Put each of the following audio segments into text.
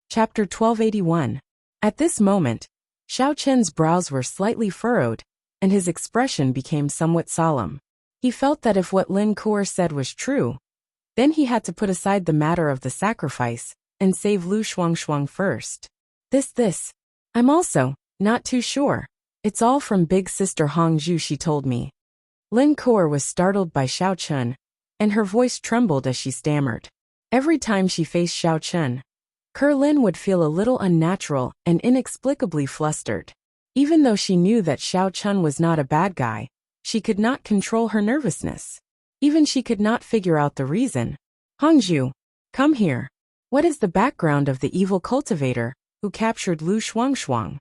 Chapter 1281. At this moment, Xiao Chen's brows were slightly furrowed, and his expression became somewhat solemn. He felt that if what Lin Kuo said was true, then he had to put aside the matter of the sacrifice and save Lu Shuangshuang first. I'm also not too sure. It's all from big sister Hongzhu, she told me. Lin Kuo was startled by Xiao Chen, and her voice trembled as she stammered. Every time she faced Xiao Chen, Lin would feel a little unnatural and inexplicably flustered. Even though she knew that Xiao Chen was not a bad guy, she could not control her nervousness. Even she could not figure out the reason. Hongzhu, come here. What is the background of the evil cultivator who captured Lu Shuangshuang?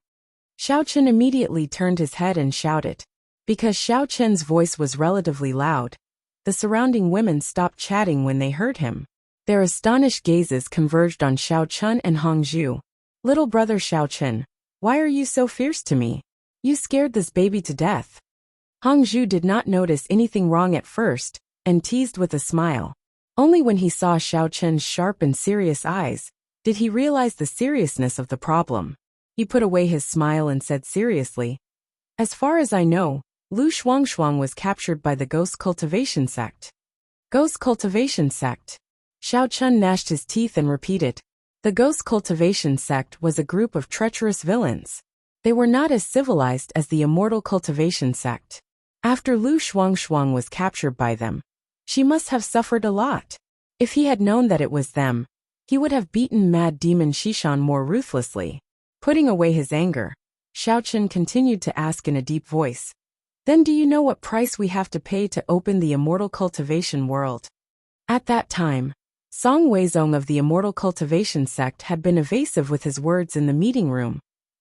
Xiao Chen immediately turned his head and shouted. Because Xiao Chen's voice was relatively loud, the surrounding women stopped chatting when they heard him. Their astonished gazes converged on Xiao Chen and Hongzhu. Little brother Xiao Chen, why are you so fierce to me? You scared this baby to death. Hongzhu did not notice anything wrong at first, and teased with a smile. Only when he saw Xiao Chen's sharp and serious eyes, did he realize the seriousness of the problem. He put away his smile and said seriously, as far as I know, Lu Shuangshuang was captured by the Ghost Cultivation Sect. Ghost Cultivation Sect? Xiao Chen gnashed his teeth and repeated. The Ghost Cultivation Sect was a group of treacherous villains. They were not as civilized as the Immortal Cultivation Sect. After Lu Shuangshuang was captured by them, she must have suffered a lot. If he had known that it was them, he would have beaten Mad Demon Shishan more ruthlessly. Putting away his anger, Xiao Chen continued to ask in a deep voice. Then do you know what price we have to pay to open the Immortal Cultivation world? At that time, Song Weizong of the Immortal Cultivation Sect had been evasive with his words in the meeting room,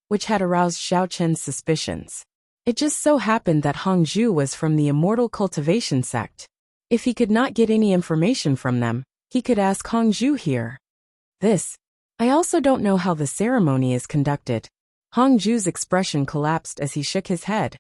which had aroused Xiao Chen's suspicions. It just so happened that Hongzhu was from the Immortal Cultivation Sect. If he could not get any information from them, he could ask Hongzhu here. I also don't know how the ceremony is conducted. Hongzhu's expression collapsed as he shook his head.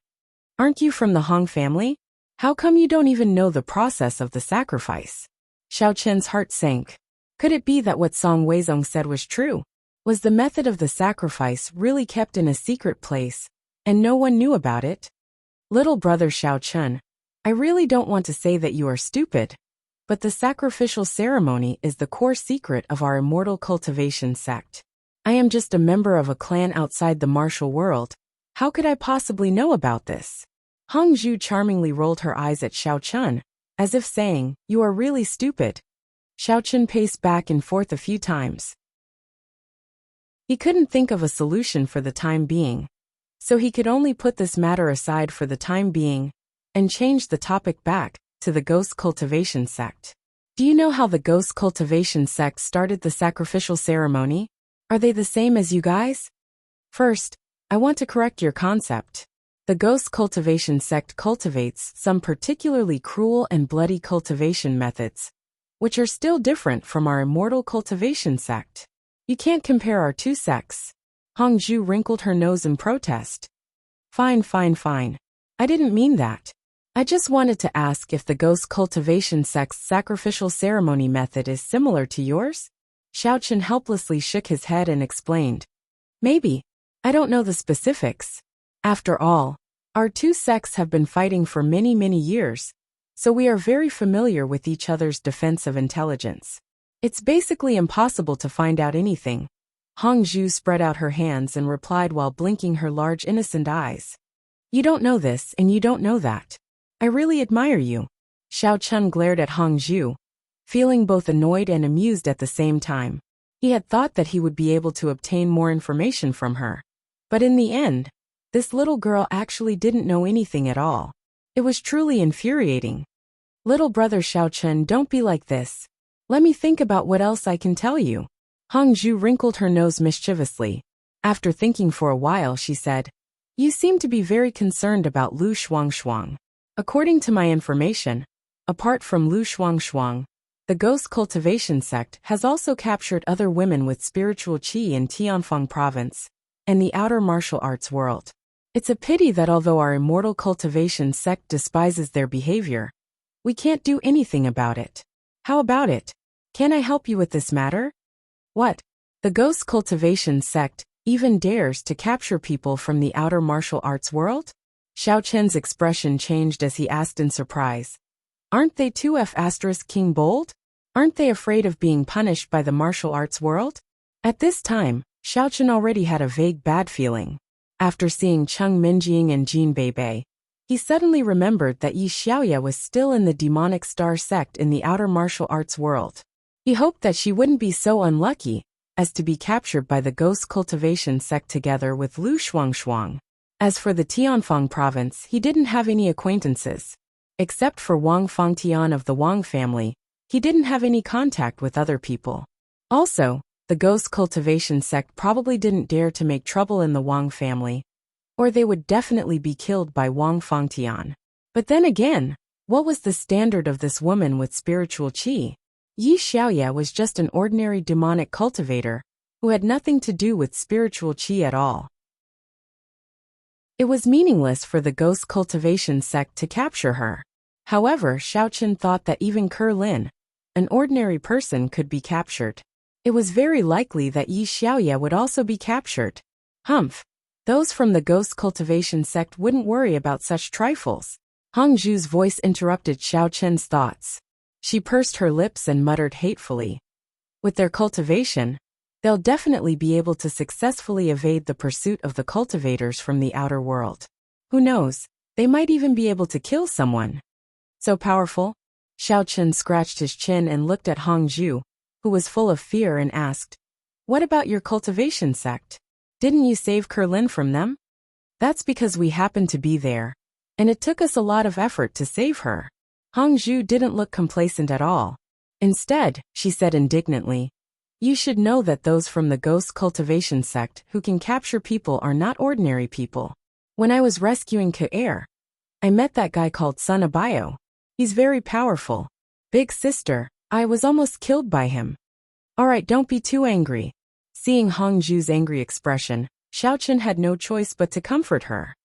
Aren't you from the Hong family? How come you don't even know the process of the sacrifice? Xiao Chen's heart sank. Could it be that what Song Weizong said was true? Was the method of the sacrifice really kept in a secret place, and no one knew about it? Little brother Xiao Chen, I really don't want to say that you are stupid, but the sacrificial ceremony is the core secret of our Immortal Cultivation Sect. I am just a member of a clan outside the martial world. How could I possibly know about this? Hongzhu charmingly rolled her eyes at Xiao Chen, as if saying, you are really stupid. Xiao Chen paced back and forth a few times. He couldn't think of a solution for the time being, so he could only put this matter aside for the time being, and change the topic back to the Ghost Cultivation Sect. Do you know how the Ghost Cultivation Sect started the sacrificial ceremony? Are they the same as you guys? First, I want to correct your concept. The Ghost Cultivation Sect cultivates some particularly cruel and bloody cultivation methods, which are still different from our Immortal Cultivation Sect. You can't compare our two sects. Hongzhu wrinkled her nose in protest. Fine. I didn't mean that. I just wanted to ask if the Ghost Cultivation Sect's sacrificial ceremony method is similar to yours? Xiao Chen helplessly shook his head and explained. Maybe. I don't know the specifics. After all, our two sects have been fighting for many years, so we are very familiar with each other's defensive intelligence. It's basically impossible to find out anything. Hongzhu spread out her hands and replied while blinking her large innocent eyes. You don't know this and you don't know that. I really admire you. Xiao Chen glared at Hongzhu, feeling both annoyed and amused at the same time. He had thought that he would be able to obtain more information from her. But in the end, this little girl actually didn't know anything at all. It was truly infuriating. Little brother Xiao Chen, don't be like this. Let me think about what else I can tell you. Hongzhu wrinkled her nose mischievously. After thinking for a while, she said, You seem to be very concerned about Lu Shuangshuang. According to my information, apart from Lu Shuangshuang, the Ghost Cultivation Sect has also captured other women with spiritual qi in Tianfeng Province and the outer martial arts world. It's a pity that although our Immortal Cultivation Sect despises their behavior, we can't do anything about it. How about it? Can I help you with this matter? What? The ghost cultivation sect even dares to capture people from the outer martial arts world? Xiao Chen's expression changed as he asked in surprise. Aren't they too King bold? Aren't they afraid of being punished by the martial arts world? At this time, Xiao Chen already had a vague bad feeling. After seeing Cheng Minjing and Jin Beibei, he suddenly remembered that Yi Xiaoya was still in the demonic star sect in the outer martial arts world. He hoped that she wouldn't be so unlucky as to be captured by the ghost cultivation sect together with Lu Shuangshuang. As for the Tianfang province, he didn't have any acquaintances. Except for Wang Fangtian of the Wang family, he didn't have any contact with other people. Also, the ghost cultivation sect probably didn't dare to make trouble in the Wang family, or they would definitely be killed by Wang Fangtian. But then again, what was the standard of this woman with spiritual qi? Yi Xiaoya was just an ordinary demonic cultivator who had nothing to do with spiritual qi at all. It was meaningless for the ghost cultivation sect to capture her. However, Xiao Chen thought that even Ke Lin, an ordinary person, could be captured. It was very likely that Yi Xiaoya would also be captured. Humph! Those from the ghost cultivation sect wouldn't worry about such trifles. Hong Zhu's voice interrupted Xiao Chen's thoughts. She pursed her lips and muttered hatefully. With their cultivation, they'll definitely be able to successfully evade the pursuit of the cultivators from the outer world. Who knows, they might even be able to kill someone. So powerful? Xiao Chen scratched his chin and looked at Hong Zhu, who was full of fear, and asked, "What about your cultivation sect? Didn't you save Ke Lin from them?" "That's because we happened to be there, and it took us a lot of effort to save her." Hong Zhu didn't look complacent at all. Instead, she said indignantly, "You should know that those from the ghost cultivation sect who can capture people are not ordinary people. When I was rescuing Ke, I met that guy called Sun Abayo. He's very powerful. Big sister, I was almost killed by him." "Alright, don't be too angry." Seeing Hong Zhu's angry expression, Xiao Chen had no choice but to comfort her.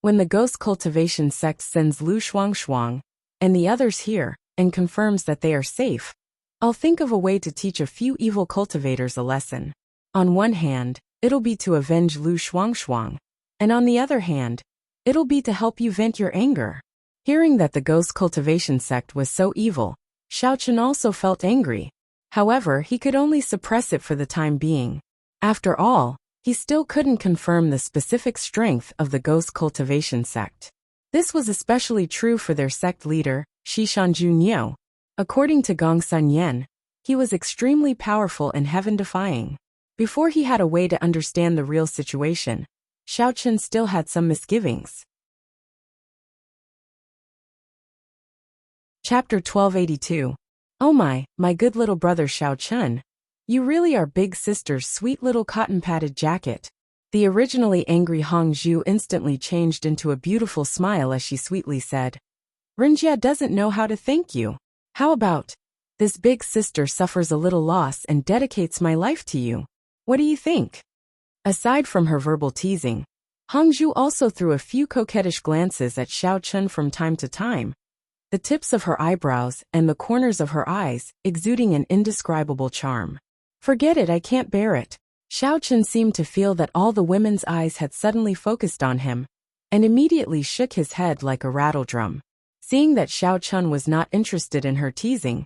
"When the ghost cultivation sect sends Lu Shuangshuang and the others here and confirms that they are safe, I'll think of a way to teach a few evil cultivators a lesson. On one hand, it'll be to avenge Lu Shuangshuang, and on the other hand, it'll be to help you vent your anger." Hearing that the ghost cultivation sect was so evil, Xiao Chen also felt angry. However, he could only suppress it for the time being. After all, he still couldn't confirm the specific strength of the ghost cultivation sect. This was especially true for their sect leader, Shishanju Niu. According to Gong Sun Yen, he was extremely powerful and heaven-defying. Before he had a way to understand the real situation, Xiao Chen still had some misgivings. Chapter 1282. "Oh my good little brother Xiao Chen. You really are big sister's sweet little cotton-padded jacket." The originally angry Hong Zhu instantly changed into a beautiful smile as she sweetly said, "Rinjia doesn't know how to thank you. How about, this big sister suffers a little loss and dedicates my life to you. What do you think?" Aside from her verbal teasing, Hong Zhu also threw a few coquettish glances at Xiao Chen from time to time, the tips of her eyebrows and the corners of her eyes exuding an indescribable charm. "Forget it, I can't bear it." Xiao Chen seemed to feel that all the women's eyes had suddenly focused on him, and immediately shook his head like a rattledrum. Seeing that Xiao Chen was not interested in her teasing,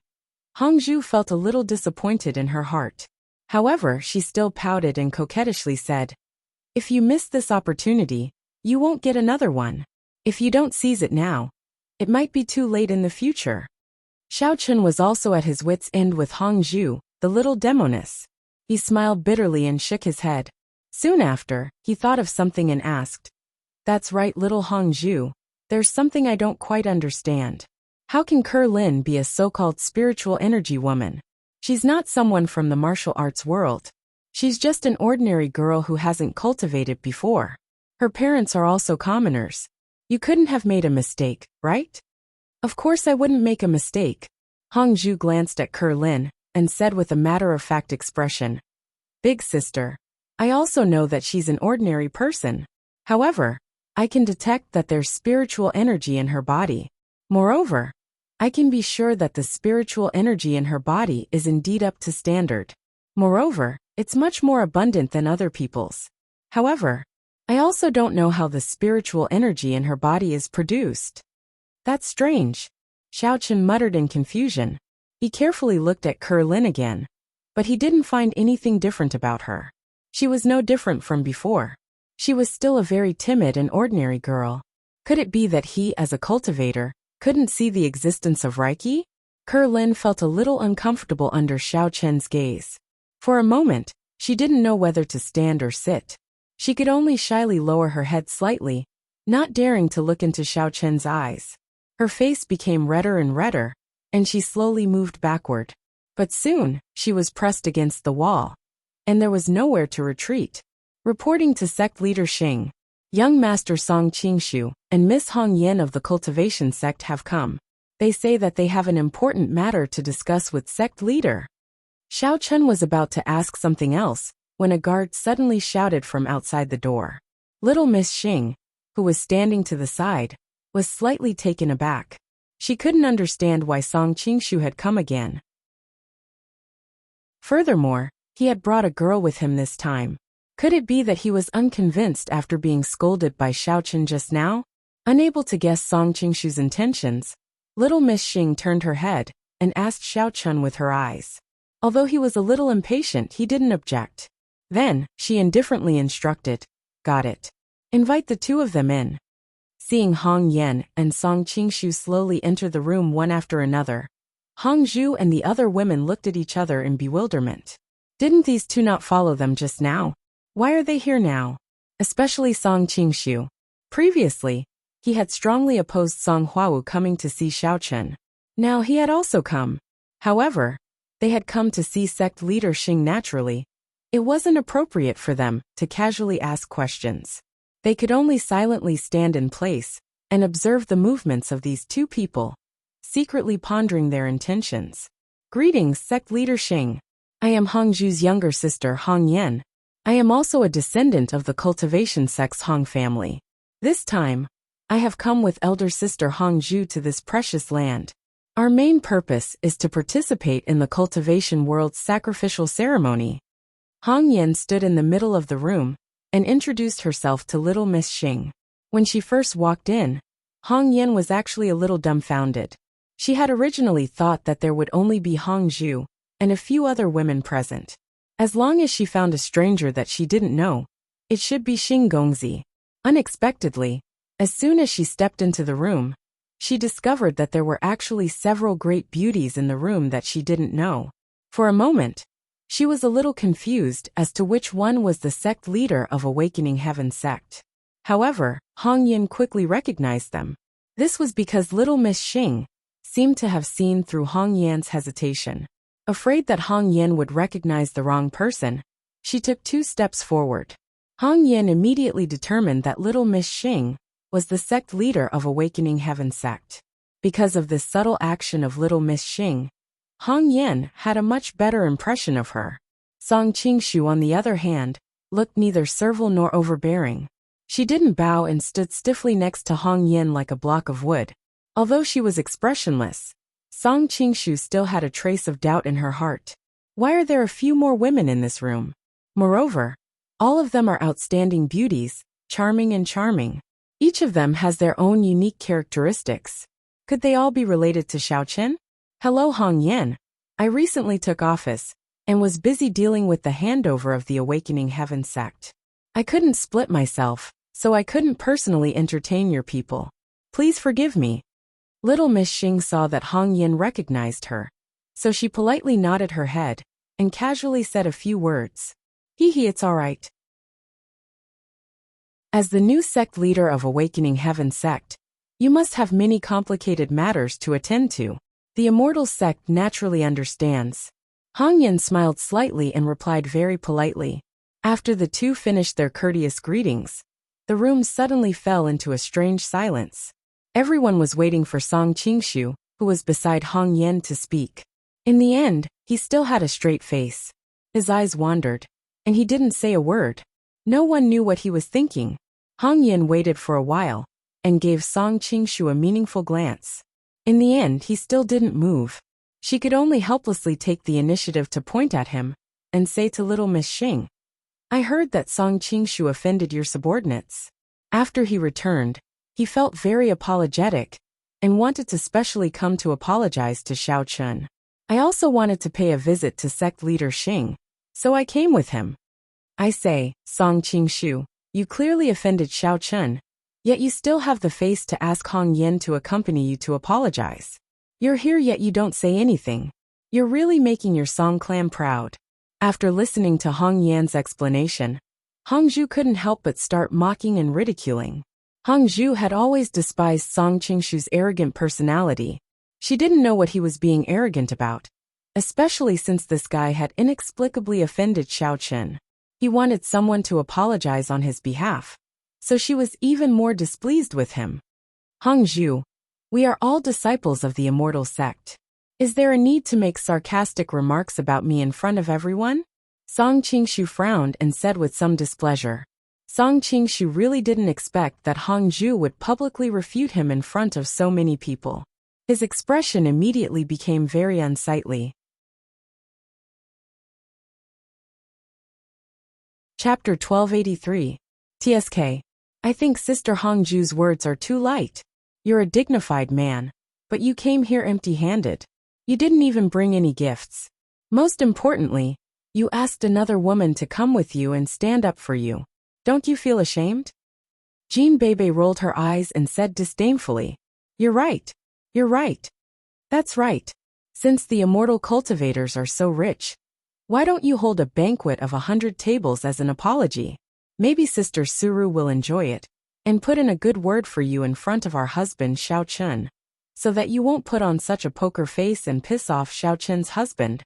Hong Zhu felt a little disappointed in her heart. However, she still pouted and coquettishly said, "If you miss this opportunity, you won't get another one. If you don't seize it now, it might be too late in the future." Xiao Chen was also at his wits' end with Hong Zhu, the little demoness. He smiled bitterly and shook his head. Soon after, he thought of something and asked, "That's right, little Hong Zhu. There's something I don't quite understand. How can Ke Lin be a so-called spiritual energy woman? She's not someone from the martial arts world. She's just an ordinary girl who hasn't cultivated before. Her parents are also commoners. You couldn't have made a mistake, right?" "Of course I wouldn't make a mistake." Hong Zhu glanced at Ke Lin and said with a matter-of-fact expression, "Big sister, I also know that she's an ordinary person. However, I can detect that there's spiritual energy in her body. Moreover, I can be sure that the spiritual energy in her body is indeed up to standard. Moreover, It's much more abundant than other people's. However, I also don't know how the spiritual energy in her body is produced. That's strange, Xiao Chen muttered in confusion. He carefully looked at Lin again, but he didn't find anything different about her. She was no different from before. She was still a very timid and ordinary girl. Could it be that he, as a cultivator, couldn't see the existence of Reiki? Lin felt a little uncomfortable under Xiao Chen's gaze. For a moment, she didn't know whether to stand or sit. She could only shyly lower her head slightly, not daring to look into Xiao Chen's eyes. Her face became redder and redder, and she slowly moved backward. But soon, she was pressed against the wall, and there was nowhere to retreat. Reporting to sect leader Xing, young master Song Qingshu and Miss Hong Yen of the cultivation sect have come. They say that they have an important matter to discuss with sect leader. Xiao Chen was about to ask something else when a guard suddenly shouted from outside the door. Little Miss Xing, who was standing to the side, was slightly taken aback. She couldn't understand why Song Qingshu had come again. Furthermore, he had brought a girl with him this time. Could it be that he was unconvinced after being scolded by Xiao Chen just now? Unable to guess Song Qingshu's intentions, little Miss Xing turned her head and asked Xiao Chen with her eyes. Although he was a little impatient, he didn't object. Then, she indifferently instructed, "Got it. Invite the two of them in." Seeing Hong Yen and Song Qingshu slowly enter the room one after another, Hong Zhu and the other women looked at each other in bewilderment. Didn't these two not follow them just now? Why are they here now? Especially Song Qingshu. Previously, he had strongly opposed Song Huawu coming to see Xiao Chen. Now he had also come. However, they had come to see sect leader Xing naturally. It wasn't appropriate for them to casually ask questions. They could only silently stand in place and observe the movements of these two people, secretly pondering their intentions. "Greetings, sect leader Xing. I am Hong Zhu's younger sister Hong Yen. I am also a descendant of the cultivation sect's Hong family. This time, I have come with elder sister Hong Zhu to this precious land. Our main purpose is to participate in the cultivation world's sacrificial ceremony." Hong Yen stood in the middle of the room and introduced herself to little Miss Xing. When she first walked in, Hong Yen was actually a little dumbfounded. She had originally thought that there would only be Hong Zhu and a few other women present. As long as she found a stranger that she didn't know, it should be Xing Gongzi. Unexpectedly, as soon as she stepped into the room, she discovered that there were actually several great beauties in the room that she didn't know. For a moment, she was a little confused as to which one was the sect leader of Awakening Heaven sect. However, Hong Yin quickly recognized them. This was because little Miss Xing seemed to have seen through Hong Yan's hesitation. Afraid that Hong Yan would recognize the wrong person, she took 2 steps forward. Hong Yan immediately determined that little Miss Xing was the sect leader of Awakening Heaven sect. Because of this subtle action of little Miss Xing, Hong Yan had a much better impression of her. Song Qingshu, on the other hand, looked neither servile nor overbearing. She didn't bow and stood stiffly next to Hong Yan like a block of wood. Although she was expressionless, Song Qingshu still had a trace of doubt in her heart. Why are there a few more women in this room? Moreover, all of them are outstanding beauties, charming and charming. Each of them has their own unique characteristics. Could they all be related to Xiao Chen? "Hello Hong Yan. I recently took office and was busy dealing with the handover of the Awakening Heaven sect. I couldn't split myself, so I couldn't personally entertain your people. Please forgive me." Little Miss Xing saw that Hong Yan recognized her, so she politely nodded her head and casually said a few words. It's all right." As the new sect leader of Awakening Heaven sect, you must have many complicated matters to attend to. The immortal sect naturally understands. Hong Yan smiled slightly and replied very politely. After the two finished their courteous greetings, the room suddenly fell into a strange silence. Everyone was waiting for Song Qingshu, who was beside Hong Yan, to speak. In the end, he still had a straight face. His eyes wandered, and he didn't say a word. No one knew what he was thinking. Hong Yan waited for a while and gave Song Qingshu a meaningful glance. In the end, he still didn't move. She could only helplessly take the initiative to point at him and say to little Miss Xing, "I heard that Song Qingshu offended your subordinates." After he returned, he felt very apologetic and wanted to specially come to apologize to Xiao Chun. "I also wanted to pay a visit to sect leader Xing, so I came with him." "I say, Song Qingshu, you clearly offended Xiao Chun, yet you still have the face to ask Hong Yen to accompany you to apologize. You're here yet you don't say anything. You're really making your Song clan proud." After listening to Hong Yan's explanation, Hong Zhu couldn't help but start mocking and ridiculing. Hong Zhu had always despised Song Qingshu's arrogant personality. She didn't know what he was being arrogant about, especially since this guy had inexplicably offended Xiao Chun. He wanted someone to apologize on his behalf, so she was even more displeased with him. "Hong Zhu, we are all disciples of the immortal sect. Is there a need to make sarcastic remarks about me in front of everyone?" Song Qingshu frowned and said with some displeasure. Song Qingshu really didn't expect that Hong Zhu would publicly refute him in front of so many people. His expression immediately became very unsightly. Chapter 1283. TSK. I think Sister Hong Zhu's words are too light. You're a dignified man, but you came here empty-handed. You didn't even bring any gifts. Most importantly, you asked another woman to come with you and stand up for you. Don't you feel ashamed? Jean Bebe rolled her eyes and said disdainfully, "You're right. You're right. That's right. Since the immortal cultivators are so rich, why don't you hold a banquet of 100 tables as an apology? Maybe Sister Suru will enjoy it, and put in a good word for you in front of our husband Xiao Chun, so that you won't put on such a poker face and piss off Xiao Chun's husband,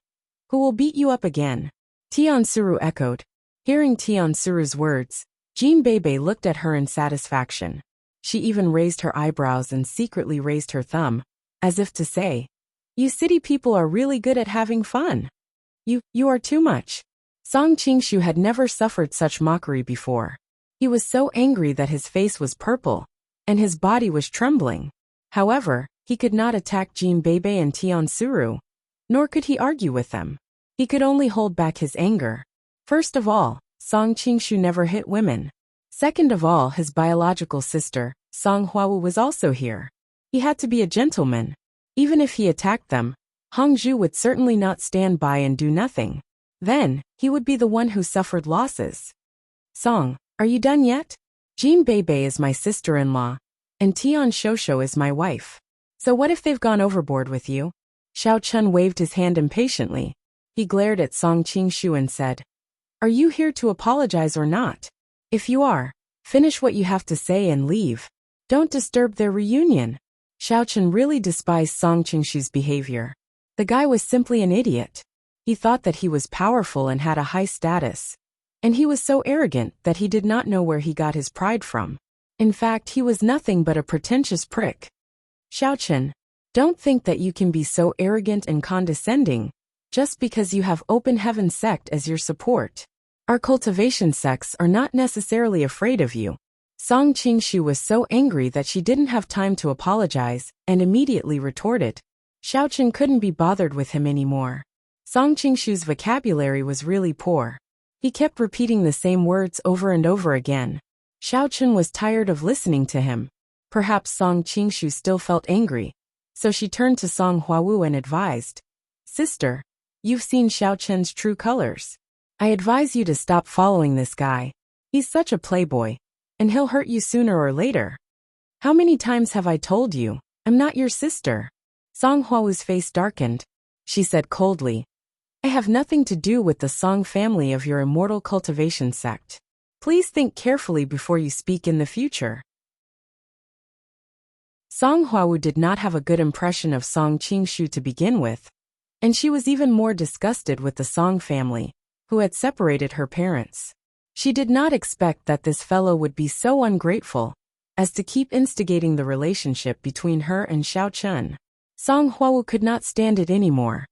who will beat you up again." Tian Suru echoed. Hearing Tian Suru's words, Jean Bebe looked at her in satisfaction. She even raised her eyebrows and secretly raised her thumb, as if to say, "You city people are really good at having fun. You are too much." Song Qingshu had never suffered such mockery before. He was so angry that his face was purple, and his body was trembling. However, he could not attack Jean Bebe and Tian Suru, nor could he argue with them. He could only hold back his anger. First of all, Song Qingshu never hit women. Second of all, his biological sister, Song Huawu, was also here. He had to be a gentleman. Even if he attacked them, Hong Zhu would certainly not stand by and do nothing. Then, he would be the one who suffered losses. "Song, are you done yet? Jean Bebe is my sister-in-law, and Tian Shosho is my wife. So what if they've gone overboard with you?" Xiao Chun waved his hand impatiently. He glared at Song Qingshu and said, "Are you here to apologize or not? If you are, finish what you have to say and leave. Don't disturb their reunion." Xiao Chun really despised Song Qingshu's behavior. The guy was simply an idiot. He thought that he was powerful and had a high status. And he was so arrogant that he did not know where he got his pride from. In fact, he was nothing but a pretentious prick. "Xiao Chun, don't think that you can be so arrogant and condescending, just because you have Open Heaven sect as your support. Our cultivation sects are not necessarily afraid of you." Song Qingshu was so angry that she didn't have time to apologize, and immediately retorted. Xiao Chun couldn't be bothered with him anymore. Song Qingshu's vocabulary was really poor. He kept repeating the same words over and over again. Xiao Chun was tired of listening to him. Perhaps Song Qingshu still felt angry, so she turned to Song Huawu and advised, "Sister, you've seen Xiao Chun's true colors. I advise you to stop following this guy. He's such a playboy, and he'll hurt you sooner or later. How many times have I told you, I'm not your sister?" Song Huawu's face darkened. She said coldly, "I have nothing to do with the Song family of your immortal cultivation sect. Please think carefully before you speak in the future." Song Huawu did not have a good impression of Song Qingshu to begin with, and she was even more disgusted with the Song family, who had separated her parents. She did not expect that this fellow would be so ungrateful as to keep instigating the relationship between her and Xiao Chun. Song Huawu could not stand it anymore.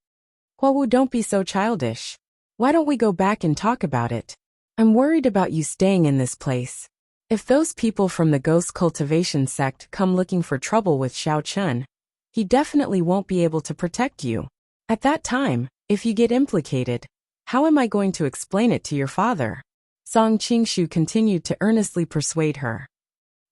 "Huawu, don't be so childish. Why don't we go back and talk about it? I'm worried about you staying in this place. If those people from the Ghost Cultivation sect come looking for trouble with Xiao Chun, he definitely won't be able to protect you. At that time, if you get implicated, How am I going to explain it to your father? Song Qingshu continued to earnestly persuade her.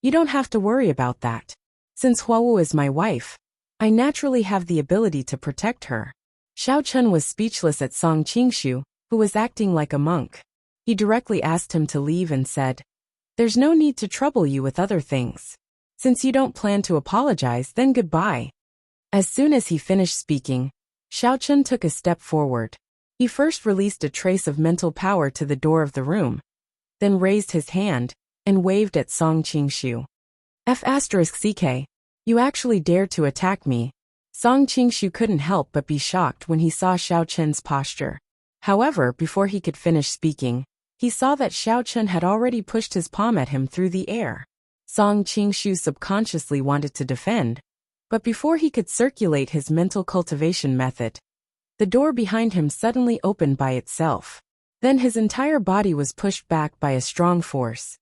You don't have to worry about that. Since Huawu is my wife, I naturally have the ability to protect her. Xiao Chun was speechless at Song Qingshu, who was acting like a monk. He directly asked him to leave and said, There's no need to trouble you with other things. Since you don't plan to apologize, then goodbye. As soon as he finished speaking, Xiao Chun took a step forward. He first released a trace of mental power to the door of the room, then raised his hand and waved at Song Qingshu. F***ck, you actually dared to attack me. Song Qingshu couldn't help but be shocked when he saw Xiao Chun's posture. However, before he could finish speaking, he saw that Xiao Chun had already pushed his palm at him through the air. Song Qingshu subconsciously wanted to defend, but before he could circulate his mental cultivation method, the door behind him suddenly opened by itself. Then his entire body was pushed back by a strong force.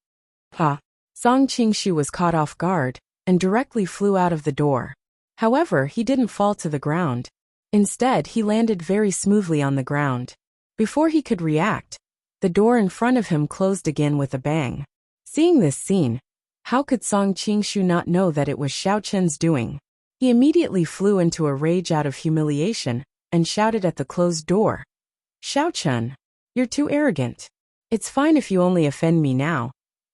Song Qingshu was caught off guard and directly flew out of the door. However, he didn't fall to the ground. Instead, he landed very smoothly on the ground. Before he could react, the door in front of him closed again with a bang. Seeing this scene, how could Song Qingshu not know that it was Xiao Chun's doing? He immediately flew into a rage out of humiliation and shouted at the closed door. Xiao Chun, you're too arrogant. It's fine if you only offend me now,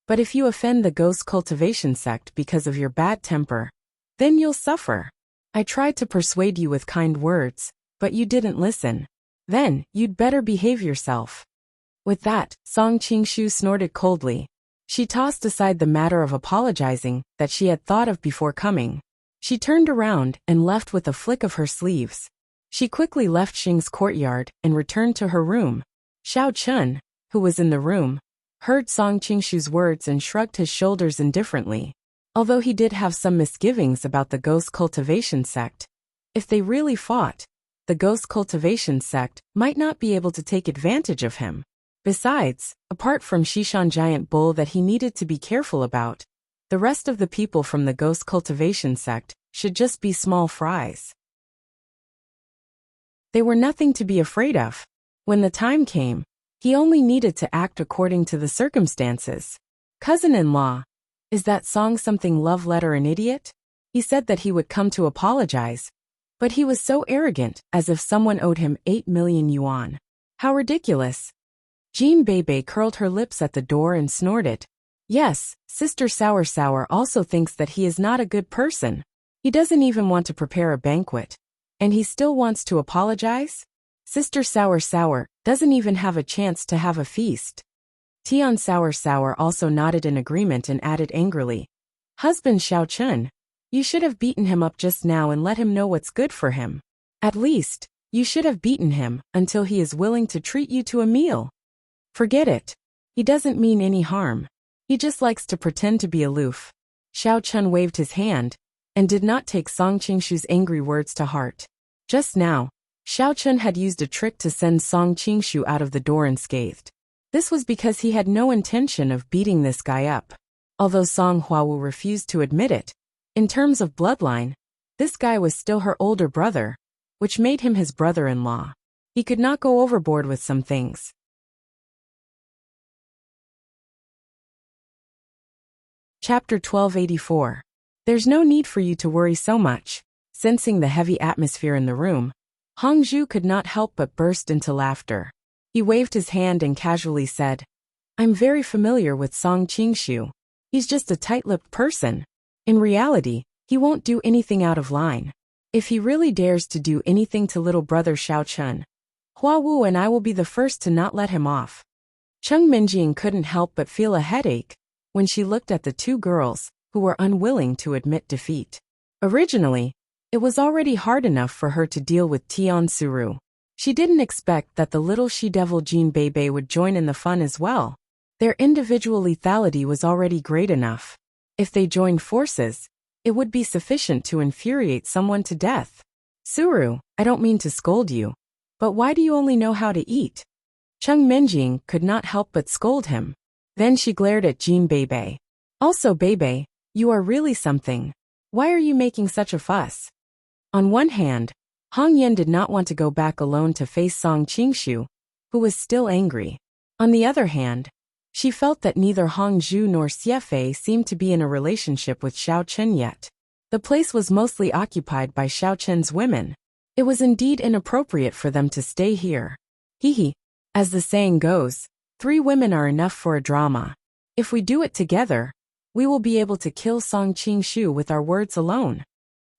but if you offend the ghost cultivation sect because of your bad temper, then you'll suffer. I tried to persuade you with kind words, but you didn't listen. Then, you'd better behave yourself. With that, Song Qingshu snorted coldly. She tossed aside the matter of apologizing that she had thought of before coming. She turned around and left with a flick of her sleeves. She quickly left Xing's courtyard and returned to her room. Xiao Chun, who was in the room, heard Song Qingshu's words and shrugged his shoulders indifferently. Although he did have some misgivings about the ghost cultivation sect, if they really fought, the ghost cultivation sect might not be able to take advantage of him. Besides, apart from Shishan Giant Bull that he needed to be careful about, the rest of the people from the ghost cultivation sect should just be small fries. They were nothing to be afraid of. When the time came, he only needed to act according to the circumstances. Cousin-in-law, is that Song something love letter an idiot? He said that he would come to apologize, but he was so arrogant as if someone owed him 8 million yuan. How ridiculous. Jean Bebe curled her lips at the door and snorted. Yes, Sister Sour Sour also thinks that he is not a good person. He doesn't even want to prepare a banquet. And he still wants to apologize? Sister Sour Sour doesn't even have a chance to have a feast. Tian Sour Sour also nodded in agreement and added angrily. Husband Xiao Chun, you should have beaten him up just now and let him know what's good for him. At least, you should have beaten him until he is willing to treat you to a meal. Forget it. He doesn't mean any harm. He just likes to pretend to be aloof. Xiao Chun waved his hand and did not take Song Qingshu's angry words to heart. Just now, Xiao Chun had used a trick to send Song Qingshu out of the door unscathed. This was because he had no intention of beating this guy up. Although Song Huawu refused to admit it, in terms of bloodline, this guy was still her older brother, which made him his brother-in-law. He could not go overboard with some things. Chapter 1284. There's no need for you to worry so much. Sensing the heavy atmosphere in the room, Hongzhu could not help but burst into laughter. He waved his hand and casually said, I'm very familiar with Song Qingshu. He's just a tight-lipped person. In reality, he won't do anything out of line. If he really dares to do anything to little brother Xiao Chun, Huawu and I will be the first to not let him off. Cheng Minjing couldn't help but feel a headache when she looked at the two girls who were unwilling to admit defeat. Originally, it was already hard enough for her to deal with Tian Suru. She didn't expect that the little she-devil Jean Bebe would join in the fun as well. Their individual lethality was already great enough. If they joined forces, it would be sufficient to infuriate someone to death. Suru, I don't mean to scold you, but why do you only know how to eat? Cheng Minjing could not help but scold him. Then she glared at Jean Bebe. Also Bebe, you are really something. Why are you making such a fuss? On one hand, Hong Yen did not want to go back alone to face Song Qingshu, who was still angry. On the other hand, she felt that neither Hongzhu nor Xiefei seemed to be in a relationship with Xiao Chen yet. The place was mostly occupied by Xiao Chen's women. It was indeed inappropriate for them to stay here. Hee. As the saying goes, 3 women are enough for a drama. If we do it together, we will be able to kill Song Qingshu with our words alone.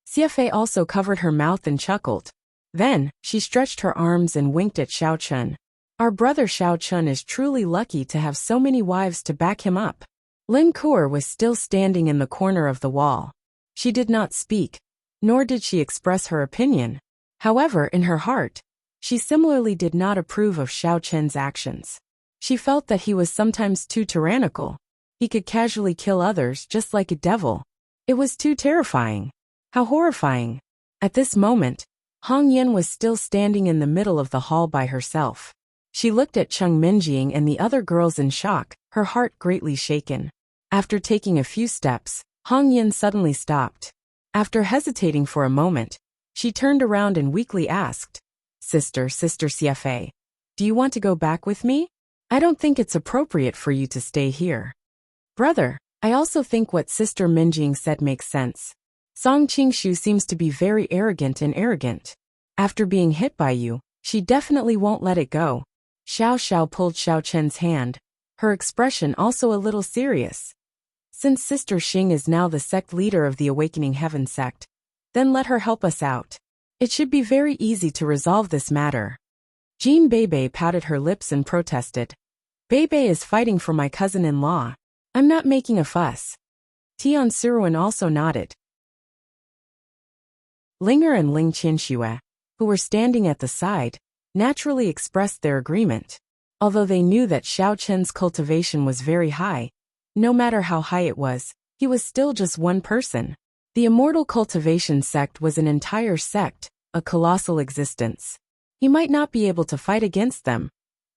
Xiefei also covered her mouth and chuckled. Then, she stretched her arms and winked at Xiao Chen. Our brother Xiao Chen is truly lucky to have so many wives to back him up. Lin Kuo was still standing in the corner of the wall. She did not speak, nor did she express her opinion. However, in her heart, she similarly did not approve of Xiao Chen's actions. She felt that he was sometimes too tyrannical. He could casually kill others just like a devil. It was too terrifying. How horrifying. At this moment, Hong Yan was still standing in the middle of the hall by herself. She looked at Cheng Minjing and the other girls in shock, her heart greatly shaken. After taking a few steps, Hong Yan suddenly stopped. After hesitating for a moment, she turned around and weakly asked, Sister Xiefei, do you want to go back with me? I don't think it's appropriate for you to stay here. Brother, I also think what Sister Minjing said makes sense. Song Qingshu seems to be very arrogant. After being hit by you, she definitely won't let it go. Xiao pulled Xiao Chen's hand, her expression also a little serious. Since Sister Xing is now the sect leader of the Awakening Heaven sect, then let her help us out. It should be very easy to resolve this matter. Jean Bebe pouted her lips and protested. Bebe is fighting for my cousin-in-law. I'm not making a fuss. Tian Suruan also nodded. Linger and Ling Qianxue, who were standing at the side, naturally expressed their agreement. Although they knew that Xiao Chen's cultivation was very high, no matter how high it was, he was still just one person. The Immortal Cultivation sect was an entire sect, a colossal existence. He might not be able to fight against them.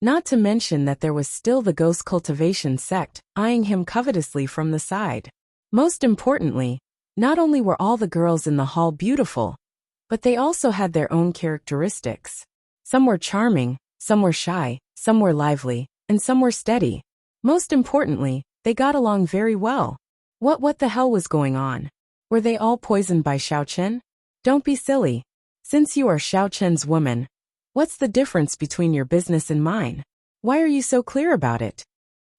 Not to mention that there was still the Ghost Cultivation sect, eyeing him covetously from the side. Most importantly, not only were all the girls in the hall beautiful, but they also had their own characteristics. Some were charming, some were shy, some were lively, and some were steady. Most importantly, they got along very well. What the hell was going on? Were they all poisoned by Xiao Chen? Don't be silly. Since you are Xiao Chen's woman, what's the difference between your business and mine? Why are you so clear about it?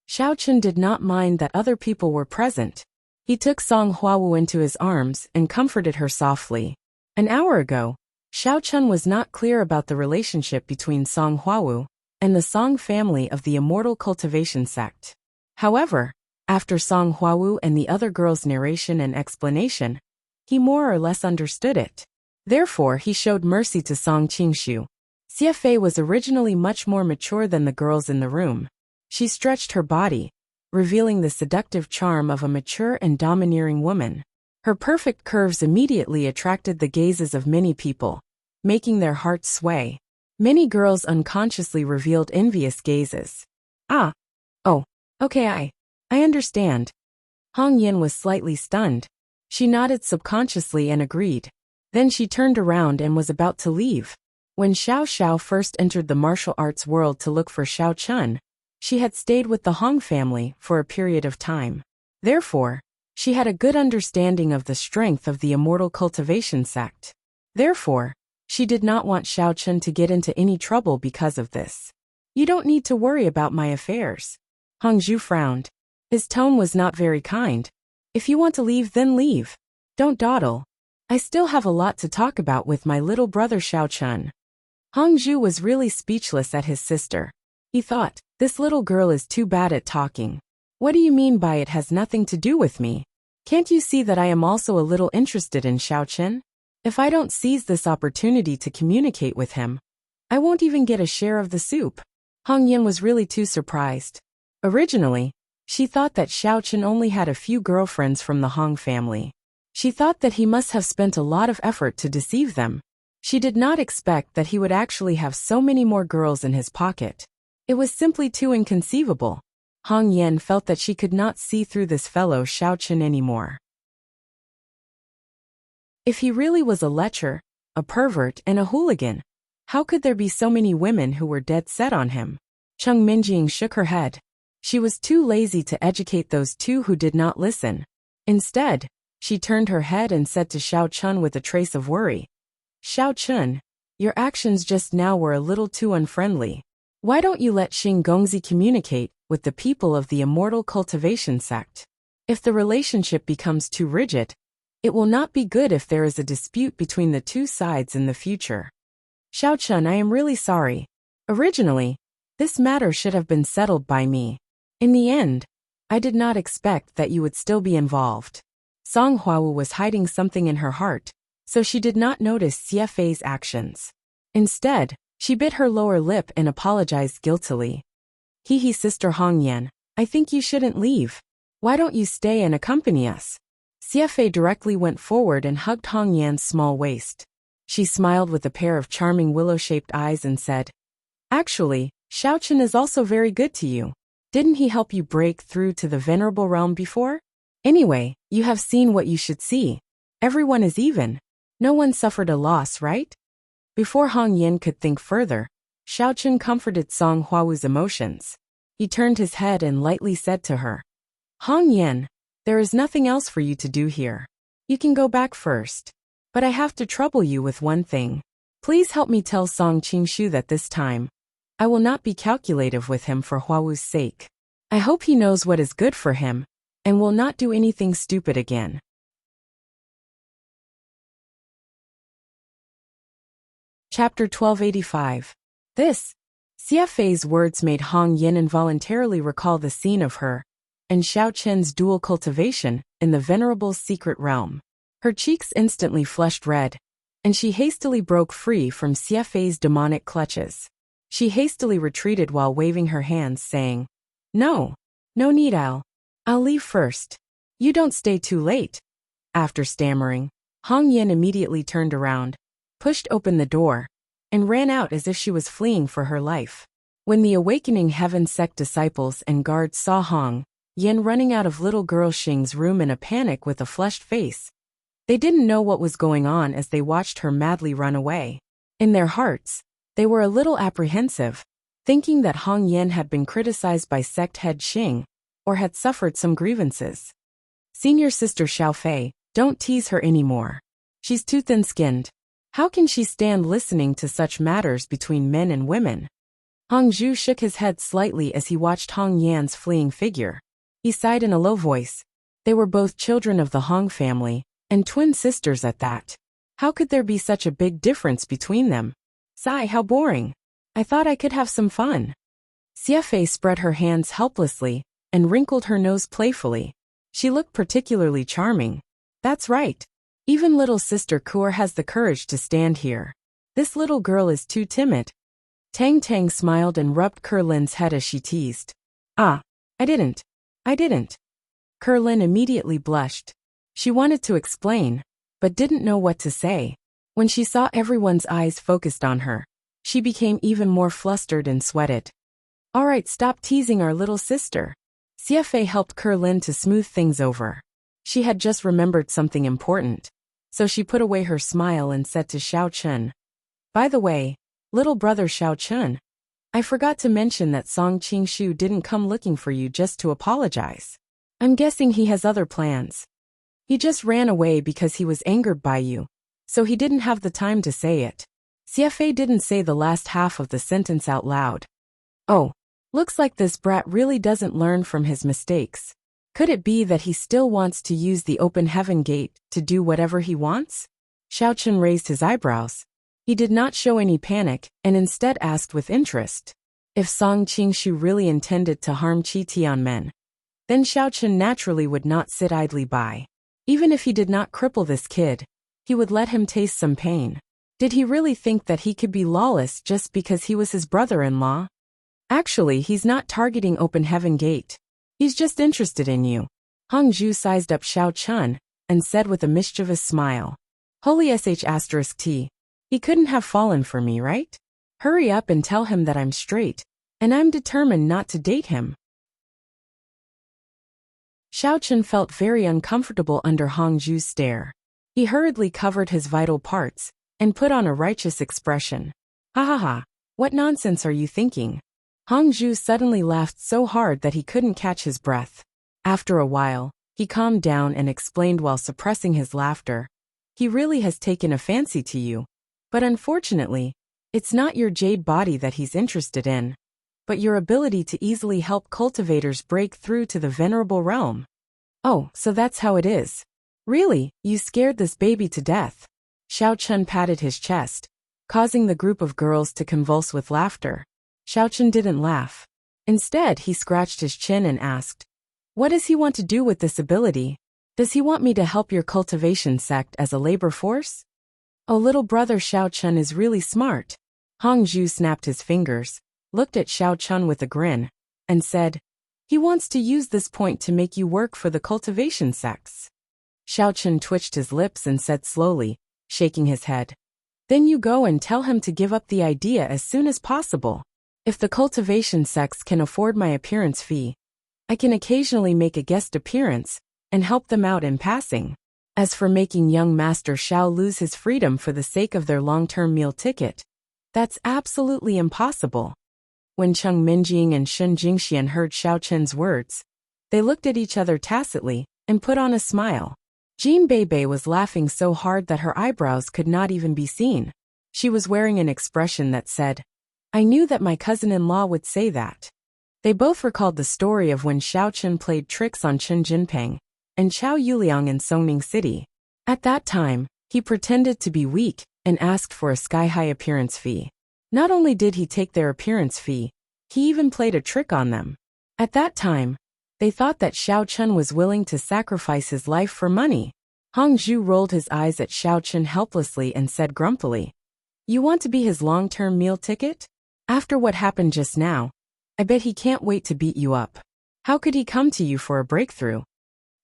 Xiao Chen did not mind that other people were present. He took Song Huawu into his arms and comforted her softly. An hour ago, Xiao Chen was not clear about the relationship between Song Huawu and the Song family of the Immortal Cultivation sect. However, after Song Huawu and the other girls' narration and explanation, he more or less understood it. Therefore, he showed mercy to Song Qingshu. Xiefei was originally much more mature than the girls in the room. She stretched her body, revealing the seductive charm of a mature and domineering woman. Her perfect curves immediately attracted the gazes of many people, making their hearts sway. Many girls unconsciously revealed envious gazes. Okay, I understand. Hong Yin was slightly stunned. She nodded subconsciously and agreed. Then she turned around and was about to leave. When Xiao first entered the martial arts world to look for Xiao Chun, she had stayed with the Hong family for a period of time. Therefore, she had a good understanding of the strength of the Immortal Cultivation sect. Therefore, she did not want Xiao Chun to get into any trouble because of this. You don't need to worry about my affairs. Hongzhu frowned. His tone was not very kind. If you want to leave, then leave. Don't dawdle. I still have a lot to talk about with my little brother Xiao Chun. Hongzhu was really speechless at his sister. He thought, this little girl is too bad at talking. What do you mean by it has nothing to do with me? Can't you see that I am also a little interested in Xiao Chen? If I don't seize this opportunity to communicate with him, I won't even get a share of the soup. Hong Yin was really too surprised. Originally, she thought that Xiao Chen only had a few girlfriends from the Hong family. She thought that he must have spent a lot of effort to deceive them. She did not expect that he would actually have so many more girls in his pocket. It was simply too inconceivable. Hong Yan felt that she could not see through this fellow Xiao Chen anymore. If he really was a lecher, a pervert, and a hooligan, How could there be so many women who were dead set on him? Chung Minjing shook her head. She was too lazy to educate those two who did not listen. Instead, she turned her head and said to Xiao Chun with a trace of worry, Xiao Chun, your actions just now were a little too unfriendly. Why don't you let Xing Gongzi communicate with the people of the immortal cultivation sect? If the relationship becomes too rigid, it will not be good if there is a dispute between the two sides in the future. Xiao Chun, I am really sorry. Originally, this matter should have been settled by me. In the end, I did not expect that you would still be involved. Song Huawu was hiding something in her heart, so she did not notice Xie Fei's actions. Instead, she bit her lower lip and apologized guiltily. He, Sister Hong Yan, I think you shouldn't leave. Why don't you stay and accompany us? Xie Fei directly went forward and hugged Hong Yan's small waist. She smiled with a pair of charming willow-shaped eyes and said, Actually, Xiao Chun is also very good to you. Didn't he help you break through to the venerable realm before? Anyway, you have seen what you should see. Everyone is even. No one suffered a loss, right? Before Hong Yan could think further, Xiao Chun comforted Song Huawu's emotions. He turned his head and lightly said to her, Hong Yan, there is nothing else for you to do here. You can go back first. But I have to trouble you with one thing. Please help me tell Song Qingshu that this time, I will not be calculative with him for Huawu's sake. I hope he knows what is good for him, and will not do anything stupid again. Chapter 1285. Xie Fei's words made Hong Yin involuntarily recall the scene of her and Xiao Chen's dual cultivation in the venerable secret realm. Her cheeks instantly flushed red, and she hastily broke free from Xie Fei's demonic clutches. She hastily retreated while waving her hands, saying, No need, I'll leave first. You don't stay too late. After stammering, Hong Yin immediately turned around, pushed open the door, and ran out as if she was fleeing for her life. When the awakening Heaven Sect disciples and guards saw Hong Yin running out of little girl Xing's room in a panic with a flushed face, they didn't know what was going on as they watched her madly run away. In their hearts, they were a little apprehensive, thinking that Hong Yin had been criticized by sect head Xing, or had suffered some grievances. Senior Sister Xiao Fei, don't tease her anymore. She's too thin-skinned. How can she stand listening to such matters between men and women? Hong Zhu shook his head slightly as he watched Hong Yan's fleeing figure. He sighed in a low voice. They were both children of the Hong family, and twin sisters at that. How could there be such a big difference between them? Sigh, how boring. I thought I could have some fun. Xie Fei spread her hands helplessly and wrinkled her nose playfully. She looked particularly charming. That's right. Even little Sister Kur has the courage to stand here. This little girl is too timid. Tang Tang smiled and rubbed Kurlin's head as she teased. I didn't. Kurlin immediately blushed. She wanted to explain, but didn't know what to say. When she saw everyone's eyes focused on her, she became even more flustered and sweated. All right, stop teasing our little sister. Xie Fei helped Kurlin to smooth things over. She had just remembered something important, so she put away her smile and said to Xiao Chun, By the way, little brother Xiao Chun, I forgot to mention that Song Qingshu didn't come looking for you just to apologize. I'm guessing he has other plans. He just ran away because he was angered by you, so he didn't have the time to say it. Xie Fei didn't say the last half of the sentence out loud. Oh, looks like this brat really doesn't learn from his mistakes. Could it be that he still wants to use the open heaven gate to do whatever he wants? Xiao Chun raised his eyebrows. He did not show any panic and instead asked with interest. If Song Qingshu really intended to harm Qi Tianmen, then Xiao Chun naturally would not sit idly by. Even if he did not cripple this kid, he would let him taste some pain. Did he really think that he could be lawless just because he was his brother-in-law? Actually, he's not targeting Open Heaven Gate. He's just interested in you. Hong Zhu sized up Xiao Chun and said with a mischievous smile. Holy **T. He couldn't have fallen for me, right? Hurry up and tell him that I'm straight, and I'm determined not to date him. Xiao Chun felt very uncomfortable under Hong Zhu's stare. He hurriedly covered his vital parts and put on a righteous expression. Ha ha ha. What nonsense are you thinking? Hong Zhu suddenly laughed so hard that he couldn't catch his breath. After a while, he calmed down and explained while suppressing his laughter. He really has taken a fancy to you. But unfortunately, it's not your jade body that he's interested in, but your ability to easily help cultivators break through to the venerable realm. Oh, so that's how it is. Really, you scared this baby to death. Xiao Chun patted his chest, causing the group of girls to convulse with laughter. Xiao Chun didn't laugh. Instead, he scratched his chin and asked, "What does he want to do with this ability? Does he want me to help your cultivation sect as a labor force?" Oh, little brother Xiao Chun is really smart. Hong Zhu snapped his fingers, looked at Xiao Chun with a grin, and said, "He wants to use this point to make you work for the cultivation sects." Xiao Chun twitched his lips and said slowly, shaking his head, "Then you go and tell him to give up the idea as soon as possible. If the cultivation sects can afford my appearance fee, I can occasionally make a guest appearance and help them out in passing. As for making young Master Xiao lose his freedom for the sake of their long-term meal ticket, that's absolutely impossible." When Cheng Minjing and Shun Jingxian heard Xiao Chen's words, they looked at each other tacitly and put on a smile. Jean Beibei was laughing so hard that her eyebrows could not even be seen. She was wearing an expression that said, "I knew that my cousin-in-law would say that." They both recalled the story of when Xiao Chen played tricks on Chen Jinping and Chao Yuliang in Songning City. At that time, he pretended to be weak and asked for a sky-high appearance fee. Not only did he take their appearance fee, he even played a trick on them. At that time, they thought that Xiao Chen was willing to sacrifice his life for money. Hong Zhu rolled his eyes at Xiao Chen helplessly and said grumpily, "You want to be his long-term meal ticket? After what happened just now, I bet he can't wait to beat you up. How could he come to you for a breakthrough?"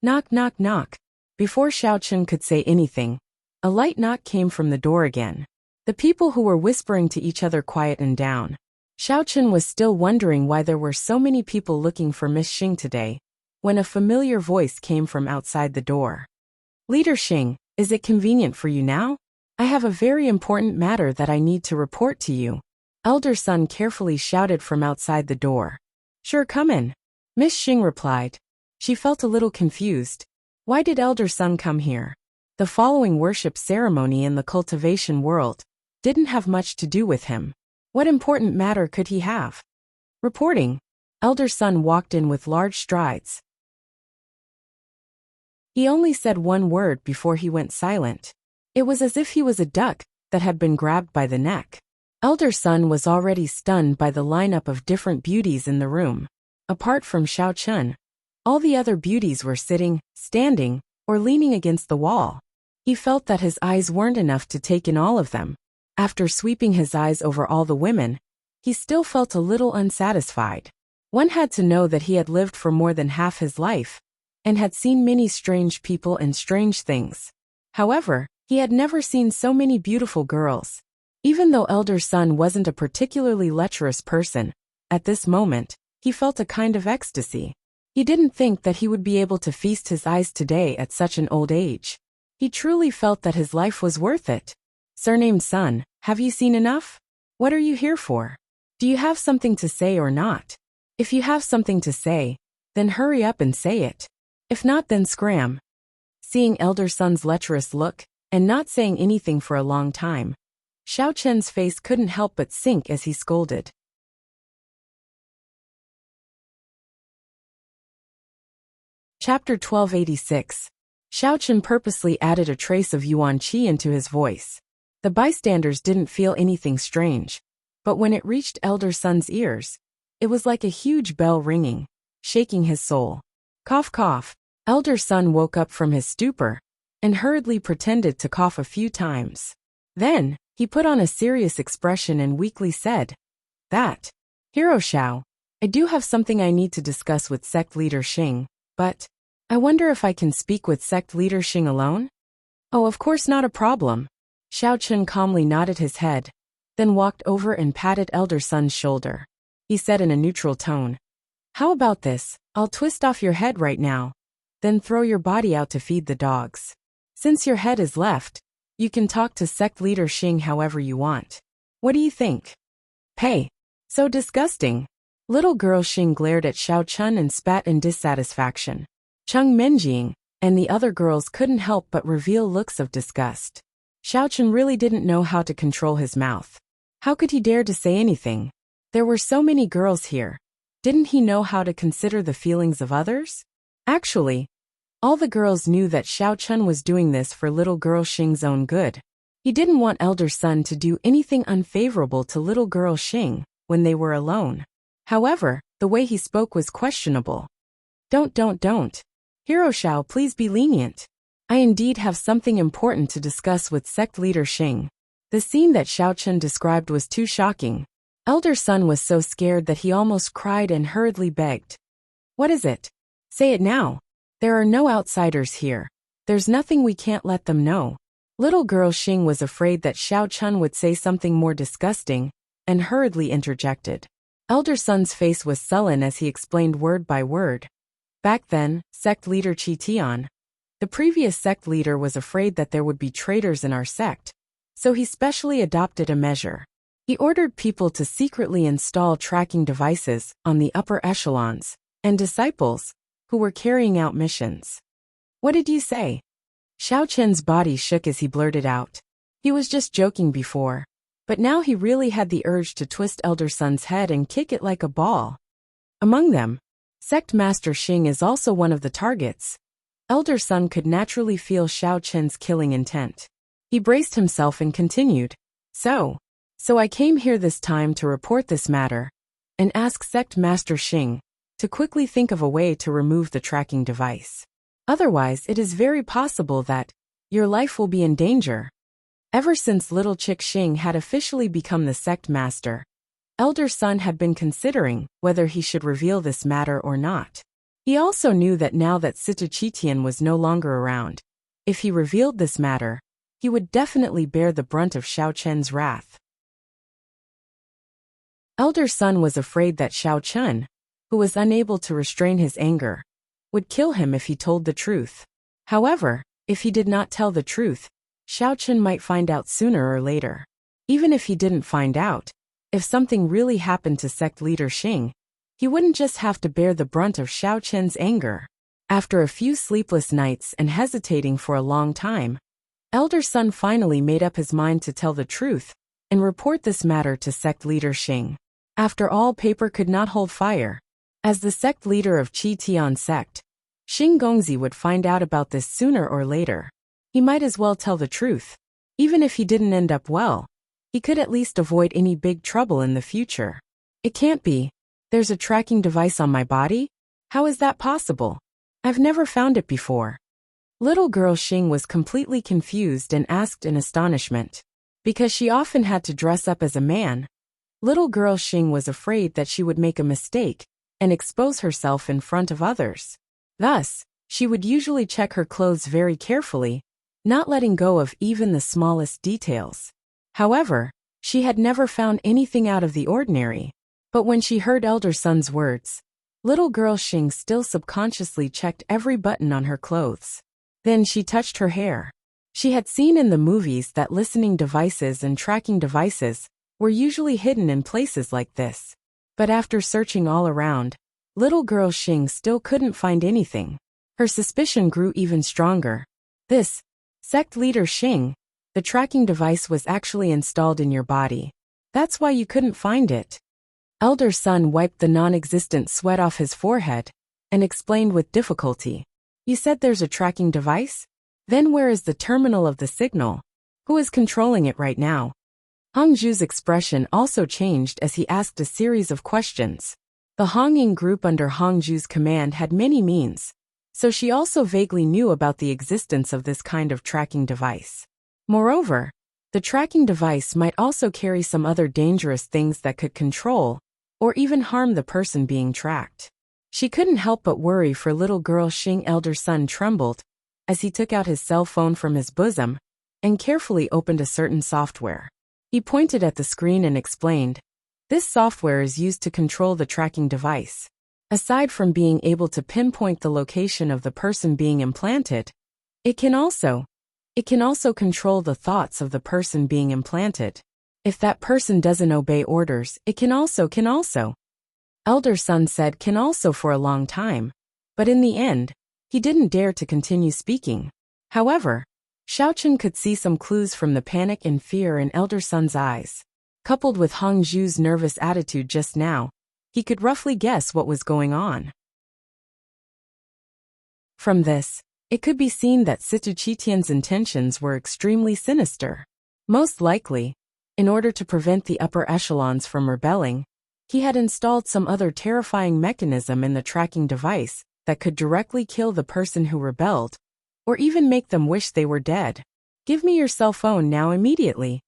Knock, knock, knock. Before Xiao Chen could say anything, a light knock came from the door again. The people who were whispering to each other quietened down. Xiao Chen was still wondering why there were so many people looking for Miss Xing today, when a familiar voice came from outside the door. "Leader Xing, is it convenient for you now? I have a very important matter that I need to report to you." Elder Sun carefully shouted from outside the door. "Sure, come in." Miss Xing replied. She felt a little confused. Why did Elder Sun come here? The following worship ceremony in the cultivation world didn't have much to do with him. What important matter could he have? Reporting. Elder Sun walked in with large strides. He only said one word before he went silent. It was as if he was a duck that had been grabbed by the neck. Elder Sun was already stunned by the lineup of different beauties in the room. Apart from Xiao Chen, all the other beauties were sitting, standing, or leaning against the wall. He felt that his eyes weren't enough to take in all of them. After sweeping his eyes over all the women, he still felt a little unsatisfied. One had to know that he had lived for more than half his life, and had seen many strange people and strange things. However, he had never seen so many beautiful girls. Even though Elder Sun wasn't a particularly lecherous person, at this moment, he felt a kind of ecstasy. He didn't think that he would be able to feast his eyes today at such an old age. He truly felt that his life was worth it. "Surnamed Sun, have you seen enough? What are you here for? Do you have something to say or not? If you have something to say, then hurry up and say it. If not, then scram." Seeing Elder Sun's lecherous look, and not saying anything for a long time, Xiao Chen's face couldn't help but sink as he scolded. Chapter 1286. Xiao Chen purposely added a trace of Yuan Qi into his voice. The bystanders didn't feel anything strange, but when it reached Elder Sun's ears, it was like a huge bell ringing, shaking his soul. Cough, cough. Elder Sun woke up from his stupor and hurriedly pretended to cough a few times. Then, he put on a serious expression and weakly said, "That. Hero Xiao, I do have something I need to discuss with sect leader Xing, but I wonder if I can speak with sect leader Xing alone?" "Oh, of course not a problem." Xiao Chen calmly nodded his head, then walked over and patted Elder Sun's shoulder. He said in a neutral tone, "How about this? I'll twist off your head right now, then throw your body out to feed the dogs. Since your head is left, you can talk to sect leader Xing however you want." What do you think? Hey, so disgusting. Little girl Xing glared at Xiao Chun and spat in dissatisfaction. Cheng Menjing and the other girls couldn't help but reveal looks of disgust. Xiao Chun really didn't know how to control his mouth. How could he dare to say anything? There were so many girls here. Didn't he know how to consider the feelings of others? Actually, all the girls knew that Xiao Chun was doing this for little girl Xing's own good. He didn't want elder son to do anything unfavorable to little girl Xing when they were alone. However, the way he spoke was questionable. Don't. Hero Xiao, please be lenient. I indeed have something important to discuss with sect leader Xing. The scene that Xiao Chun described was too shocking. Elder son was so scared that he almost cried and hurriedly begged. What is it? Say it now. There are no outsiders here. There's nothing we can't let them know. Little girl Xing was afraid that Xiao Chun would say something more disgusting, and hurriedly interjected. Elder son's face was sullen as he explained word by word. Back then, sect leader Qi Tian, the previous sect leader, was afraid that there would be traitors in our sect, so he specially adopted a measure. He ordered people to secretly install tracking devices on the upper echelons and disciples who were carrying out missions. What did you say? Xiao Chen's body shook as he blurted out. He was just joking before, but now he really had the urge to twist elder son's head and kick it like a ball. Among them, Sect Master Xing is also one of the targets. Elder son could naturally feel Xiao Chen's killing intent. He braced himself and continued. So I came here this time to report this matter and ask Sect Master Xing to quickly think of a way to remove the tracking device. Otherwise, it is very possible that your life will be in danger. Ever since little Chick Xing had officially become the sect master, elder son had been considering whether he should reveal this matter or not. He also knew that now that Sita Qitian was no longer around, if he revealed this matter, he would definitely bear the brunt of Xiao Chen's wrath. Elder son was afraid that Xiao Chun, who was unable to restrain his anger, would kill him if he told the truth. However, if he did not tell the truth, Xiao Chun might find out sooner or later. Even if he didn't find out, if something really happened to sect leader Xing, he wouldn't just have to bear the brunt of Xiao Chun's anger. After a few sleepless nights and hesitating for a long time, elder son finally made up his mind to tell the truth and report this matter to sect leader Xing. After all, paper could not hold fire. As the sect leader of Qi Tian sect, Xing Gongzi would find out about this sooner or later. He might as well tell the truth. Even if he didn't end up well, he could at least avoid any big trouble in the future. It can't be. There's a tracking device on my body? How is that possible? I've never found it before. Little girl Xing was completely confused and asked in astonishment. Because she often had to dress up as a man, little girl Xing was afraid that she would make a mistake and expose herself in front of others. Thus, she would usually check her clothes very carefully, not letting go of even the smallest details. However, she had never found anything out of the ordinary. But when she heard elder son's words, little girl Xing still subconsciously checked every button on her clothes. Then she touched her hair. She had seen in the movies that listening devices and tracking devices were usually hidden in places like this. But after searching all around, little girl Xing still couldn't find anything. Her suspicion grew even stronger. This sect leader Xing, the tracking device was actually installed in your body. That's why you couldn't find it. Elder son wiped the non-existent sweat off his forehead and explained with difficulty. You said there's a tracking device? Then where is the terminal of the signal? Who is controlling it right now? Hongzhu's expression also changed as he asked a series of questions. The Hongying group under Hongzhu's command had many means, so she also vaguely knew about the existence of this kind of tracking device. Moreover, the tracking device might also carry some other dangerous things that could control or even harm the person being tracked. She couldn't help but worry for little girl Xing. Elder son trembled as he took out his cell phone from his bosom and carefully opened a certain software. He pointed at the screen and explained, this software is used to control the tracking device. Aside from being able to pinpoint the location of the person being implanted, it can also control the thoughts of the person being implanted. If that person doesn't obey orders, it can also. Elder son said can also for a long time, but in the end, he didn't dare to continue speaking. However, Xiaochen could see some clues from the panic and fear in Elder son's eyes. Coupled with Hongzhu's nervous attitude just now, he could roughly guess what was going on. From this, it could be seen that Situ Qitian's intentions were extremely sinister. Most likely, in order to prevent the upper echelons from rebelling, he had installed some other terrifying mechanism in the tracking device that could directly kill the person who rebelled, or even make them wish they were dead. Give me your cell phone now immediately.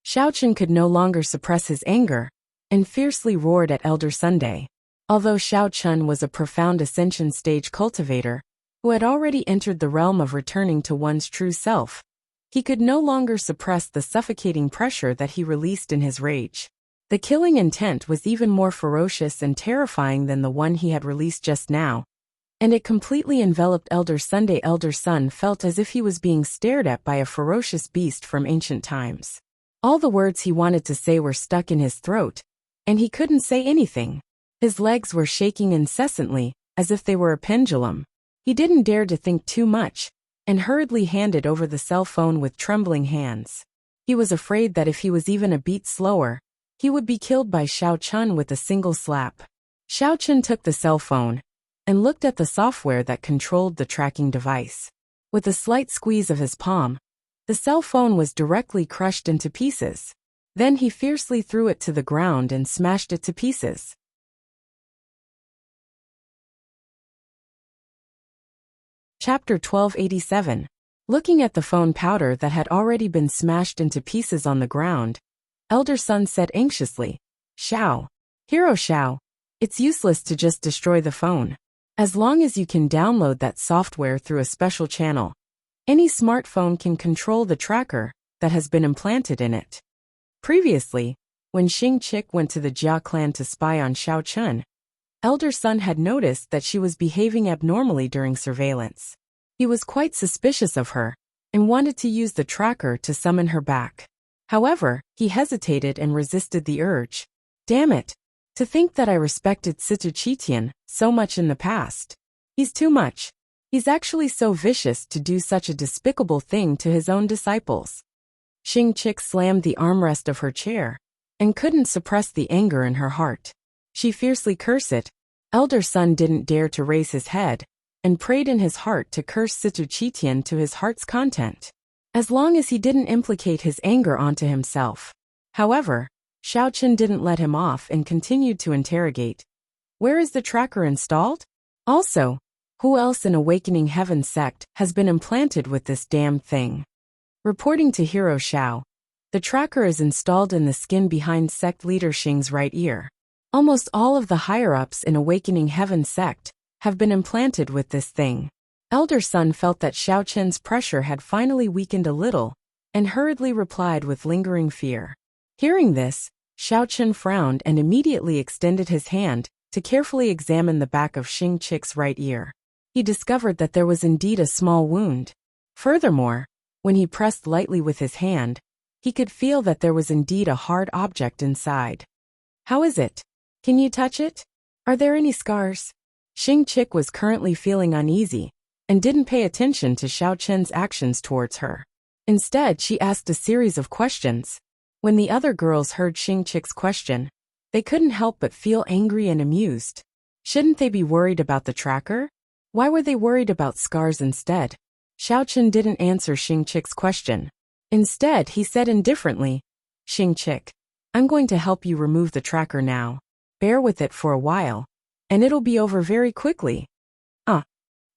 Xiaochen could no longer suppress his anger, and fiercely roared at Elder Sunday. Although Xiaochen was a profound ascension stage cultivator, who had already entered the realm of returning to one's true self, he could no longer suppress the suffocating pressure that he released in his rage. The killing intent was even more ferocious and terrifying than the one he had released just now, and it completely enveloped Elder Sunday. Elder Sun felt as if he was being stared at by a ferocious beast from ancient times. All the words he wanted to say were stuck in his throat, and he couldn't say anything. His legs were shaking incessantly, as if they were a pendulum. He didn't dare to think too much, and hurriedly handed over the cell phone with trembling hands. He was afraid that if he was even a beat slower, he would be killed by Xiaochen with a single slap. Xiaochen took the cell phone and looked at the software that controlled the tracking device. With a slight squeeze of his palm, the cell phone was directly crushed into pieces. Then he fiercely threw it to the ground and smashed it to pieces. Chapter 1287. Looking at the phone powder that had already been smashed into pieces on the ground, Elder Sun said anxiously, Xiao, Hero Xiao, it's useless to just destroy the phone. As long as you can download that software through a special channel, any smartphone can control the tracker that has been implanted in it. Previously, when Xing Qik went to the Jia clan to spy on Xiaochen, Elder Sun had noticed that she was behaving abnormally during surveillance. He was quite suspicious of her, and wanted to use the tracker to summon her back. However, he hesitated and resisted the urge. Damn it! To think that I respected Situ Qitian so much in the past. He's too much. He's actually so vicious to do such a despicable thing to his own disciples. Xing Qik slammed the armrest of her chair, and couldn't suppress the anger in her heart. She fiercely cursed it. Elder Sun didn't dare to raise his head, and prayed in his heart to curse Situ Qitian to his heart's content, as long as he didn't implicate his anger onto himself. However, Xiaochen didn't let him off and continued to interrogate. Where is the tracker installed? Also, who else in Awakening Heaven sect has been implanted with this damned thing? Reporting to Hero Xiao, the tracker is installed in the skin behind sect leader Xing's right ear. Almost all of the higher-ups in Awakening Heaven sect have been implanted with this thing. Elder Sun felt that Xiaochen's pressure had finally weakened a little, and hurriedly replied with lingering fear. Hearing this, Xiaochen frowned and immediately extended his hand to carefully examine the back of Xing Qik's right ear. He discovered that there was indeed a small wound. Furthermore, when he pressed lightly with his hand, he could feel that there was indeed a hard object inside. How is it? Can you touch it? Are there any scars? Xing Qik was currently feeling uneasy, and didn't pay attention to Xiaochen's actions towards her. Instead, she asked a series of questions. When the other girls heard Xing Qik's question, they couldn't help but feel angry and amused. Shouldn't they be worried about the tracker? Why were they worried about scars instead? Xiaochen didn't answer Xing Qik's question. Instead, he said indifferently, Xing Qik, I'm going to help you remove the tracker now. Bear with it for a while, and it'll be over very quickly.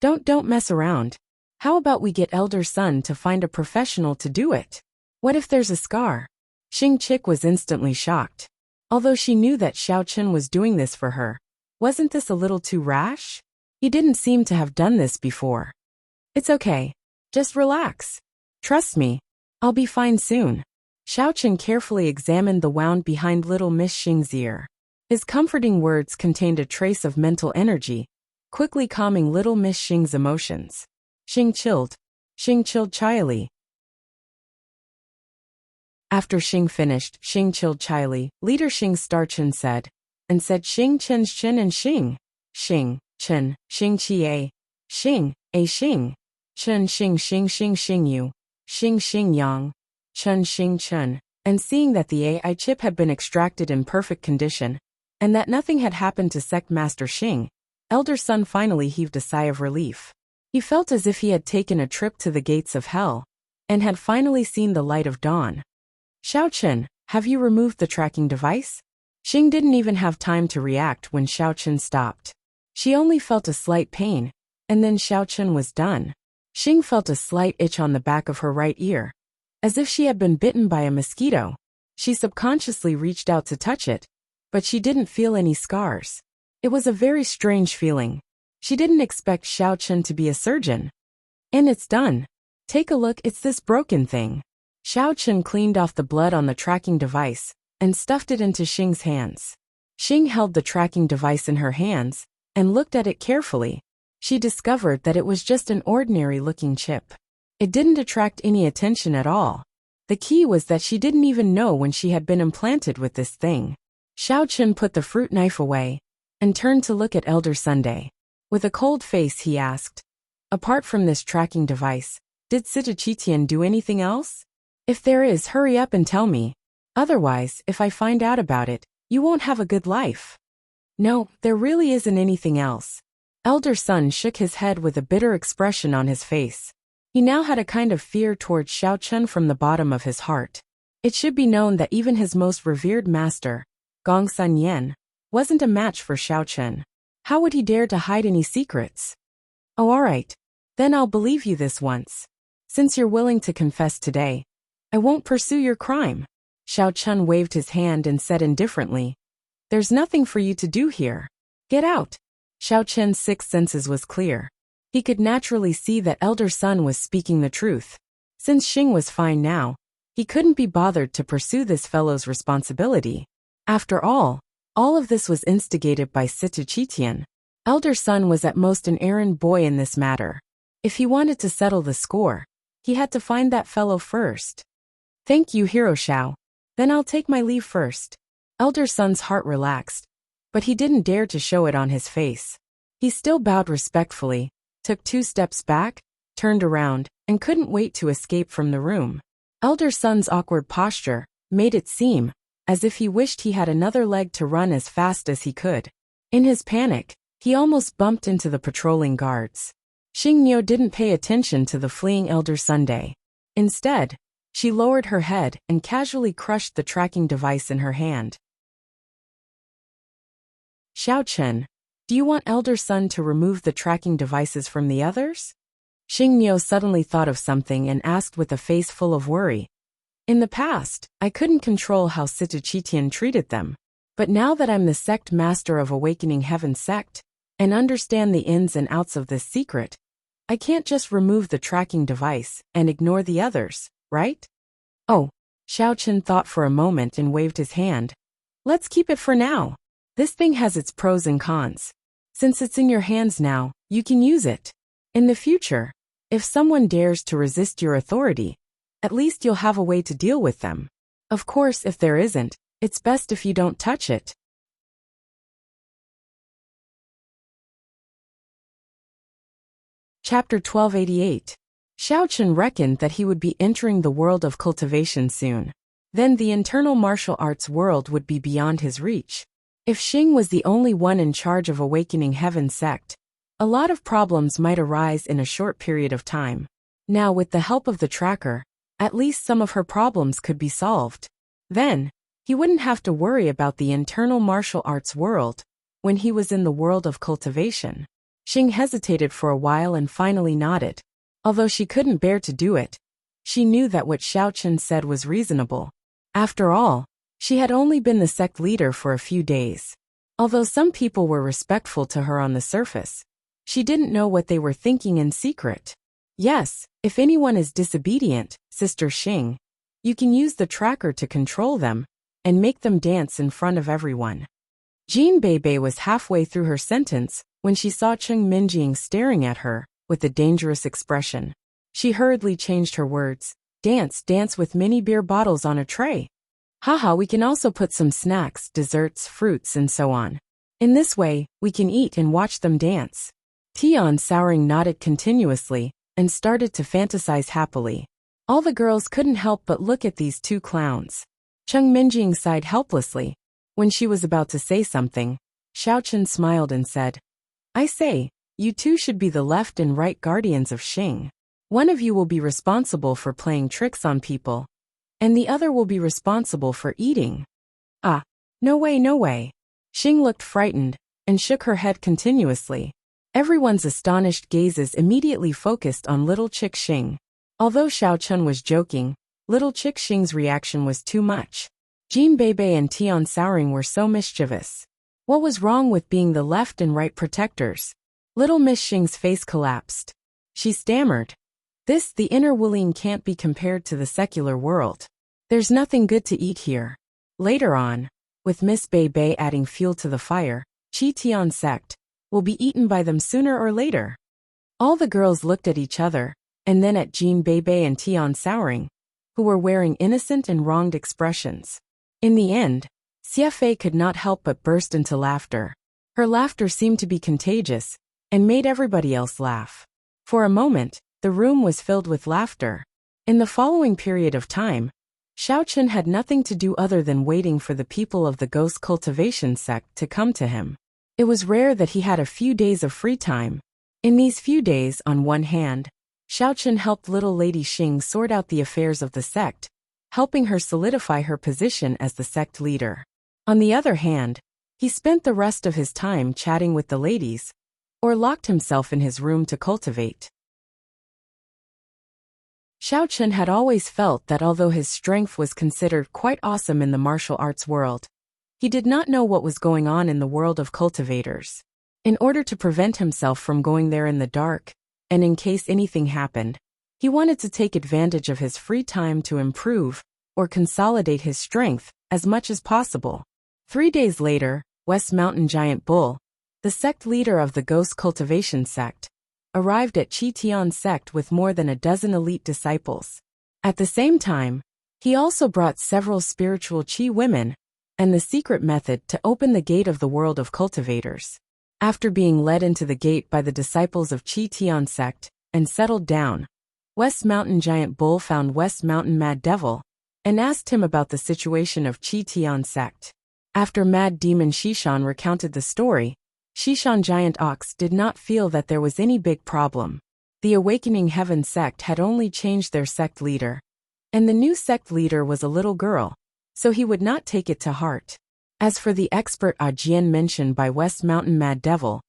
Don't mess around. How about we get Elder Sun to find a professional to do it? What if there's a scar? Xing Qik was instantly shocked. Although she knew that Xiaochen was doing this for her, wasn't this a little too rash? He didn't seem to have done this before. It's okay. Just relax. Trust me. I'll be fine soon. Xiaochen carefully examined the wound behind little Miss Xing's ear. His comforting words contained a trace of mental energy, quickly calming little Miss Xing's emotions. Xing chilled shyly. After Xing finished, Xing chilled chilly. Leader Xing Star Chen said, Xing Chen's Chen and Xing. Xing, Chen, Xing Qi A. Xing, A Xing. Chen Xing Xing Xing Xing Yu. Xing Xing Yang. Chen Xing Chen. And seeing that the AI chip had been extracted in perfect condition, and that nothing had happened to Sect Master Xing, Elder Sun finally heaved a sigh of relief. He felt as if he had taken a trip to the gates of hell, and had finally seen the light of dawn. Xiao Chen, have you removed the tracking device? Xing didn't even have time to react when Xiao Chen stopped. She only felt a slight pain, and then Xiao Chen was done. Xing felt a slight itch on the back of her right ear, as if she had been bitten by a mosquito. She subconsciously reached out to touch it, but she didn't feel any scars. It was a very strange feeling. She didn't expect Xiao Chen to be a surgeon. And it's done. Take a look, it's this broken thing. Xiao Chen cleaned off the blood on the tracking device and stuffed it into Xing's hands. Xing held the tracking device in her hands and looked at it carefully. She discovered that it was just an ordinary-looking chip. It didn't attract any attention at all. The key was that she didn't even know when she had been implanted with this thing. Xiao Chen put the fruit knife away and turned to look at Elder Sunday. With a cold face he asked, apart from this tracking device, did Sita Qitian do anything else? If there is, hurry up and tell me. Otherwise, if I find out about it, you won't have a good life. No, there really isn't anything else. Elder Sun shook his head with a bitter expression on his face. He now had a kind of fear towards Xiao Chen from the bottom of his heart. It should be known that even his most revered master, Gong Sun Yan, wasn't a match for Xiao Chen. How would he dare to hide any secrets? Oh, all right. Then I'll believe you this once. Since you're willing to confess today, I won't pursue your crime. Xiao Chen waved his hand and said indifferently, there's nothing for you to do here. Get out. Xiao Chen's sixth senses was clear. He could naturally see that Elder Sun was speaking the truth. Since Xing was fine now, he couldn't be bothered to pursue this fellow's responsibility. After all of this was instigated by Sita Qitian. Elder Sun was at most an errand boy in this matter. If he wanted to settle the score, he had to find that fellow first. Thank you, Hero Xiao. Then I'll take my leave first. Elder Sun's heart relaxed, but he didn't dare to show it on his face. He still bowed respectfully, took 2 steps back, turned around, and couldn't wait to escape from the room. Elder Sun's awkward posture made it seem as if he wished he had another leg to run as fast as he could. In his panic, he almost bumped into the patrolling guards. Xing Niu didn't pay attention to the fleeing Elder Sunday. Instead, she lowered her head and casually crushed the tracking device in her hand. Xiao Chen, do you want Elder Sun to remove the tracking devices from the others? Xing Niu suddenly thought of something and asked with a face full of worry. In the past, I couldn't control how Sita Qitian treated them. But now that I'm the sect master of Awakening Heaven Sect, and understand the ins and outs of this secret, I can't just remove the tracking device and ignore the others, right? Oh, Xiao Chen thought for a moment and waved his hand. Let's keep it for now. This thing has its pros and cons. Since it's in your hands now, you can use it. In the future, if someone dares to resist your authority, at least you'll have a way to deal with them. Of course, if there isn't, it's best if you don't touch it. Chapter 1288. Xiao Chen reckoned that he would be entering the world of cultivation soon. Then the internal martial arts world would be beyond his reach. If Xing was the only one in charge of Awakening Heaven Sect, a lot of problems might arise in a short period of time. Now with the help of the tracker, at least some of her problems could be solved. Then, he wouldn't have to worry about the internal martial arts world when he was in the world of cultivation. Xing hesitated for a while and finally nodded. Although she couldn't bear to do it, she knew that what Xiao Chen said was reasonable. After all, she had only been the sect leader for a few days. Although some people were respectful to her on the surface, she didn't know what they were thinking in secret. Yes, if anyone is disobedient, Sister Xing, you can use the tracker to control them and make them dance in front of everyone. Jean Beibei was halfway through her sentence when she saw Cheng Minjing staring at her with a dangerous expression. She hurriedly changed her words. Dance, dance with mini beer bottles on a tray. Haha, we can also put some snacks, desserts, fruits, and so on. In this way, we can eat and watch them dance. Tion Souring nodded continuously and started to fantasize happily. All the girls couldn't help but look at these two clowns. Chung Minjing sighed helplessly. When she was about to say something, Xiaochen smiled and said, I say, you two should be the left and right guardians of Xing. One of you will be responsible for playing tricks on people, and the other will be responsible for eating. Ah, no way, no way. Xing looked frightened and shook her head continuously. Everyone's astonished gazes immediately focused on little Chick Xing. Although Xiao Chun was joking, little Chick Xing's reaction was too much. Jean Beibei and Tion Souring were so mischievous. What was wrong with being the left and right protectors? Little Miss Xing's face collapsed. She stammered. The inner Wuling can't be compared to the secular world. There's nothing good to eat here. Later on, with Miss Beibei adding fuel to the fire, Chi Tian sect will be eaten by them sooner or later. All the girls looked at each other, and then at Jean Beibei and Tion Souring, who were wearing innocent and wronged expressions. In the end, Xie Fei could not help but burst into laughter. Her laughter seemed to be contagious, and made everybody else laugh. For a moment, the room was filled with laughter. In the following period of time, Xiaochen had nothing to do other than waiting for the people of the ghost cultivation sect to come to him. It was rare that he had a few days of free time. In these few days, on one hand, Xiaochen helped little Lady Xing sort out the affairs of the sect, helping her solidify her position as the sect leader. On the other hand, he spent the rest of his time chatting with the ladies, or locked himself in his room to cultivate. Xiaochen had always felt that although his strength was considered quite awesome in the martial arts world, he did not know what was going on in the world of cultivators. In order to prevent himself from going there in the dark, and in case anything happened, he wanted to take advantage of his free time to improve or consolidate his strength as much as possible. 3 days later, West Mountain Giant Bull, the sect leader of the Ghost Cultivation sect, arrived at Chi Tian sect with more than a dozen elite disciples. At the same time, he also brought several spiritual Chi women and the secret method to open the gate of the world of cultivators. After being led into the gate by the disciples of Chi Tian sect and settled down, West Mountain Giant Bull found West Mountain Mad Devil and asked him about the situation of Chi Tian sect. After Mad Demon Shishan recounted the story, Shishan Giant Ox did not feel that there was any big problem. The Awakening Heaven sect had only changed their sect leader, and the new sect leader was a little girl, so he would not take it to heart. As for the expert Ajian mentioned by West Mountain Mad Devil,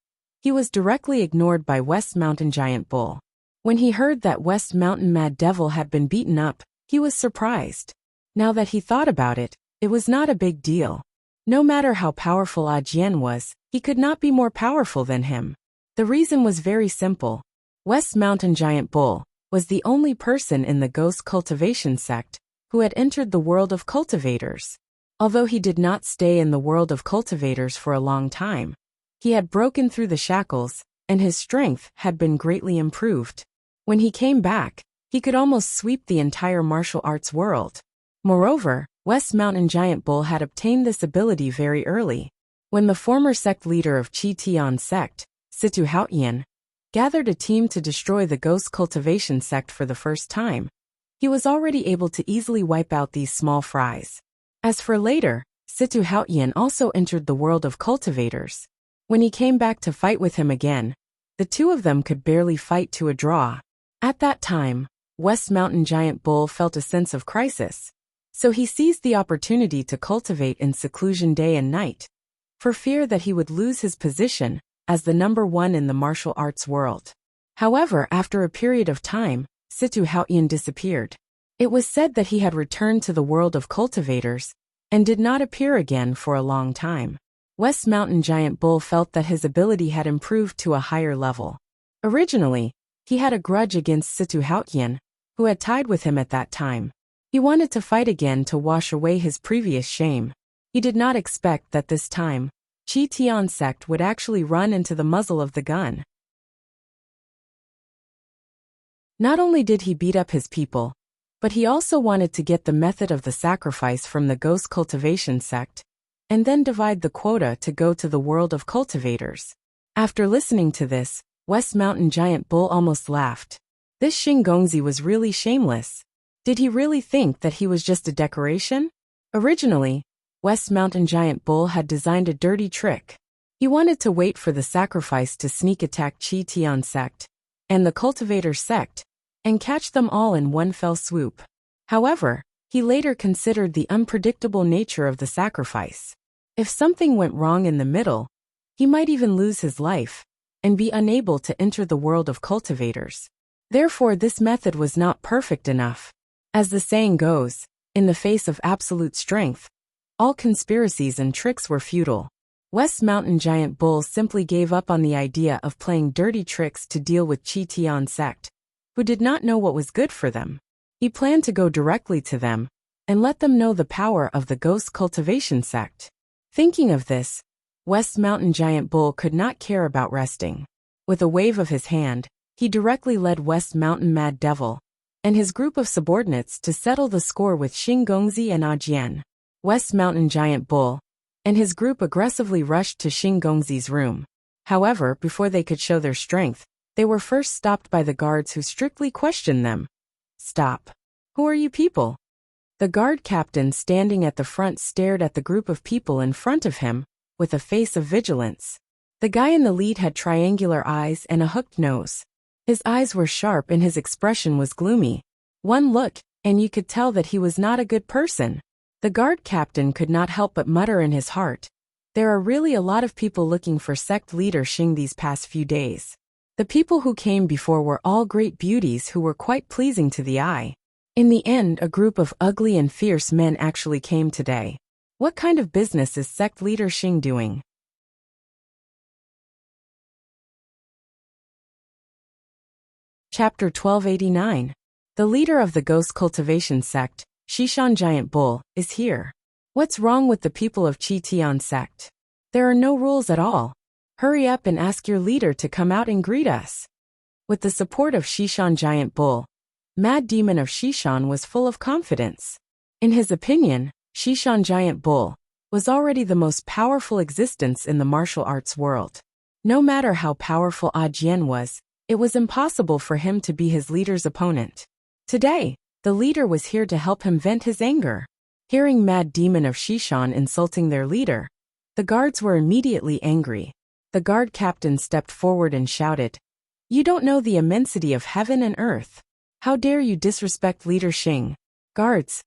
he was directly ignored by West Mountain Giant Bull. When he heard that West Mountain Mad Devil had been beaten up, he was surprised. Now that he thought about it, it was not a big deal. No matter how powerful Ajian was, he could not be more powerful than him. The reason was very simple. West Mountain Giant Bull was the only person in the Ghost Cultivation sect who had entered the world of cultivators. Although he did not stay in the world of cultivators for a long time, he had broken through the shackles, and his strength had been greatly improved. When he came back, he could almost sweep the entire martial arts world. Moreover, West Mountain Giant Bull had obtained this ability very early. When the former sect leader of Chi Tian sect, Situ Haoyan, gathered a team to destroy the Ghost Cultivation sect for the first time, he was already able to easily wipe out these small fries. As for later, Situ Haoyan also entered the world of cultivators. When he came back to fight with him again, the two of them could barely fight to a draw. At that time, West Mountain Giant Bull felt a sense of crisis, so he seized the opportunity to cultivate in seclusion day and night, for fear that he would lose his position as the number one in the martial arts world. However, after a period of time, Situ Haoyan disappeared. It was said that he had returned to the world of cultivators and did not appear again for a long time. West Mountain Giant Bull felt that his ability had improved to a higher level. Originally, he had a grudge against Situ Haoyan, who had tied with him at that time. He wanted to fight again to wash away his previous shame. He did not expect that this time, Chi Tian sect would actually run into the muzzle of the gun. Not only did he beat up his people, But he also wanted to get the method of the sacrifice from the ghost cultivation sect, and then divide the quota to go to the world of cultivators. After listening to this, West Mountain Giant Bull almost laughed. This Xing was really shameless. Did he really think that he was just a decoration? Originally, West Mountain Giant Bull had designed a dirty trick. He wanted to wait for the sacrifice to sneak attack Chi Tian sect and the cultivator sect and catch them all in one fell swoop. However, he later considered the unpredictable nature of the sacrifice. If something went wrong in the middle, he might even lose his life and be unable to enter the world of cultivators. Therefore, this method was not perfect enough. As the saying goes, in the face of absolute strength, all conspiracies and tricks were futile. West Mountain Giant Bull simply gave up on the idea of playing dirty tricks to deal with Chi Tian sect, who did not know what was good for them. He planned to go directly to them and let them know the power of the ghost cultivation sect. Thinking of this, West Mountain Giant Bull could not care about resting. With a wave of his hand, he directly led West Mountain Mad Devil and his group of subordinates to settle the score with Xing and Ajian. West Mountain Giant Bull and his group aggressively rushed to Xing room. However, before they could show their strength, they were first stopped by the guards who strictly questioned them. "Stop. Who are you people?" The guard captain standing at the front stared at the group of people in front of him with a face of vigilance. The guy in the lead had triangular eyes and a hooked nose. His eyes were sharp and his expression was gloomy. One look, and you could tell that he was not a good person. The guard captain could not help but mutter in his heart, "There are really a lot of people looking for sect leader Xing these past few days." The people who came before were all great beauties who were quite pleasing to the eye. In the end, a group of ugly and fierce men actually came today. What kind of business is sect leader Xing doing? Chapter 1289. The leader of the ghost cultivation sect, Xishan Giant Bull, is here. What's wrong with the people of Chi Tian sect? There are no rules at all. Hurry up and ask your leader to come out and greet us. With the support of Xishan Giant Bull, Mad Demon of Xishan was full of confidence. In his opinion, Xishan Giant Bull was already the most powerful existence in the martial arts world. No matter how powerful Ajian was, it was impossible for him to be his leader's opponent. Today, the leader was here to help him vent his anger. Hearing Mad Demon of Xishan insulting their leader, the guards were immediately angry. The guard captain stepped forward and shouted, "You don't know the immensity of heaven and earth. How dare you disrespect Leader Xing? Guards!"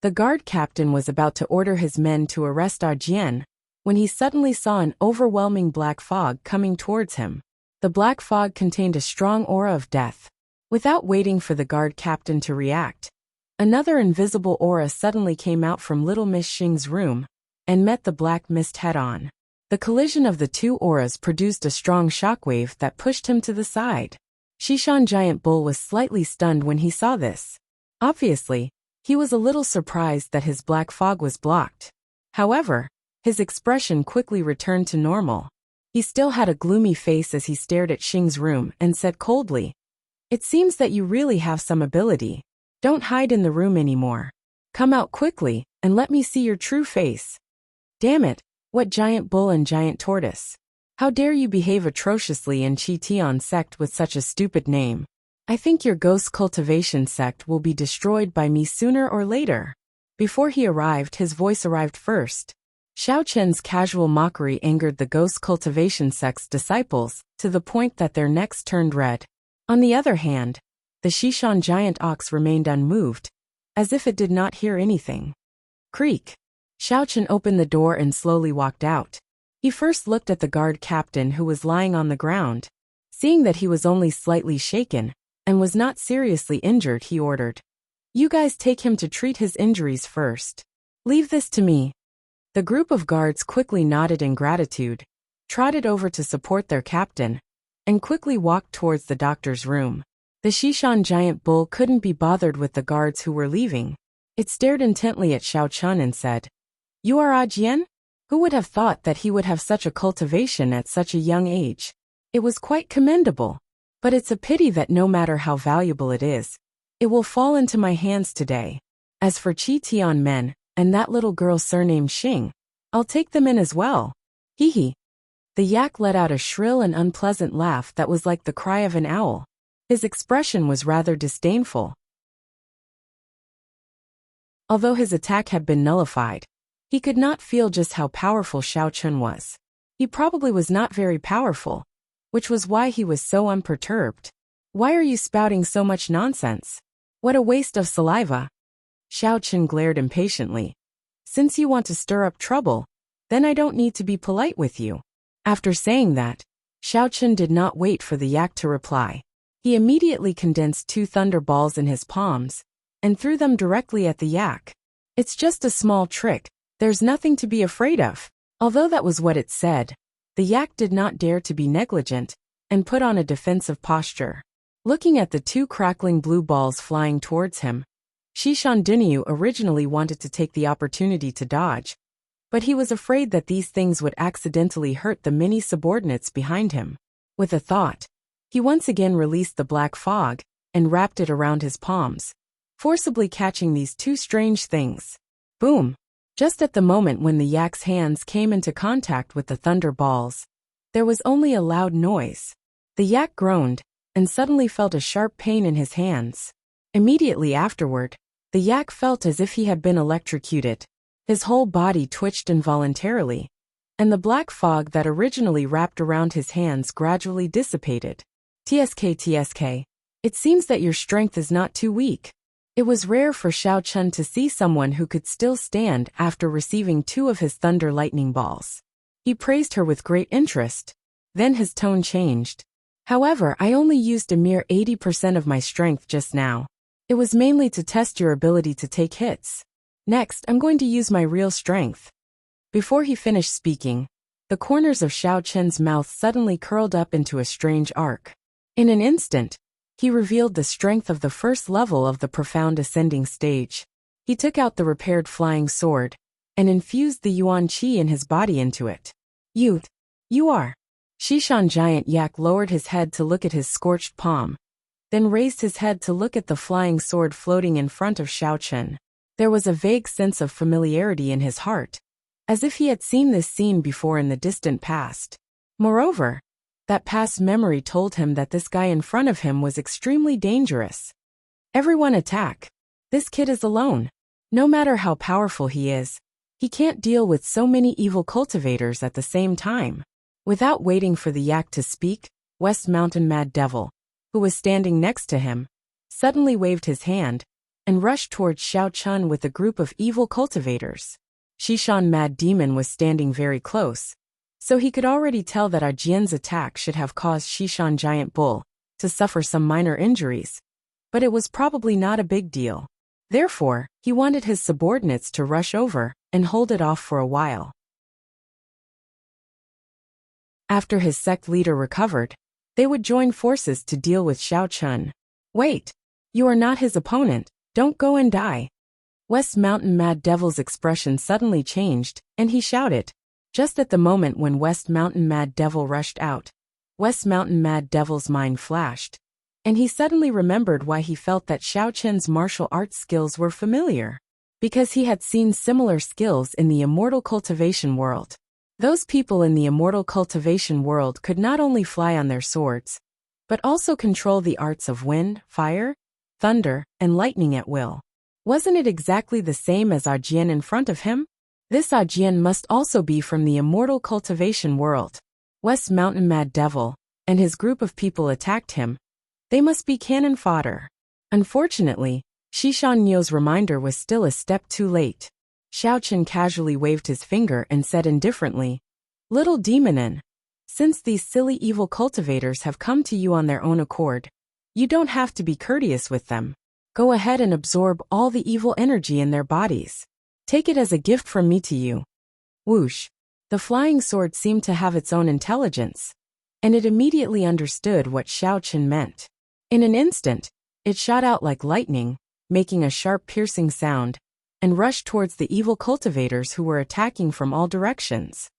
The guard captain was about to order his men to arrest Ajian when he suddenly saw an overwhelming black fog coming towards him. The black fog contained a strong aura of death. Without waiting for the guard captain to react, another invisible aura suddenly came out from Little Miss Xing's room and met the black mist head-on. The collision of the two auras produced a strong shockwave that pushed him to the side. Xishan Giant Bull was slightly stunned when he saw this. Obviously, he was a little surprised that his black fog was blocked. However, his expression quickly returned to normal. He still had a gloomy face as he stared at Xing's room and said coldly, "It seems that you really have some ability. Don't hide in the room anymore. Come out quickly and let me see your true face." Damn it, what giant bull and giant tortoise. How dare you behave atrociously in Chi Tian sect with such a stupid name? I think your ghost cultivation sect will be destroyed by me sooner or later. Before he arrived, his voice arrived first. Xiao Chen's casual mockery angered the ghost cultivation sect's disciples to the point that their necks turned red. On the other hand, the Xishan giant ox remained unmoved, as if it did not hear anything. Creak. Xiao Chen opened the door and slowly walked out. He first looked at the guard captain who was lying on the ground. Seeing that he was only slightly shaken and was not seriously injured, he ordered, "You guys take him to treat his injuries first. Leave this to me." The group of guards quickly nodded in gratitude, trotted over to support their captain, and quickly walked towards the doctor's room. The Xishan giant bull couldn't be bothered with the guards who were leaving. It stared intently at Xiao Chun and said, "You are Ajian? Who would have thought that he would have such a cultivation at such a young age? It was quite commendable. But it's a pity that no matter how valuable it is, It will fall into my hands today. As for Chi Tian Men, and that little girl surnamed Xing, I'll take them in as well. Hee hee. The yak let out a shrill and unpleasant laugh that was like the cry of an owl. His expression was rather disdainful. Although his attack had been nullified, he could not feel just how powerful Xiao Chun was. He probably was not very powerful, which was why he was so unperturbed. Why are you spouting so much nonsense? What a waste of saliva. Xiao Chun glared impatiently. Since you want to stir up trouble, then I don't need to be polite with you. After saying that, Xiao Chun did not wait for the yak to reply. He immediately condensed 2 thunder balls in his palms and threw them directly at the yak. It's just a small trick, there's nothing to be afraid of. Although that was what it said, the yak did not dare to be negligent and put on a defensive posture. Looking at the 2 crackling blue balls flying towards him, Shishan Dunyu originally wanted to take the opportunity to dodge, but he was afraid that these things would accidentally hurt the many subordinates behind him. With a thought, he once again released the black fog and wrapped it around his palms, forcibly catching these 2 strange things. Boom! Just at the moment when the yak's hands came into contact with the thunder balls, there was only a loud noise. The yak groaned and suddenly felt a sharp pain in his hands. Immediately afterward, the yak felt as if he had been electrocuted. His whole body twitched involuntarily, and the black fog that originally wrapped around his hands gradually dissipated. TSK, it seems that your strength is not too weak. It was rare for Xiao Chun to see someone who could still stand after receiving 2 of his thunder lightning balls. He praised her with great interest. Then his tone changed. However, I only used a mere 80% of my strength just now. It was mainly to test your ability to take hits. Next, I'm going to use my real strength. Before he finished speaking, the corners of Xiao Chun's mouth suddenly curled up into a strange arc. In an instant, he revealed the strength of the first level of the profound ascending stage. He took out the repaired flying sword and infused the yuan qi in his body into it. You are. Shishan Giant Yak lowered his head to look at his scorched palm, then raised his head to look at the flying sword floating in front of Xiao Chun. There was a vague sense of familiarity in his heart, as if he had seen this scene before in the distant past. Moreover, that past memory told him that this guy in front of him was extremely dangerous. Everyone attack. This kid is alone. No matter how powerful he is, he can't deal with so many evil cultivators at the same time. Without waiting for the yak to speak, West Mountain Mad Devil, who was standing next to him, suddenly waved his hand and rushed towards Xiao Chun with a group of evil cultivators. Shishan Mad Demon was standing very close, so he could already tell that Ajian's attack should have caused Shishan Giant Bull to suffer some minor injuries, but it was probably not a big deal. Therefore, he wanted his subordinates to rush over and hold it off for a while. After his sect leader recovered, they would join forces to deal with Xiao Chun. Wait! You are not his opponent, don't go and die. West Mountain Mad Devil's expression suddenly changed, and he shouted. Just at the moment when West Mountain Mad Devil rushed out, West Mountain Mad Devil's mind flashed, and he suddenly remembered why he felt that Xiao Chun's martial arts skills were familiar. Because he had seen similar skills in the immortal cultivation world. Those people in the immortal cultivation world could not only fly on their swords, but also control the arts of wind, fire, thunder, and lightning at will. Wasn't it exactly the same as Ajian in front of him? This Ajian must also be from the immortal cultivation world. West Mountain Mad Devil and his group of people attacked him. They must be cannon fodder. Unfortunately, Shishan Nyo's reminder was still a step too late. Xiao Chun casually waved his finger and said indifferently, "Little demonin, since these silly evil cultivators have come to you on their own accord, you don't have to be courteous with them. Go ahead and absorb all the evil energy in their bodies. Take it as a gift from me to you." Whoosh! The flying sword seemed to have its own intelligence, and it immediately understood what Xiao Chun meant. In an instant, it shot out like lightning, making a sharp piercing sound, and rushed towards the evil cultivators who were attacking from all directions.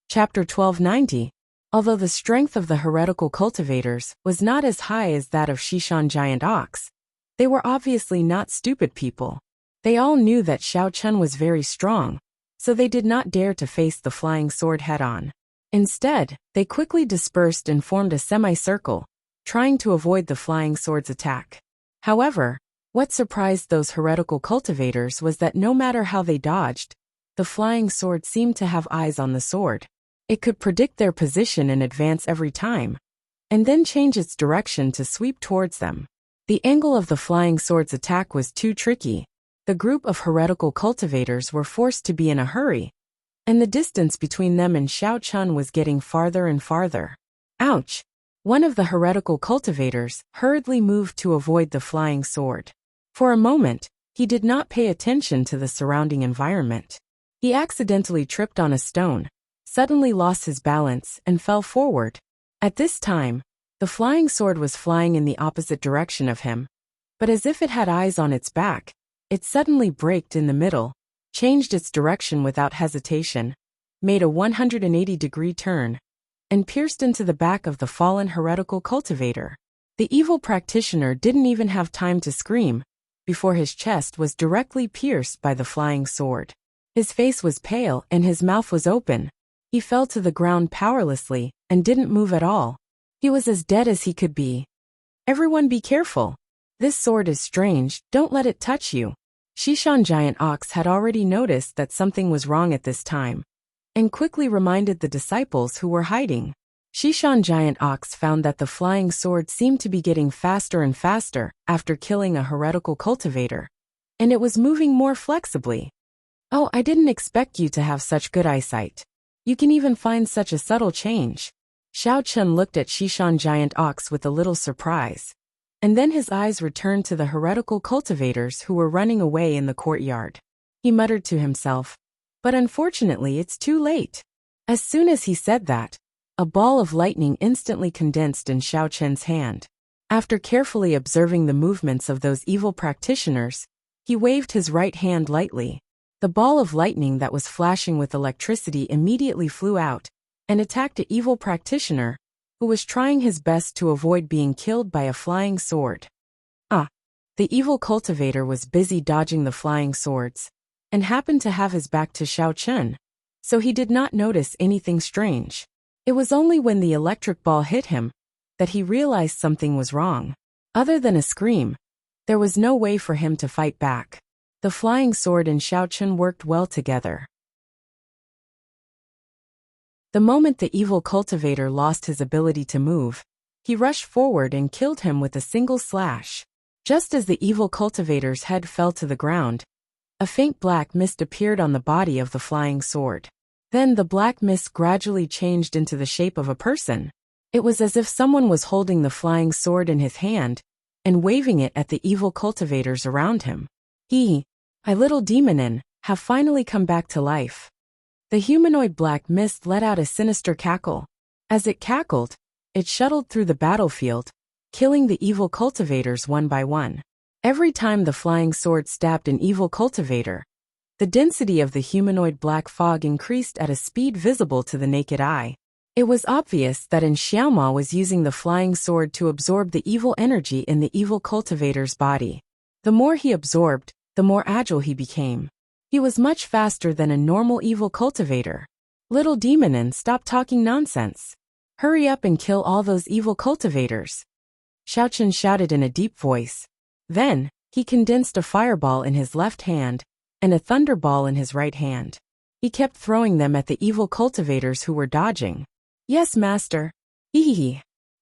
Chapter 1290. Although the strength of the heretical cultivators was not as high as that of Shishan Giant Ox, they were obviously not stupid people. They all knew that Xiao Chun was very strong, so they did not dare to face the flying sword head-on. Instead, they quickly dispersed and formed a semicircle, trying to avoid the flying sword's attack. However, what surprised those heretical cultivators was that no matter how they dodged, the flying sword seemed to have eyes on the sword. It could predict their position in advance every time, and then change its direction to sweep towards them. The angle of the flying sword's attack was too tricky. The group of heretical cultivators were forced to be in a hurry, and the distance between them and Xiao Chun was getting farther and farther. Ouch! One of the heretical cultivators hurriedly moved to avoid the flying sword. For a moment, he did not pay attention to the surrounding environment. He accidentally tripped on a stone, suddenly lost his balance, and fell forward. At this time, the flying sword was flying in the opposite direction of him, but as if it had eyes on its back, it suddenly braked in the middle, changed its direction without hesitation, made a 180-degree turn, and pierced into the back of the fallen heretical cultivator. The evil practitioner didn't even have time to scream before his chest was directly pierced by the flying sword. His face was pale and his mouth was open. He fell to the ground powerlessly and didn't move at all. He was as dead as he could be. Everyone be careful. This sword is strange, don't let it touch you. Shishan Giant Ox had already noticed that something was wrong at this time, and quickly reminded the disciples who were hiding. Shishan Giant Ox found that the flying sword seemed to be getting faster and faster after killing a heretical cultivator, and it was moving more flexibly. Oh, I didn't expect you to have such good eyesight. You can even find such a subtle change. Xiao Chun looked at Shishan Giant Ox with a little surprise, and then his eyes returned to the heretical cultivators who were running away in the courtyard. He muttered to himself, but unfortunately it's too late. As soon as he said that, a ball of lightning instantly condensed in Xiao Chun's hand. After carefully observing the movements of those evil practitioners, he waved his right hand lightly. The ball of lightning that was flashing with electricity immediately flew out and attacked an evil practitioner who was trying his best to avoid being killed by a flying sword. The evil cultivator was busy dodging the flying swords and happened to have his back to Xiao Chun, so he did not notice anything strange. It was only when the electric ball hit him that he realized something was wrong. Other than a scream, there was no way for him to fight back. The flying sword and Xiao Chun worked well together. The moment the evil cultivator lost his ability to move, he rushed forward and killed him with a single slash. Just as the evil cultivator's head fell to the ground, a faint black mist appeared on the body of the flying sword. Then the black mist gradually changed into the shape of a person. It was as if someone was holding the flying sword in his hand and waving it at the evil cultivators around him. I little demonin, have finally come back to life. The humanoid black mist let out a sinister cackle. As it cackled, it shuttled through the battlefield, killing the evil cultivators one by one. Every time the flying sword stabbed an evil cultivator, the density of the humanoid black fog increased at a speed visible to the naked eye. It was obvious that Xiaoma was using the flying sword to absorb the evil energy in the evil cultivator's body. The more he absorbed, the more agile he became. He was much faster than a normal evil cultivator. Little demonin, stop talking nonsense. Hurry up and kill all those evil cultivators. Xiao Chun shouted in a deep voice. Then, he condensed a fireball in his left hand and a thunderball in his right hand. He kept throwing them at the evil cultivators who were dodging. Yes, master.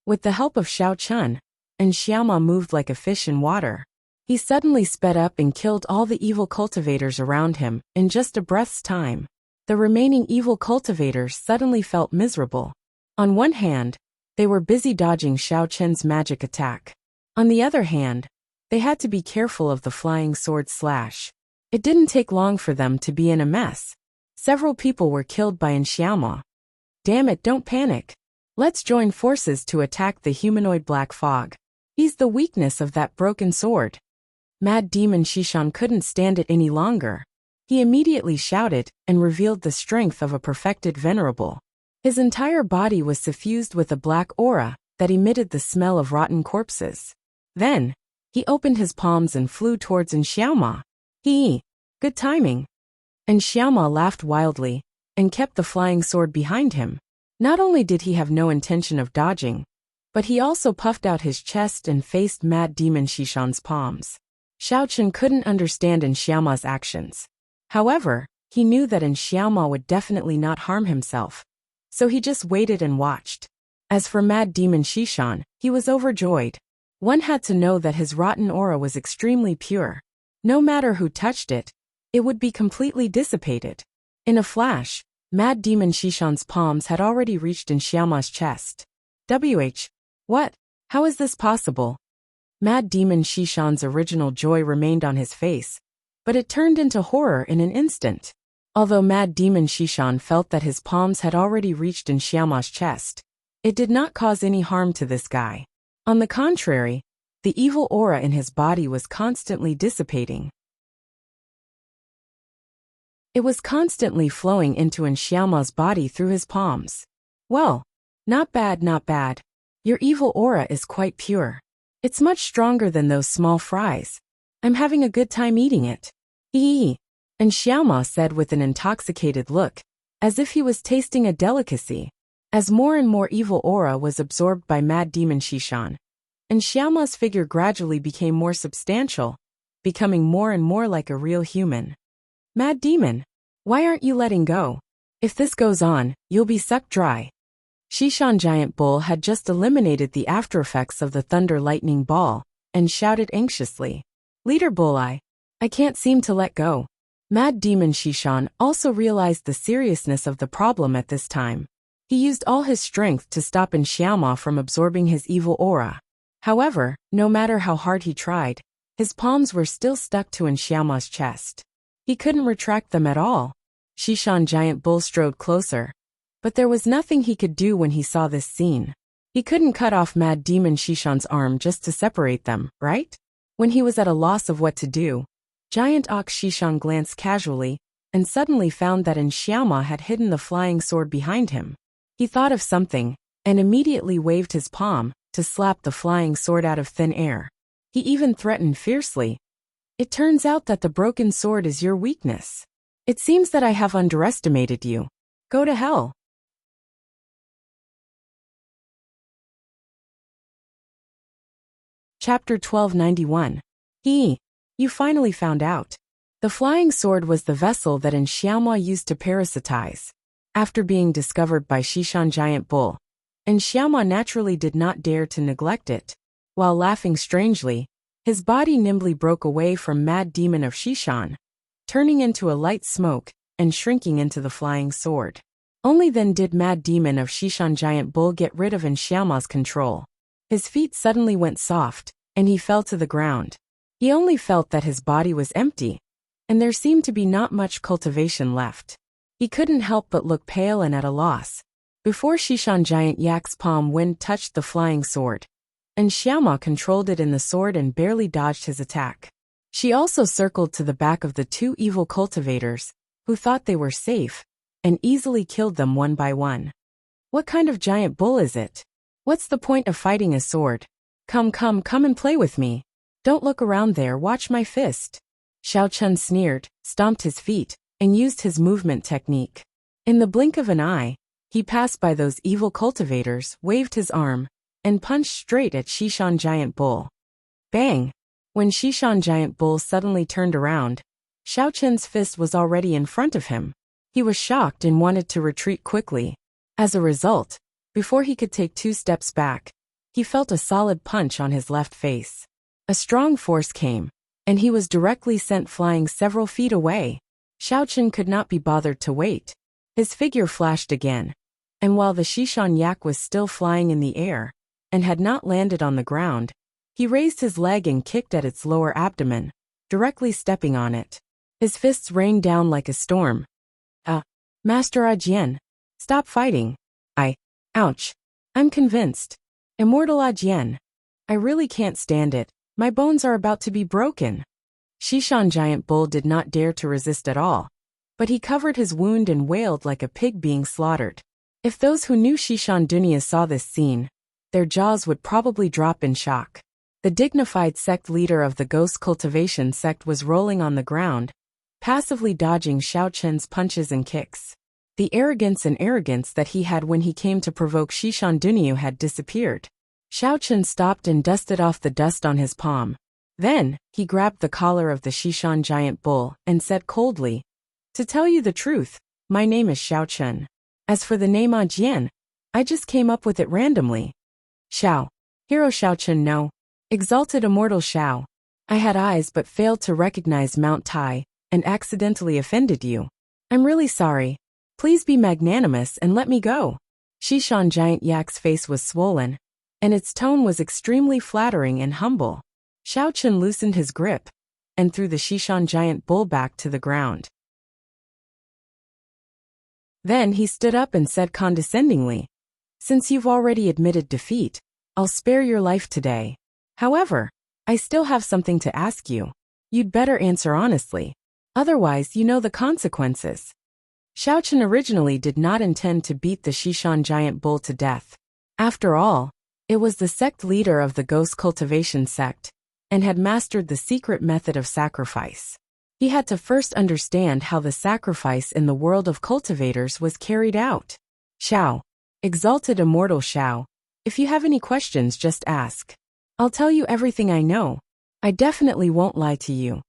With the help of Xiao Chun, Xiaoma moved like a fish in water. He suddenly sped up and killed all the evil cultivators around him in just a breath's time. The remaining evil cultivators suddenly felt miserable. On one hand, they were busy dodging Xiao Chun's magic attack. On the other hand, they had to be careful of the flying sword slash. It didn't take long for them to be in a mess. Several people were killed by Xiaoma. Damn it, don't panic. Let's join forces to attack the humanoid black fog. He's the weakness of that broken sword. Mad Demon Shishan couldn't stand it any longer. He immediately shouted and revealed the strength of a perfected venerable. His entire body was suffused with a black aura that emitted the smell of rotten corpses. Then, he opened his palms and flew towards Xiaoma. Good timing. And Xiaoma laughed wildly and kept the flying sword behind him. Not only did he have no intention of dodging, but he also puffed out his chest and faced Mad Demon Shishan's palms. Xiaochen couldn't understand Xiaoma's actions. However, he knew that Xiaoma would definitely not harm himself, so he just waited and watched. As for Mad Demon Shishan, he was overjoyed. One had to know that his rotten aura was extremely pure. No matter who touched it, it would be completely dissipated. In a flash, Mad Demon Shishan's palms had already reached Xiaoma's chest. What? How is this possible? Mad Demon Shishan's original joy remained on his face, but it turned into horror in an instant. Although Mad Demon Shishan felt that his palms had already reached Xiaoma's chest, it did not cause any harm to this guy. On the contrary, the evil aura in his body was constantly dissipating. It was constantly flowing into Xiaoma's body through his palms. Well, not bad, not bad. Your evil aura is quite pure. It's much stronger than those small fries. I'm having a good time eating it. And Xiaoma said with an intoxicated look, as if he was tasting a delicacy. As more and more evil aura was absorbed by Mad Demon Shishan, and Xiaoma's figure gradually became more substantial, becoming more and more like a real human. Mad Demon, why aren't you letting go? If this goes on, you'll be sucked dry. Shishan Giant Bull had just eliminated the aftereffects of the Thunder Lightning Ball, and shouted anxiously. Leader Bulleye, I can't seem to let go. Mad Demon Shishan also realized the seriousness of the problem at this time. He used all his strength to stop Xiaoma from absorbing his evil aura. However, no matter how hard he tried, his palms were still stuck to Xiaoma's chest. He couldn't retract them at all. Shishan Giant Bull strode closer, but there was nothing he could do when he saw this scene. He couldn't cut off Mad Demon Shishan's arm just to separate them, right? When he was at a loss of what to do, Giant Ox Shishan glanced casually and suddenly found that Xiaoma had hidden the flying sword behind him. He thought of something and immediately waved his palm to slap the flying sword out of thin air. He even threatened fiercely. It turns out that the broken sword is your weakness. It seems that I have underestimated you. Go to hell. Chapter 1291. You finally found out. The flying sword was the vessel that Xiaoma used to parasitize. After being discovered by Shishan Giant Bull, Xiaoma naturally did not dare to neglect it. While laughing strangely, his body nimbly broke away from Mad Demon of Shishan, turning into a light smoke and shrinking into the flying sword. Only then did Mad Demon of Shishan Giant Bull get rid of Xiaoma's control. His feet suddenly went soft, and he fell to the ground. He only felt that his body was empty, and there seemed to be not much cultivation left. He couldn't help but look pale and at a loss. Before Shishan Giant Yak's palm wind touched the flying sword, Xiaoma controlled it in the sword and barely dodged his attack. She also circled to the back of the two evil cultivators, who thought they were safe, and easily killed them one by one. What kind of giant bull is it? What's the point of fighting a sword? Come and play with me. Don't look around there, watch my fist. Xiao Chun sneered, stomped his feet, and used his movement technique. In the blink of an eye, he passed by those evil cultivators, waved his arm, and punched straight at Shishan Giant Bull. Bang! When Shishan Giant Bull suddenly turned around, Xiao Chen's fist was already in front of him. He was shocked and wanted to retreat quickly. As a result, before he could take 2 steps back, he felt a solid punch on his left face. A strong force came, and he was directly sent flying several feet away. Xiao Chen could not be bothered to wait. His figure flashed again, and while the Shishan Yak was still flying in the air and had not landed on the ground, he raised his leg and kicked at its lower abdomen, directly stepping on it. His fists rained down like a storm. Master Ajian, stop fighting. Ouch. I'm convinced. Immortal Ajian. I really can't stand it. My bones are about to be broken. Shishan Giant Bull did not dare to resist at all, but he covered his wound and wailed like a pig being slaughtered. If those who knew Shishan Dunya saw this scene, their jaws would probably drop in shock. The dignified sect leader of the ghost cultivation sect was rolling on the ground, passively dodging Xiao Chen's punches and kicks. The arrogance that he had when he came to provoke Shishan Dunya had disappeared. Xiao Chen stopped and dusted off the dust on his palm. Then, he grabbed the collar of the Shishan giant bull and said coldly, "To tell you the truth, my name is Xiao Chen. As for the name Jian, I just came up with it randomly." "Xiao. Hero Xiao Chen, no. Exalted immortal Xiao. I had eyes but failed to recognize Mount Tai, and accidentally offended you. I'm really sorry. Please be magnanimous and let me go." Shishan giant Yak's face was swollen, and its tone was extremely flattering and humble. Xiao Chen loosened his grip and threw the Shishan giant bull back to the ground. Then he stood up and said condescendingly, "Since you've already admitted defeat, I'll spare your life today. However, I still have something to ask you. You'd better answer honestly. Otherwise, you know the consequences." Xiao Chen originally did not intend to beat the Shishan giant bull to death. After all, it was the sect leader of the ghost cultivation sect, and had mastered the secret method of sacrifice. He had to first understand how the sacrifice in the world of cultivators was carried out. "Xiao. Exalted immortal Xiao. If you have any questions, just ask. I'll tell you everything I know. I definitely won't lie to you."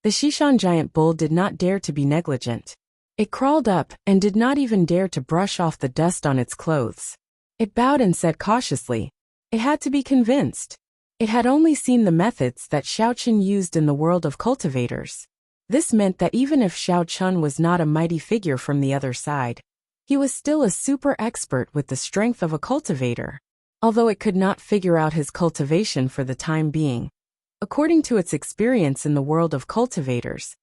The Shishan giant bull did not dare to be negligent. It crawled up and did not even dare to brush off the dust on its clothes. It bowed and said cautiously, it had to be convinced. It had only seen the methods that Xiao Chen used in the world of cultivators. This meant that even if Xiao Chen was not a mighty figure from the other side, he was still a super expert with the strength of a cultivator. Although it could not figure out his cultivation for the time being, according to its experience in the world of cultivators,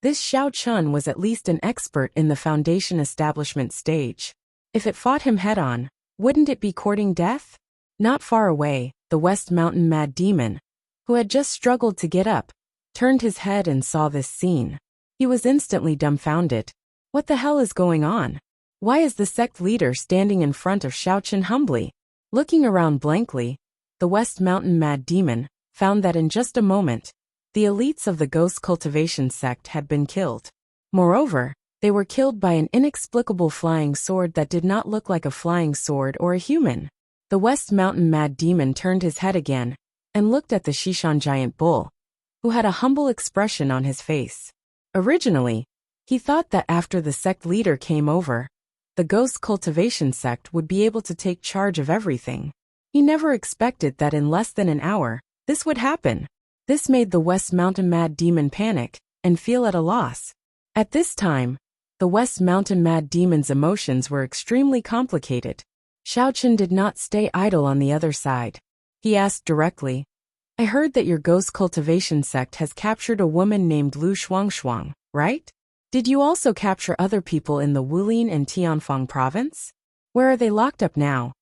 this Xiao Chen was at least an expert in the foundation establishment stage. If it fought him head-on, wouldn't it be courting death? Not far away, the West Mountain Mad Demon, who had just struggled to get up, turned his head and saw this scene. He was instantly dumbfounded. What the hell is going on? Why is the sect leader standing in front of Xiao Chen humbly? Looking around blankly, the West Mountain Mad Demon found that in just a moment, the elites of the ghost cultivation sect had been killed. Moreover, they were killed by an inexplicable flying sword that did not look like a flying sword or a human. The West Mountain Mad Demon turned his head again and looked at the Shishan giant bull, who had a humble expression on his face. Originally, he thought that after the sect leader came over, the ghost cultivation sect would be able to take charge of everything. He never expected that in less than an hour, this would happen. This made the West Mountain Mad Demon panic and feel at a loss. At this time, the West Mountain Mad Demon's emotions were extremely complicated. Xiao Chen did not stay idle on the other side. He asked directly, "I heard that your ghost cultivation sect has captured a woman named Lu Shuangshuang, right? Did you also capture other people in the Wulin and Tianfang province? Where are they locked up now?"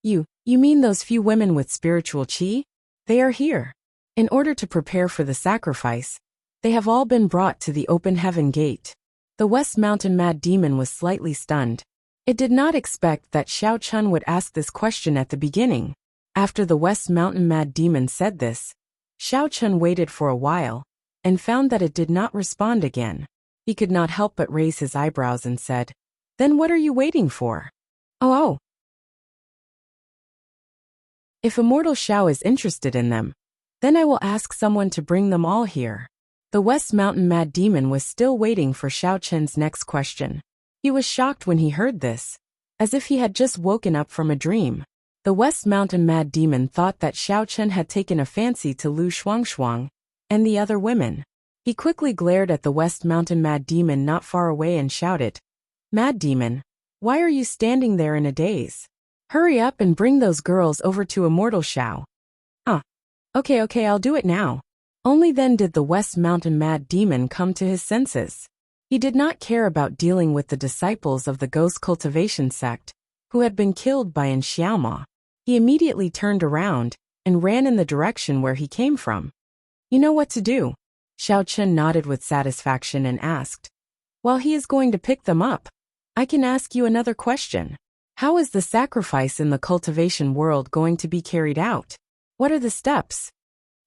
You mean those few women with spiritual qi? They are here. In order to prepare for the sacrifice, they have all been brought to the open heaven gate." The West Mountain Mad Demon was slightly stunned. It did not expect that Xiao Chen would ask this question at the beginning. After the West Mountain Mad Demon said this, Xiao Chen waited for a while, and found that it did not respond again. He could not help but raise his eyebrows and said, "Then what are you waiting for?" Oh. If Immortal Xiao is interested in them, then I will ask someone to bring them all here." The West Mountain Mad Demon was still waiting for Xiao Chen's next question. He was shocked when he heard this, as if he had just woken up from a dream. The West Mountain Mad Demon thought that Xiao Chen had taken a fancy to Lu Shuangshuang and the other women. He quickly glared at the West Mountain Mad Demon not far away and shouted, "Mad Demon, why are you standing there in a daze? Hurry up and bring those girls over to Immortal Xiao." Okay, I'll do it now." Only then did the West Mountain Mad Demon come to his senses. He did not care about dealing with the disciples of the ghost cultivation sect, who had been killed by An Xiaoma. He immediately turned around and ran in the direction where he came from. "You know what to do." Xiao Chen nodded with satisfaction and asked, "While he is going to pick them up, I can ask you another question. How is the sacrifice in the cultivation world going to be carried out? What are the steps?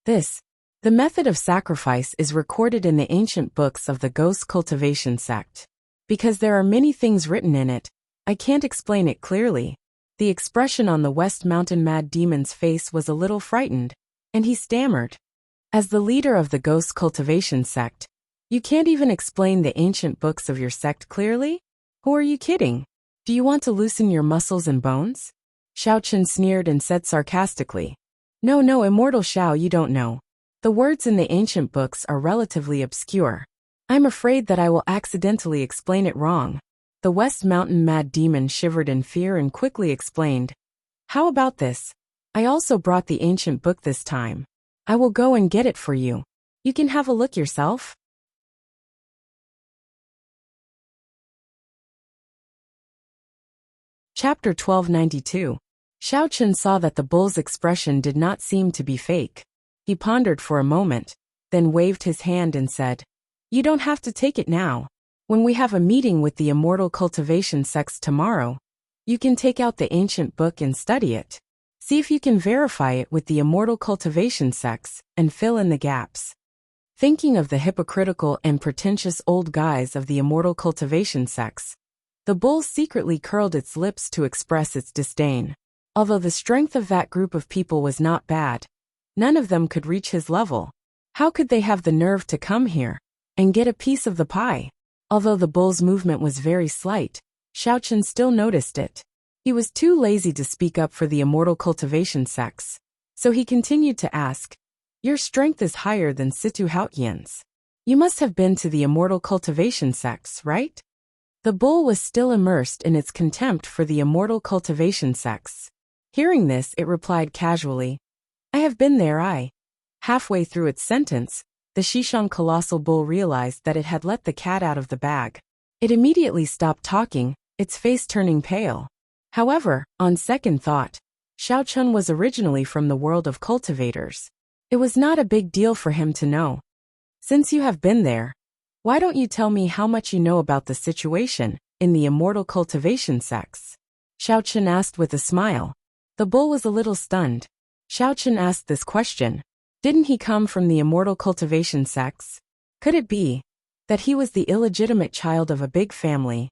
The method of sacrifice is recorded in the ancient books of the ghost cultivation sect. Because there are many things written in it, I can't explain it clearly. The expression on the West Mountain Mad Demon's face was a little frightened, and he stammered. As the leader of the ghost cultivation sect, you can't even explain the ancient books of your sect clearly? Who are you kidding? Do you want to loosen your muscles and bones? Xiao Chen sneered and said sarcastically. No, immortal Xiao, you don't know. The words in the ancient books are relatively obscure. I'm afraid that I will accidentally explain it wrong. The West Mountain Mad Demon shivered in fear and quickly explained. How about this? I also brought the ancient book this time. I will go and get it for you. You can have a look yourself. Chapter 1292. Xiao Chen saw that the bull's expression did not seem to be fake. He pondered for a moment, then waved his hand and said, You don't have to take it now. When we have a meeting with the immortal cultivation sects tomorrow, you can take out the ancient book and study it. See if you can verify it with the immortal cultivation sects and fill in the gaps. Thinking of the hypocritical and pretentious old guys of the immortal cultivation sects, the bull secretly curled its lips to express its disdain. Although the strength of that group of people was not bad, none of them could reach his level. How could they have the nerve to come here and get a piece of the pie? Although the bull's movement was very slight, Xiao Chen still noticed it. He was too lazy to speak up for the immortal cultivation sects, so he continued to ask, Your strength is higher than Situ Haotian's. You must have been to the immortal cultivation sects, right? The bull was still immersed in its contempt for the immortal cultivation sects. Hearing this, it replied casually, I have been there. Halfway through its sentence, the Xishan colossal bull realized that it had let the cat out of the bag. It immediately stopped talking, its face turning pale. However, on second thought, Xiao Chen was originally from the world of cultivators. It was not a big deal for him to know. Since you have been there, why don't you tell me how much you know about the situation in the immortal cultivation sects? Xiao Chen asked with a smile. The bull was a little stunned. Xiao Chen asked this question. Didn't he come from the immortal cultivation sects? Could it be that he was the illegitimate child of a big family?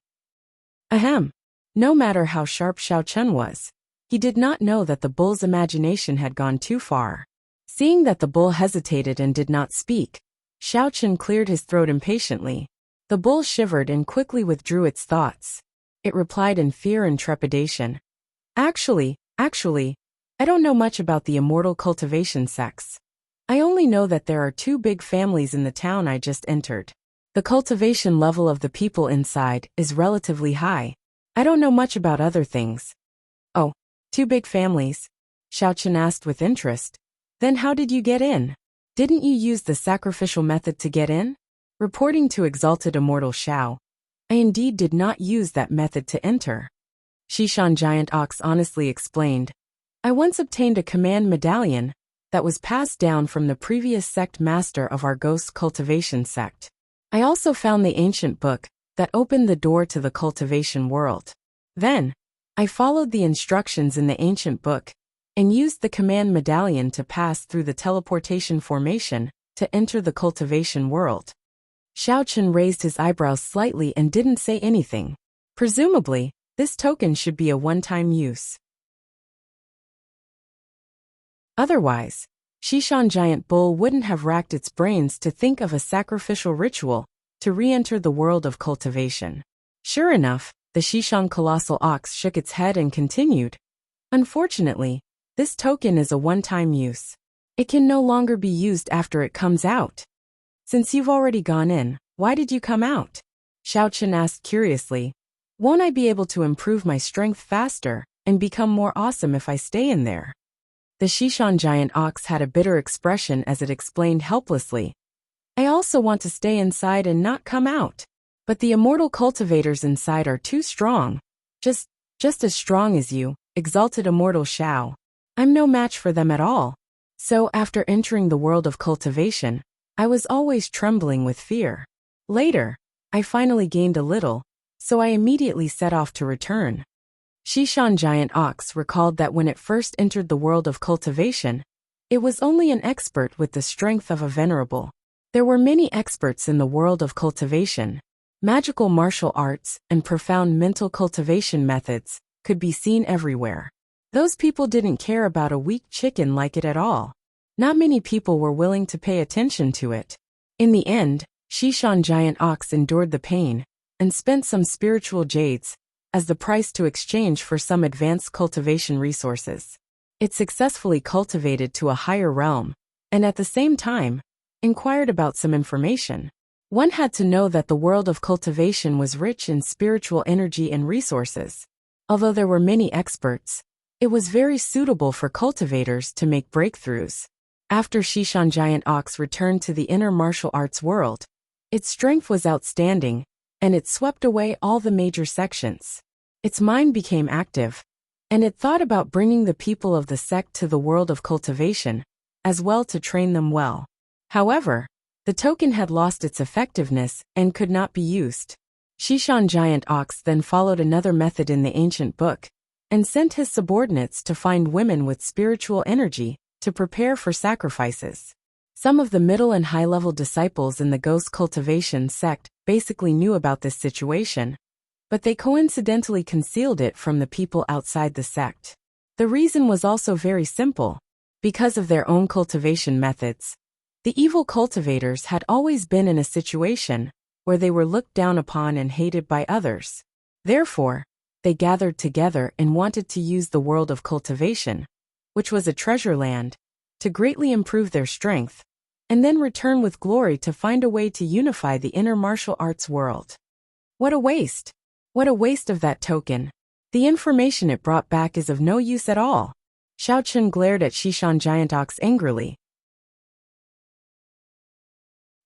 Ahem. No matter how sharp Xiao Chen was, he did not know that the bull's imagination had gone too far. Seeing that the bull hesitated and did not speak, Xiao Chen cleared his throat impatiently. The bull shivered and quickly withdrew its thoughts. It replied in fear and trepidation. Actually, I don't know much about the immortal cultivation sects. I only know that there are two big families in the town I just entered. The cultivation level of the people inside is relatively high. I don't know much about other things. Oh, two big families? Xiao Chen asked with interest. Then how did you get in? Didn't you use the sacrificial method to get in? Reporting to Exalted Immortal Xiao, I indeed did not use that method to enter. Xishan Giant Ox honestly explained. I once obtained a command medallion that was passed down from the previous sect master of our ghost cultivation sect. I also found the ancient book that opened the door to the cultivation world. Then, I followed the instructions in the ancient book and used the command medallion to pass through the teleportation formation to enter the cultivation world. Xiao Chen raised his eyebrows slightly and didn't say anything. Presumably, this token should be a one-time use. Otherwise, Xishan Giant Bull wouldn't have racked its brains to think of a sacrificial ritual to re-enter the world of cultivation. Sure enough, the Xishan Colossal Ox shook its head and continued. Unfortunately, this token is a one-time use. It can no longer be used after it comes out. Since you've already gone in, why did you come out? Xiao Chen asked curiously. Won't I be able to improve my strength faster and become more awesome if I stay in there? The Xishan Giant Ox had a bitter expression as it explained helplessly. I also want to stay inside and not come out. But the immortal cultivators inside are too strong. Just as strong as you, Exalted Immortal Xiao. I'm no match for them at all. So after entering the world of cultivation, I was always trembling with fear. Later, I finally gained a little, so I immediately set off to return. Shishan Giant Ox recalled that when it first entered the world of cultivation, it was only an expert with the strength of a venerable. There were many experts in the world of cultivation. Magical martial arts and profound mental cultivation methods could be seen everywhere. Those people didn't care about a weak chicken like it at all. Not many people were willing to pay attention to it. In the end, Shishan Giant Ox endured the pain and spent some spiritual jades as the price to exchange for some advanced cultivation resources. It successfully cultivated to a higher realm, and at the same time, inquired about some information. One had to know that the world of cultivation was rich in spiritual energy and resources. Although there were many experts, it was very suitable for cultivators to make breakthroughs. After Shishan Giant Ox returned to the inner martial arts world, its strength was outstanding, and it swept away all the major sections. Its mind became active, and it thought about bringing the people of the sect to the world of cultivation, as well to train them well. However, the token had lost its effectiveness and could not be used. Shishan Giant Ox then followed another method in the ancient book, and sent his subordinates to find women with spiritual energy to prepare for sacrifices. Some of the middle and high-level disciples in the ghost cultivation sect basically knew about this situation, but they coincidentally concealed it from the people outside the sect. The reason was also very simple. Because of their own cultivation methods, the evil cultivators had always been in a situation where they were looked down upon and hated by others. Therefore, they gathered together and wanted to use the world of cultivation, which was a treasure land, to greatly improve their strength, and then return with glory to find a way to unify the inner martial arts world. What a waste! What a waste of that token. The information it brought back is of no use at all. Xiao Chun glared at Shishan Giant Ox angrily.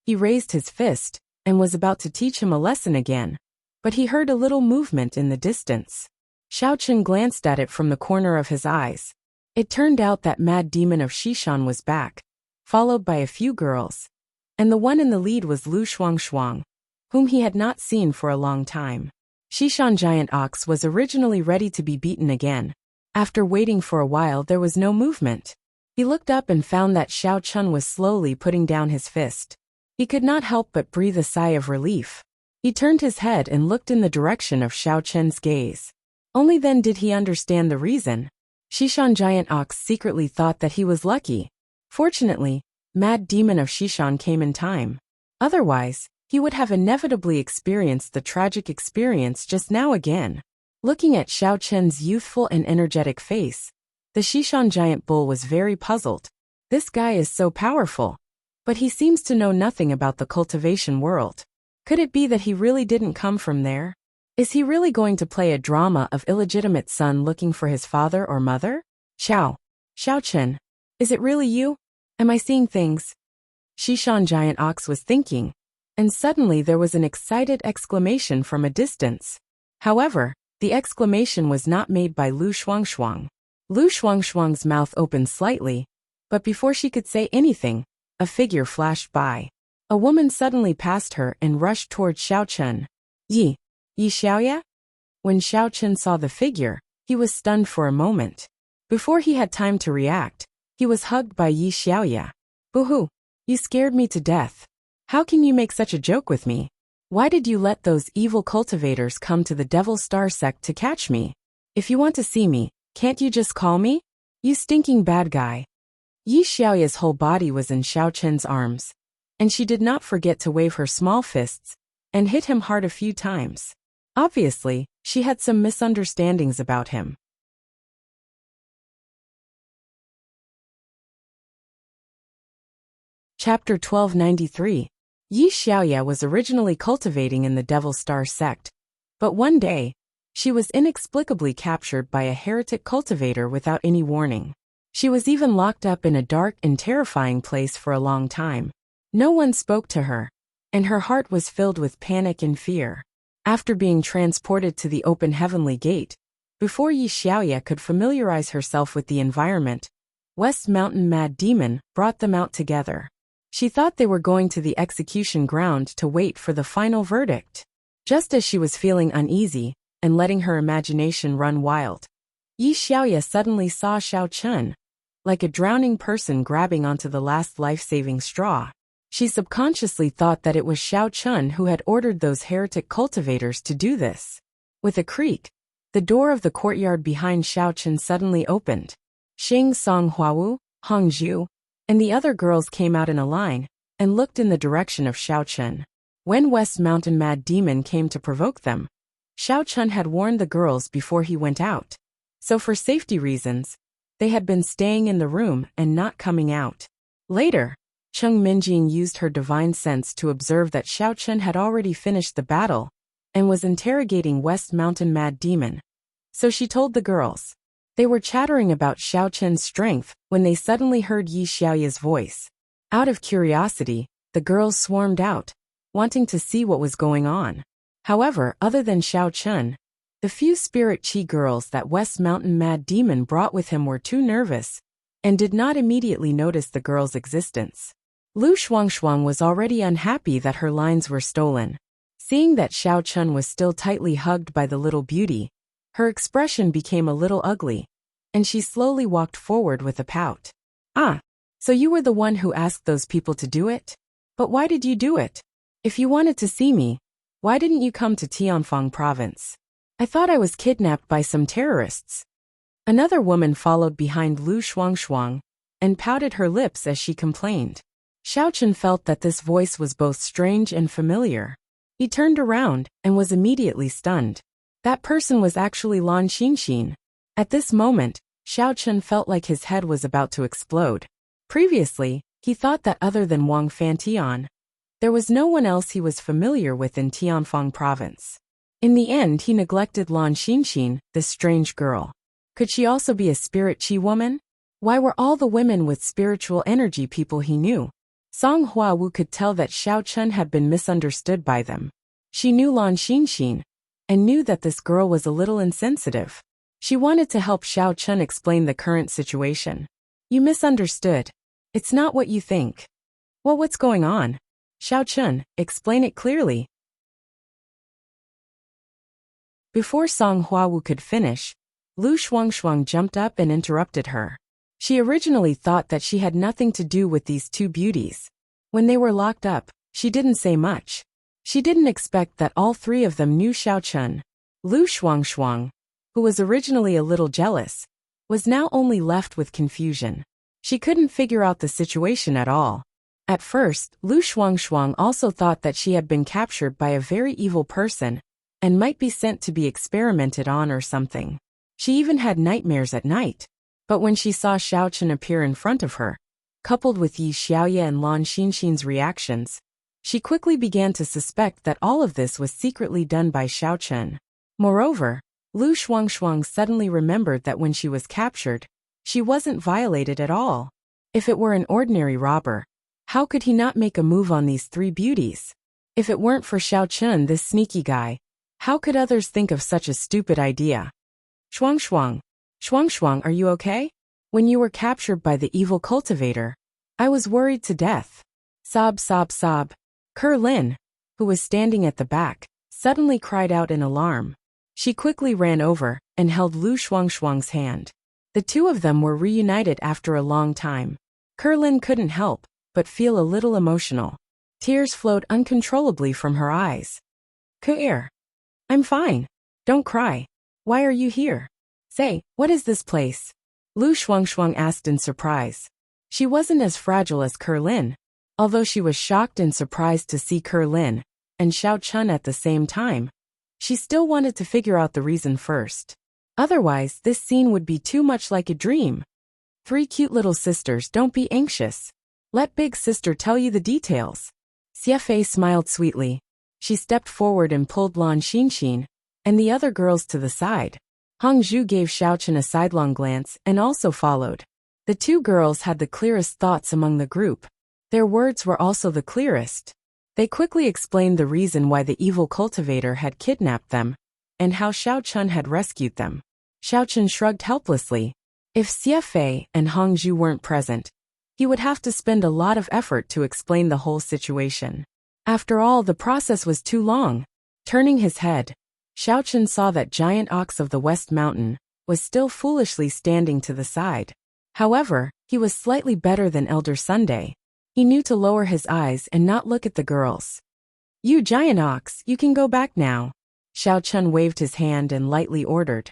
He raised his fist and was about to teach him a lesson again, but he heard a little movement in the distance. Xiao Chun glanced at it from the corner of his eyes. It turned out that Mad Demon of Shishan was back, followed by a few girls, and the one in the lead was Lu Shuang, whom he had not seen for a long time. Shishan Giant Ox was originally ready to be beaten again. After waiting for a while, there was no movement. He looked up and found that Xiao Chun was slowly putting down his fist. He could not help but breathe a sigh of relief. He turned his head and looked in the direction of Xiao Chun's gaze. Only then did he understand the reason. Shishan Giant Ox secretly thought that he was lucky. Fortunately, Mad Demon of Shishan came in time. Otherwise, he would have inevitably experienced the tragic experience just now again. Looking at Xiao Chen's youthful and energetic face, the Shishan Giant Bull was very puzzled. This guy is so powerful, but he seems to know nothing about the cultivation world. Could it be that he really didn't come from there? Is he really going to play a drama of illegitimate son looking for his father or mother? Xiao Chen, is it really you? Am I seeing things? Shishan Giant Ox was thinking, and suddenly there was an excited exclamation from a distance. However, the exclamation was not made by Lu Shuang. Lu Shuang's mouth opened slightly, but before she could say anything, a figure flashed by. A woman suddenly passed her and rushed toward Xiao Chen. Yi Xiaoya? When Xiao Chen saw the figure, he was stunned for a moment. Before he had time to react, he was hugged by Yi Xiaoya. Boo-hoo, you scared me to death. How can you make such a joke with me? Why did you let those evil cultivators come to the Devil Star sect to catch me? If you want to see me, can't you just call me? You stinking bad guy. Yi Xiaoya's whole body was in Xiao Chen's arms, and she did not forget to wave her small fists and hit him hard a few times. Obviously, she had some misunderstandings about him. Chapter 1293. Yi Xiaoya was originally cultivating in the Devil Star sect, but one day, she was inexplicably captured by a heretic cultivator without any warning. She was even locked up in a dark and terrifying place for a long time. No one spoke to her, and her heart was filled with panic and fear. After being transported to the open heavenly gate, before Yi Xiaoya could familiarize herself with the environment, West Mountain Mad Demon brought them out together. She thought they were going to the execution ground to wait for the final verdict. Just as she was feeling uneasy, and letting her imagination run wild. Yi Xiaoya suddenly saw Xiao Chun, like a drowning person grabbing onto the last life-saving straw. She subconsciously thought that it was Xiao Chun who had ordered those heretic cultivators to do this. With a creak, the door of the courtyard behind Xiao Chun suddenly opened. Xing Song Huawu, Hong Zhu, and the other girls came out in a line and looked in the direction of Xiao Chun. When West Mountain Mad Demon came to provoke them, Xiao Chun had warned the girls before he went out. So for safety reasons, they had been staying in the room and not coming out. Later, Cheng Minjing used her divine sense to observe that Xiao Chun had already finished the battle and was interrogating West Mountain Mad Demon. So she told the girls. They were chattering about Xiao Chun's strength when they suddenly heard Yi Xiaoya's voice. Out of curiosity, the girls swarmed out, wanting to see what was going on. However, other than Xiao Chun, the few spirit chi girls that West Mountain Mad Demon brought with him were too nervous and did not immediately notice the girls' existence. Lu Shuangshuang was already unhappy that her lines were stolen. Seeing that Xiao Chun was still tightly hugged by the little beauty, her expression became a little ugly, and she slowly walked forward with a pout. Ah, so you were the one who asked those people to do it? But why did you do it? If you wanted to see me, why didn't you come to Tianfang province? I thought I was kidnapped by some terrorists. Another woman followed behind Lu Shuangshuang and pouted her lips as she complained. Xiao Chun felt that this voice was both strange and familiar. He turned around and was immediately stunned. That person was actually Lan Xinxin. At this moment, Xiao Chun felt like his head was about to explode. Previously, he thought that other than Wang Fantian, there was no one else he was familiar with in Tianfang province. In the end, he neglected Lan Xinxin, this strange girl. Could she also be a spirit chi woman? Why were all the women with spiritual energy people he knew? Song Huawu could tell that Xiao Chun had been misunderstood by them. She knew Lan Xinxin and knew that this girl was a little insensitive. She wanted to help Xiao Chun explain the current situation. You misunderstood. It's not what you think. Well, what's going on? Xiao Chun, explain it clearly. Before Song Huawu could finish, Lu Shuangshuang jumped up and interrupted her. She originally thought that she had nothing to do with these two beauties. When they were locked up, she didn't say much. She didn't expect that all three of them knew Xiao Chun. Lu Shuangshuang, who was originally a little jealous, was now only left with confusion. She couldn't figure out the situation at all. At first, Lu Shuangshuang also thought that she had been captured by a very evil person and might be sent to be experimented on or something. She even had nightmares at night. But when she saw Xiao Chun appear in front of her, coupled with Yi Xiaoya and Lan Xinxin's reactions, she quickly began to suspect that all of this was secretly done by Xiao Chun. Moreover, Lu Shuangshuang suddenly remembered that when she was captured, she wasn't violated at all. If it were an ordinary robber, how could he not make a move on these three beauties? If it weren't for Xiao Chun, this sneaky guy, how could others think of such a stupid idea? Shuangshuang, are you okay? When you were captured by the evil cultivator, I was worried to death. Sob. Lin, who was standing at the back, suddenly cried out in alarm. She quickly ran over and held Lu Shuangshuang's hand. The two of them were reunited after a long time. Lin couldn't help but feel a little emotional. Tears flowed uncontrollably from her eyes. I'm fine. Don't cry. Why are you here? Say, what is this place? Lu Shuangshuang asked in surprise. She wasn't as fragile as Lin, although she was shocked and surprised to see Lin and Xiao Chun at the same time. She still wanted to figure out the reason first. Otherwise, this scene would be too much like a dream. Three cute little sisters, don't be anxious. Let big sister tell you the details. Xie Fei smiled sweetly. She stepped forward and pulled Lan Xinxin and the other girls to the side. Hong Zhu gave Xiao Chun a sidelong glance and also followed. The two girls had the clearest thoughts among the group. Their words were also the clearest. They quickly explained the reason why the evil cultivator had kidnapped them and how Xiao Chun had rescued them. Xiao Chun shrugged helplessly. If Xie Fei and Hong Zhu weren't present, he would have to spend a lot of effort to explain the whole situation. After all, the process was too long. Turning his head, Xiao Chen saw that giant ox of the West Mountain was still foolishly standing to the side. However, he was slightly better than Elder Sunday. He knew to lower his eyes and not look at the girls. "You giant ox, you can go back now." Xiao Chen waved his hand and lightly ordered.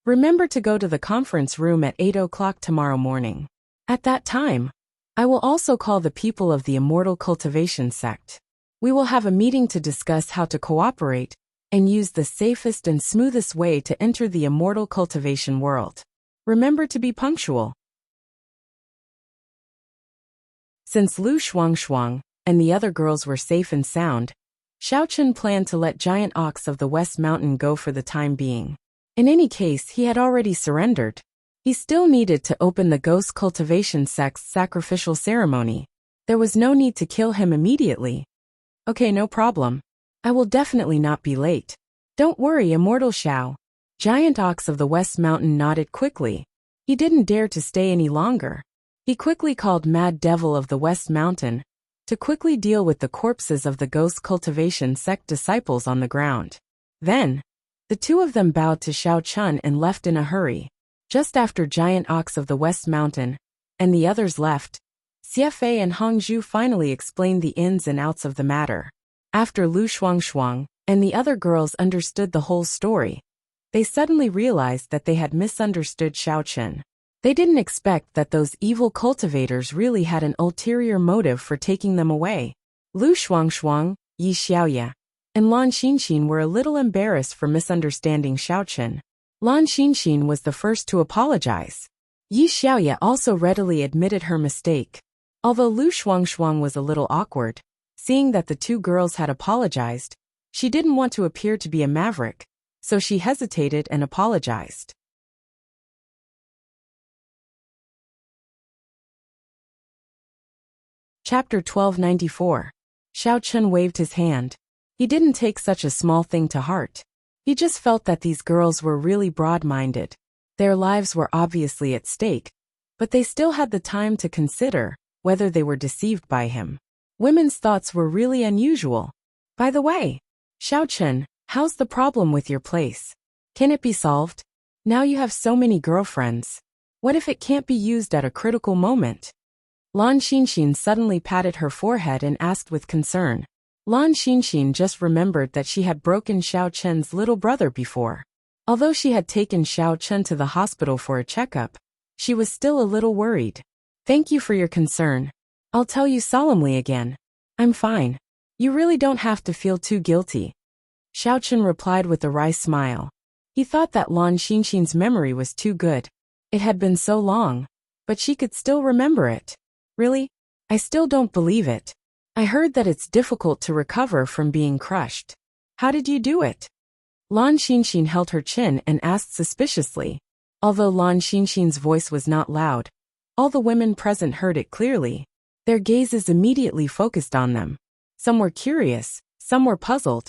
"Remember to go to the conference room at 8 o'clock tomorrow morning. At that time, I will also call the people of the Immortal Cultivation Sect. We will have a meeting to discuss how to cooperate and use the safest and smoothest way to enter the immortal cultivation world. Remember to be punctual." Since Lu Shuangshuang and the other girls were safe and sound, Xiao Chen planned to let Giant Ox of the West Mountain go for the time being. In any case, he had already surrendered. He still needed to open the Ghost Cultivation Sect's sacrificial ceremony. There was no need to kill him immediately. "Okay, no problem. I will definitely not be late. Don't worry, Immortal Xiao." Giant Ox of the West Mountain nodded quickly. He didn't dare to stay any longer. He quickly called Mad Devil of the West Mountain to quickly deal with the corpses of the Ghost Cultivation Sect disciples on the ground. Then, the two of them bowed to Xiao Chen and left in a hurry. Just after Giant Ox of the West Mountain and the others left, Xiefei and Hongzhu finally explained the ins and outs of the matter. After Lu Shuangshuang and the other girls understood the whole story, they suddenly realized that they had misunderstood Xiao Chen. They didn't expect that those evil cultivators really had an ulterior motive for taking them away. Lu Shuangshuang, Yi Xiaoye, and Lan Xinxin were a little embarrassed for misunderstanding Xiao Chen. Lan Xinxin was the first to apologize. Yi Xiaoye also readily admitted her mistake. Although Lu Shuangshuang was a little awkward, seeing that the two girls had apologized, she didn't want to appear to be a maverick, so she hesitated and apologized. Chapter 1294. Xiao Chen waved his hand. He didn't take such a small thing to heart. He just felt that these girls were really broad-minded. Their lives were obviously at stake, but they still had the time to consider whether they were deceived by him. Women's thoughts were really unusual. "By the way, Xiao Chen, how's the problem with your place? Can it be solved? Now you have so many girlfriends. What if it can't be used at a critical moment?" Lan Xinxin suddenly patted her forehead and asked with concern. Lan Xinxin just remembered that she had broken Xiao Chen's little brother before. Although she had taken Xiao Chen to the hospital for a checkup, she was still a little worried. "Thank you for your concern. I'll tell you solemnly again. I'm fine. You really don't have to feel too guilty." Xiao Chen replied with a wry smile. He thought that Lan Xinxin's memory was too good. It had been so long, but she could still remember it. "Really? I still don't believe it. I heard that it's difficult to recover from being crushed. How did you do it?" Lan Xinxin held her chin and asked suspiciously. Although Lan Xinxin's voice was not loud, all the women present heard it clearly. Their gazes immediately focused on them. Some were curious, some were puzzled,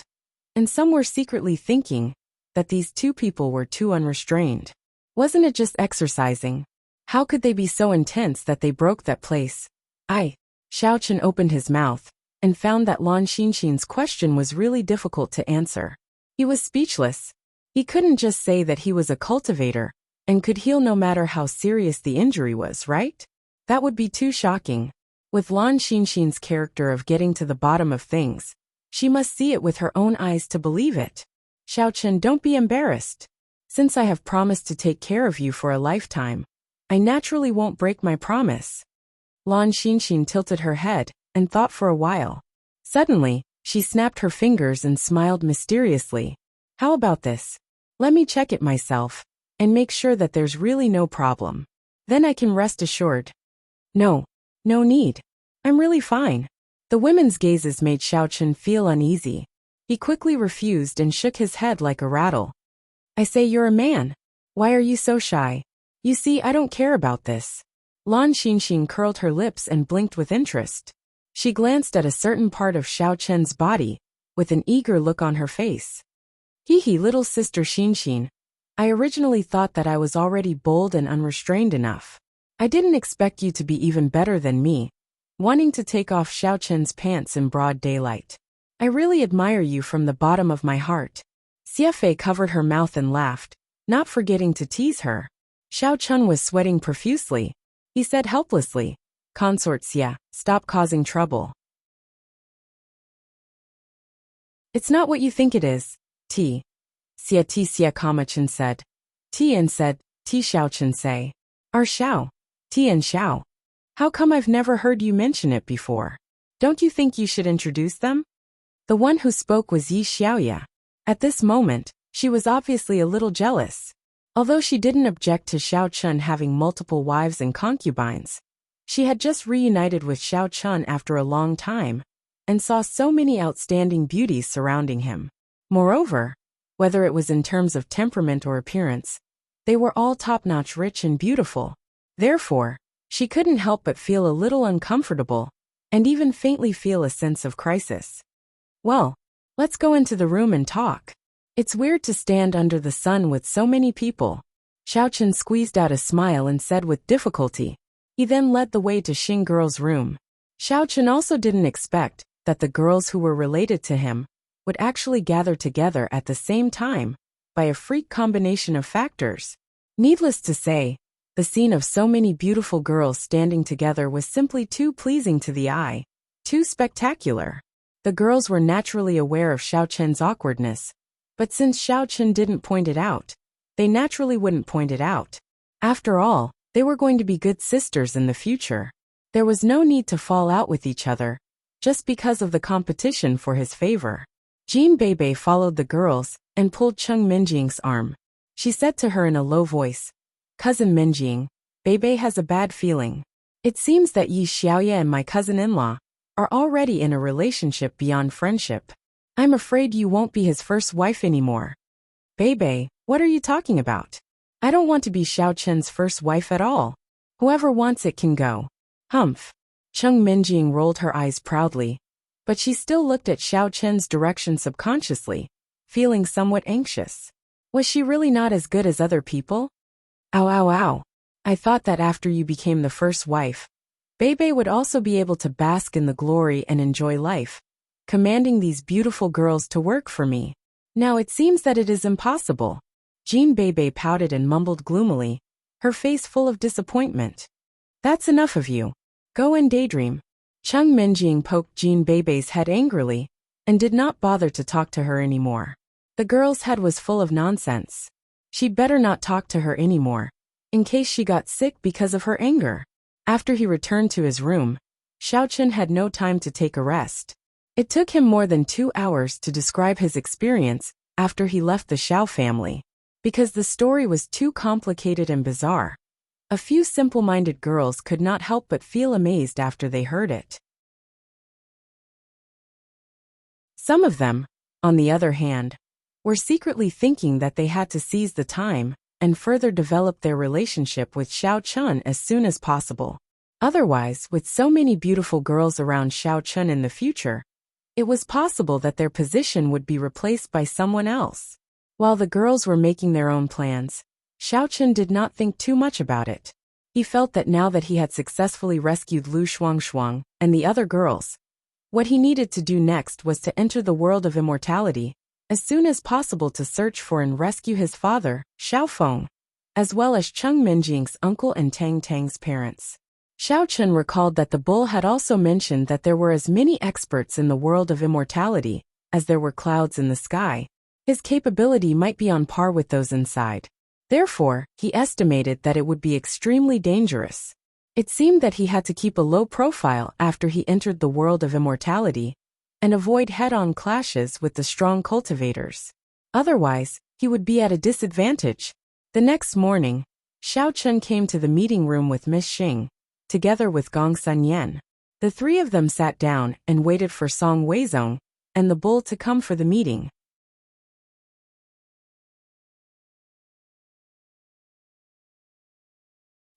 and some were secretly thinking that these two people were too unrestrained. Wasn't it just exercising? How could they be so intense that they broke that place? Xiao Chen opened his mouth and found that Lan Xinxin's question was really difficult to answer. He was speechless. He couldn't just say that he was a cultivator and could heal no matter how serious the injury was, right? That would be too shocking. With Lan Xinxin's character of getting to the bottom of things, she must see it with her own eyes to believe it. "Xiao Chen, don't be embarrassed. Since I have promised to take care of you for a lifetime, I naturally won't break my promise." Lan Xinxin tilted her head and thought for a while. Suddenly, she snapped her fingers and smiled mysteriously. "How about this? Let me check it myself and make sure that there's really no problem. Then I can rest assured." No need. I'm really fine." The women's gazes made Xiao Chen feel uneasy. He quickly refused and shook his head like a rattle. "I say, you're a man. Why are you so shy? You see, I don't care about this." Lan Xinxin curled her lips and blinked with interest. She glanced at a certain part of Xiao Chen's body with an eager look on her face. Hee, little sister Xinxin. I originally thought that I was already bold and unrestrained enough. I didn't expect you to be even better than me, wanting to take off Xiao Chen's pants in broad daylight. I really admire you from the bottom of my heart." Xie covered her mouth and laughed, not forgetting to tease her. Xiao Chun was sweating profusely. He said helplessly, "Consort Xie, stop causing trouble. It's not what you think it is, T. Xie Kama Chen said. T and said, T Xiao Chen say. Our Xiao. T and Xiao. How come I've never heard you mention it before? Don't you think you should introduce them? The one who spoke was Yi Xiaoya. At this moment, she was obviously a little jealous. Although she didn't object to Xiao Chun having multiple wives and concubines, she had just reunited with Xiao Chun after a long time, and saw so many outstanding beauties surrounding him. Moreover, whether it was in terms of temperament or appearance, they were all top-notch, rich and beautiful. Therefore, she couldn't help but feel a little uncomfortable, and even faintly feel a sense of crisis. Well, let's go into the room and talk. It's weird to stand under the sun with so many people. Xiao Chen squeezed out a smile and said with difficulty. He then led the way to Xing Girl's room. Xiao Chen also didn't expect that the girls who were related to him would actually gather together at the same time, by a freak combination of factors. Needless to say, the scene of so many beautiful girls standing together was simply too pleasing to the eye, too spectacular. The girls were naturally aware of Xiao Chen's awkwardness, but since Xiao Chen didn't point it out, they naturally wouldn't point it out. After all, they were going to be good sisters in the future. There was no need to fall out with each other, just because of the competition for his favor. Jean Beibei followed the girls and pulled Cheng Minjing's arm. She said to her in a low voice, "Cousin Minjing, Beibei has a bad feeling. It seems that Yi Xiaoya and my cousin-in-law are already in a relationship beyond friendship. I'm afraid you won't be his first wife anymore." "Beibei, what are you talking about? I don't want to be Xiao Chen's first wife at all. Whoever wants it can go." Humph. Cheng Minjing rolled her eyes proudly, but she still looked at Xiao Chen's direction subconsciously, feeling somewhat anxious. Was she really not as good as other people? Ow ow ow. I thought that after you became the first wife, Beibei would also be able to bask in the glory and enjoy life, commanding these beautiful girls to work for me. Now it seems that it is impossible. Jean Beibei pouted and mumbled gloomily, her face full of disappointment. That's enough of you. Go and daydream. Cheng Minjing poked Jean Beibei's head angrily, and did not bother to talk to her anymore. The girl's head was full of nonsense. She'd better not talk to her anymore, in case she got sick because of her anger. After he returned to his room, Xiao Chen had no time to take a rest. It took him more than 2 hours to describe his experience after he left the Xiao family, because the story was too complicated and bizarre. A few simple-minded girls could not help but feel amazed after they heard it. Some of them, on the other hand, were secretly thinking that they had to seize the time and further develop their relationship with Xiao Chun as soon as possible. Otherwise, with so many beautiful girls around Xiao Chun in the future, it was possible that their position would be replaced by someone else. While the girls were making their own plans, Xiao Chun did not think too much about it. He felt that now that he had successfully rescued Lu Shuangshuang and the other girls, what he needed to do next was to enter the world of immortality as soon as possible to search for and rescue his father, Xiao Feng, as well as Cheng Minjing's uncle and Tang Tang's parents. Xiao Chun recalled that the bull had also mentioned that there were as many experts in the world of immortality as there were clouds in the sky. His capability might be on par with those inside. Therefore, he estimated that it would be extremely dangerous. It seemed that he had to keep a low profile after he entered the world of immortality, and avoid head-on clashes with the strong cultivators. Otherwise, he would be at a disadvantage. The next morning, Xiao Chun came to the meeting room with Miss Xing, together with Gong Sun Yan. The three of them sat down and waited for Song Weizong and the bull to come for the meeting.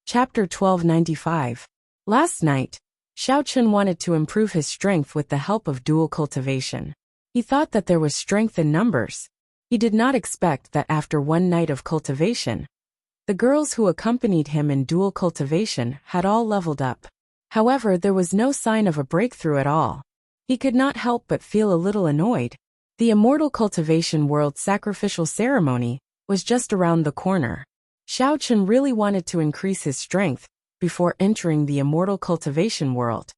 Chapter 1295. Last night, Xiao Chun wanted to improve his strength with the help of dual cultivation. He thought that there was strength in numbers. He did not expect that after one night of cultivation, the girls who accompanied him in dual cultivation had all leveled up. However, there was no sign of a breakthrough at all. He could not help but feel a little annoyed. The Immortal Cultivation World sacrificial ceremony was just around the corner. Xiao Chen really wanted to increase his strength before entering the Immortal Cultivation World,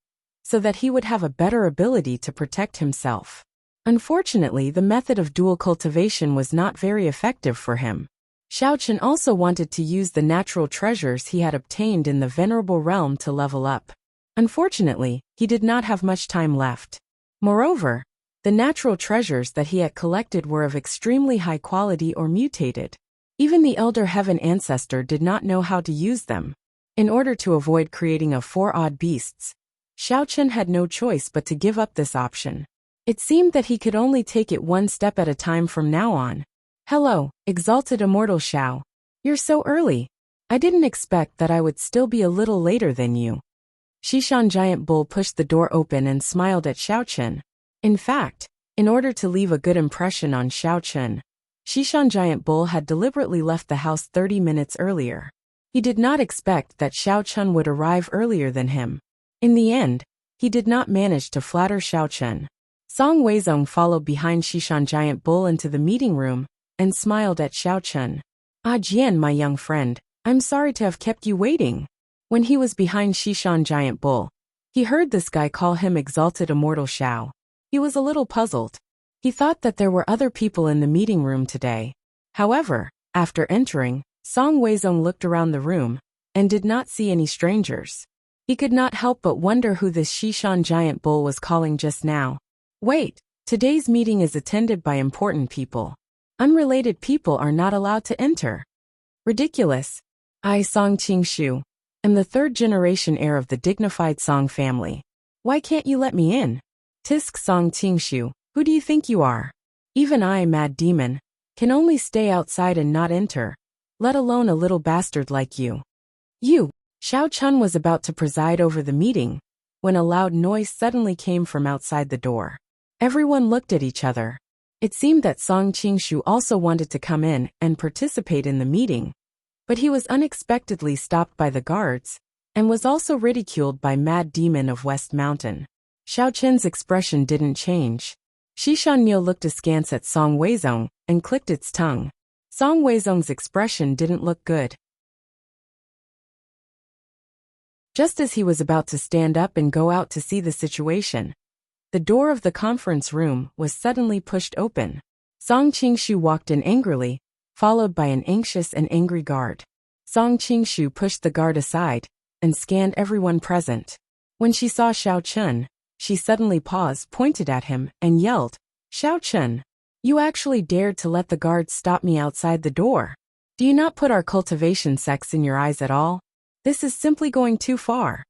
so that he would have a better ability to protect himself. Unfortunately, the method of dual cultivation was not very effective for him. Xiao Chen also wanted to use the natural treasures he had obtained in the Venerable Realm to level up. Unfortunately, he did not have much time left. Moreover, the natural treasures that he had collected were of extremely high quality or mutated. Even the Elder Heaven Ancestor did not know how to use them. In order to avoid creating of 4 odd beasts, Xiao Chen had no choice but to give up this option. It seemed that he could only take it one step at a time from now on. Hello, Exalted Immortal Xiao. You're so early. I didn't expect that I would still be a little later than you. Xishan Giant Bull pushed the door open and smiled at Xiao Chen. In fact, in order to leave a good impression on Xiao Chen, Xishan Giant Bull had deliberately left the house 30 minutes earlier. He did not expect that Xiao Chen would arrive earlier than him. In the end, he did not manage to flatter Xiao Chen. Song Weizong followed behind Xishan Giant Bull into the meeting room and smiled at Xiao Chen. Ah Jian, my young friend, I'm sorry to have kept you waiting. When he was behind Xishan Giant Bull, he heard this guy call him Exalted Immortal Xiao. He was a little puzzled. He thought that there were other people in the meeting room today. However, after entering, Song Weizong looked around the room and did not see any strangers. He could not help but wonder who this Xishan Giant Bull was calling just now. Wait, today's meeting is attended by important people. Unrelated people are not allowed to enter. Ridiculous. I, Song Qingshu, am the 3rd generation heir of the dignified Song family. Why can't you let me in? Tisk Song Qingshu, who do you think you are? Even I, Mad Demon, can only stay outside and not enter, let alone a little bastard like you. You, Xiao Chen was about to preside over the meeting, when a loud noise suddenly came from outside the door. Everyone looked at each other. It seemed that Song Qingshu also wanted to come in and participate in the meeting, but he was unexpectedly stopped by the guards, and was also ridiculed by Mad Demon of West Mountain. Xiao Chen's expression didn't change. Xishan Niu looked askance at Song Weizong and clicked its tongue. Song Weizong's expression didn't look good. Just as he was about to stand up and go out to see the situation, the door of the conference room was suddenly pushed open. Song Qingshu walked in angrily, followed by an anxious and angry guard. Song Qingshu pushed the guard aside and scanned everyone present. When she saw Xiao Chen, she suddenly paused, pointed at him, and yelled, Xiao Chen, you actually dared to let the guards stop me outside the door. Do you not put our cultivation sex in your eyes at all? This is simply going too far.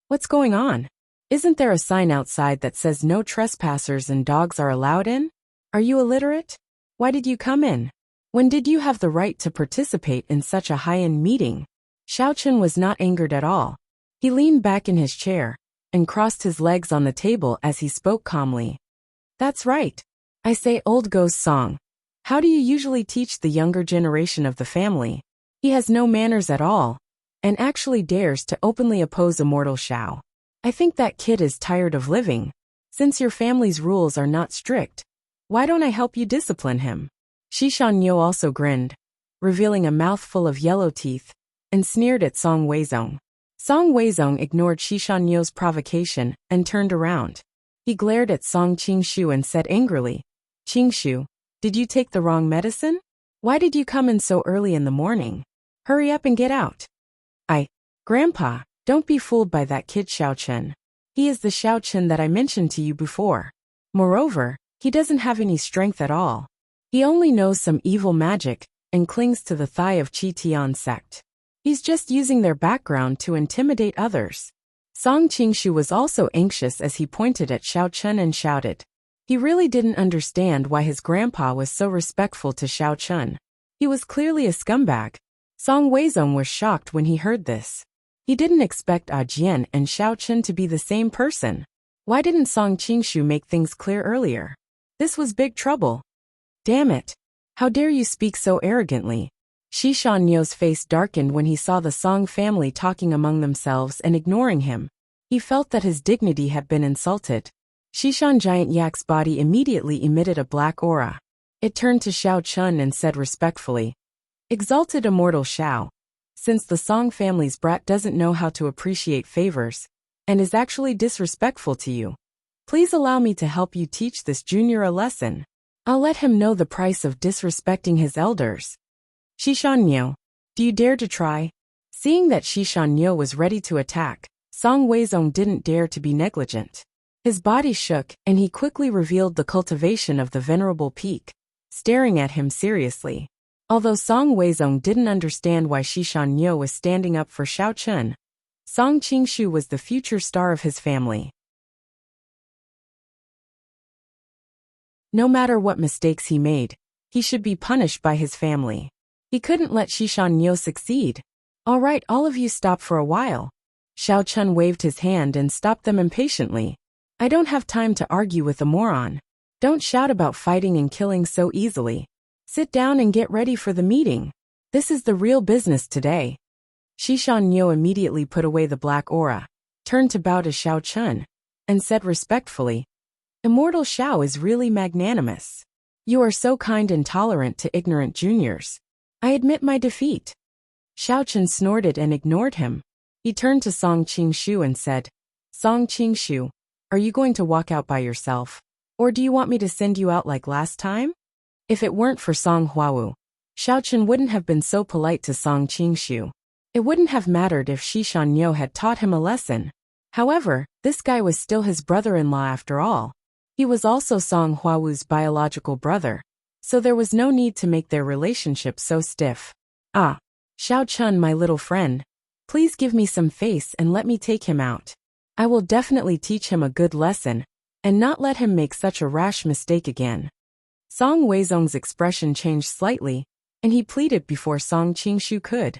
What's going on? Isn't there a sign outside that says no trespassers and dogs are allowed in? Are you illiterate? Why did you come in? When did you have the right to participate in such a high-end meeting? Xiao Chen was not angered at all. He leaned back in his chair and crossed his legs on the table as he spoke calmly. That's right. I say, old ghost Song. How do you usually teach the younger generation of the family? He has no manners at all, and actually dares to openly oppose Immortal Xiao. I think that kid is tired of living. Since your family's rules are not strict, why don't I help you discipline him? Xishan Niu also grinned, revealing a mouthful of yellow teeth, and sneered at Song Weizong. Song Weizong ignored Xishan Niu's provocation and turned around. He glared at Song Qingshu and said angrily, Qingshu, did you take the wrong medicine? Why did you come in so early in the morning? Hurry up and get out. Grandpa, don't be fooled by that kid Xiao Chen. He is the Xiao Chen that I mentioned to you before. Moreover, he doesn't have any strength at all. He only knows some evil magic and clings to the thigh of Qi Tian sect. He's just using their background to intimidate others. Song Qingshu was also anxious as he pointed at Xiao Chen and shouted. He really didn't understand why his grandpa was so respectful to Xiao Chen. He was clearly a scumbag. Song Weizong was shocked when he heard this. He didn't expect Jian and Xiao Chen to be the same person. Why didn't Song Qingshu make things clear earlier? This was big trouble. Damn it. How dare you speak so arrogantly? Xishan Niu's face darkened when he saw the Song family talking among themselves and ignoring him. He felt that his dignity had been insulted. Shishan Giant Yak's body immediately emitted a black aura. It turned to Xiao Chun and said respectfully, "Exalted Immortal Xiao, since the Song family's brat doesn't know how to appreciate favors, and is actually disrespectful to you, please allow me to help you teach this junior a lesson. I'll let him know the price of disrespecting his elders. Shishan Niu, do you dare to try?" Seeing that Shishan Niu was ready to attack, Song Weizong didn't dare to be negligent. His body shook, and he quickly revealed the cultivation of the venerable peak, staring at him seriously. Although Song Weizong didn't understand why Shishan Niu was standing up for Xiao Chun, Song Qingshu was the future star of his family. No matter what mistakes he made, he should be punished by his family. He couldn't let Shishan Niu succeed. "All right, all of you stop for a while." Xiao Chun waved his hand and stopped them impatiently. "I don't have time to argue with a moron. Don't shout about fighting and killing so easily. Sit down and get ready for the meeting. This is the real business today." Shishan Niu immediately put away the black aura, turned to bow to Xiao Chun, and said respectfully, "Immortal Xiao is really magnanimous. You are so kind and tolerant to ignorant juniors. I admit my defeat." Xiao Chun snorted and ignored him. He turned to Song Qingshu and said, "Song Qingshu, are you going to walk out by yourself? Or do you want me to send you out like last time?" If it weren't for Song Huawu, Xiao Chun wouldn't have been so polite to Song Qingshu. It wouldn't have mattered if Shishan Niu had taught him a lesson. However, this guy was still his brother-in-law after all. He was also Song Huawu's biological brother, so there was no need to make their relationship so stiff. "Ah, Xiao Chun, my little friend, please give me some face and let me take him out. I will definitely teach him a good lesson, and not let him make such a rash mistake again." Song Weizong's expression changed slightly, and he pleaded before Song Qingshu could.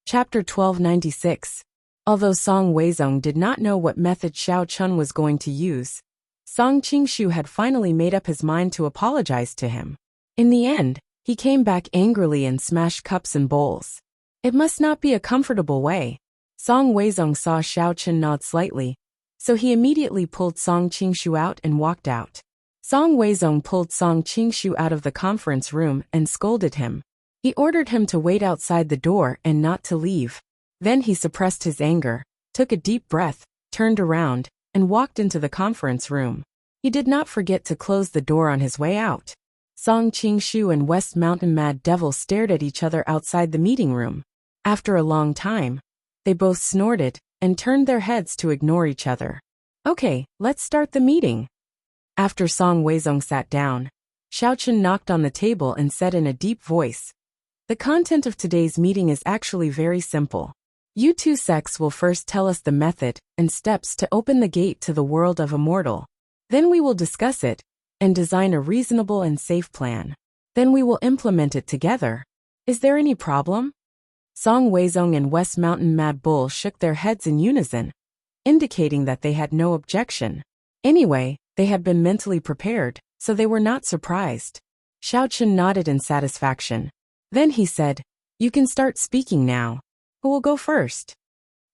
Chapter 1296. Although Song Weizong did not know what method Xiao Chun was going to use, Song Qingshu had finally made up his mind to apologize to him. In the end, he came back angrily and smashed cups and bowls. It must not be a comfortable way. Song Weizong saw Xiao Chun nod slightly, so he immediately pulled Song Qingshu out and walked out. Song Weizong pulled Song Qingshu out of the conference room and scolded him. He ordered him to wait outside the door and not to leave. Then he suppressed his anger, took a deep breath, turned around, and walked into the conference room. He did not forget to close the door on his way out. Song Qingshu and West Mountain Mad Devil stared at each other outside the meeting room. After a long time, they both snorted and turned their heads to ignore each other. "Okay, let's start the meeting." After Song Weizong sat down, Xiao Chun knocked on the table and said in a deep voice, "The content of today's meeting is actually very simple. You two sects will first tell us the method and steps to open the gate to the world of immortal. Then we will discuss it and design a reasonable and safe plan. Then we will implement it together. Is there any problem?" Song Weizong and West Mountain Mad Bull shook their heads in unison, indicating that they had no objection. Anyway, they had been mentally prepared, so they were not surprised. Xiao Chun nodded in satisfaction. Then he said, "You can start speaking now. Who will go first?"